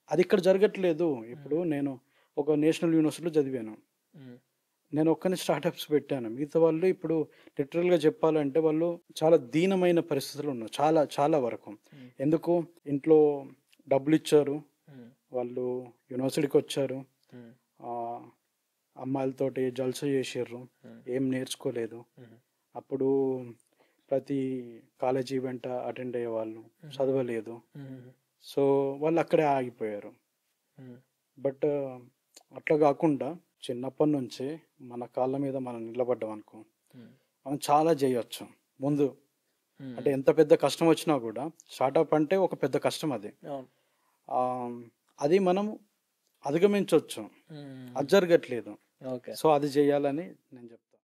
అది ఇక్కడ జరగట్లేదు. ఇప్పుడు నేను ఒక నేషనల్ యూనివర్సిటీలో చదివాను, నేను ఒక్కని స్టార్టప్స్ పెట్టాను. మిగతా వాళ్ళు ఇప్పుడు లిటరల్గా చెప్పాలంటే వాళ్ళు చాలా దీనమైన పరిస్థితులు ఉన్నారు, చాలా చాలా వరకు. ఎందుకు? ఇంట్లో డబ్బులు ఇచ్చారు, వాళ్ళు యూనివర్సిటీకి వచ్చారు, అమ్మాయిలతోటి జల్స చేసారు, ఏం నేర్చుకోలేదు. అప్పుడు ప్రతి కాలేజ్ ఈవెంట్ అటెండ్ అయ్యేవాళ్ళు, చదవలేదు. సో వాళ్ళు అక్కడే ఆగిపోయారు. బట్ అట్లా కాకుండా చిన్నప్పటి నుంచి మన కాళ్ళ మీద మనం నిలబడ్డాం అనుకో, మనం చాలా చేయొచ్చు ముందు. అంటే ఎంత పెద్ద కష్టం వచ్చినా కూడా, స్టార్టప్ అంటే ఒక పెద్ద కష్టం అది మనం అధిగమించవచ్చు. అది జరగట్లేదు. సో అది చేయాలని నేను చెప్తాను.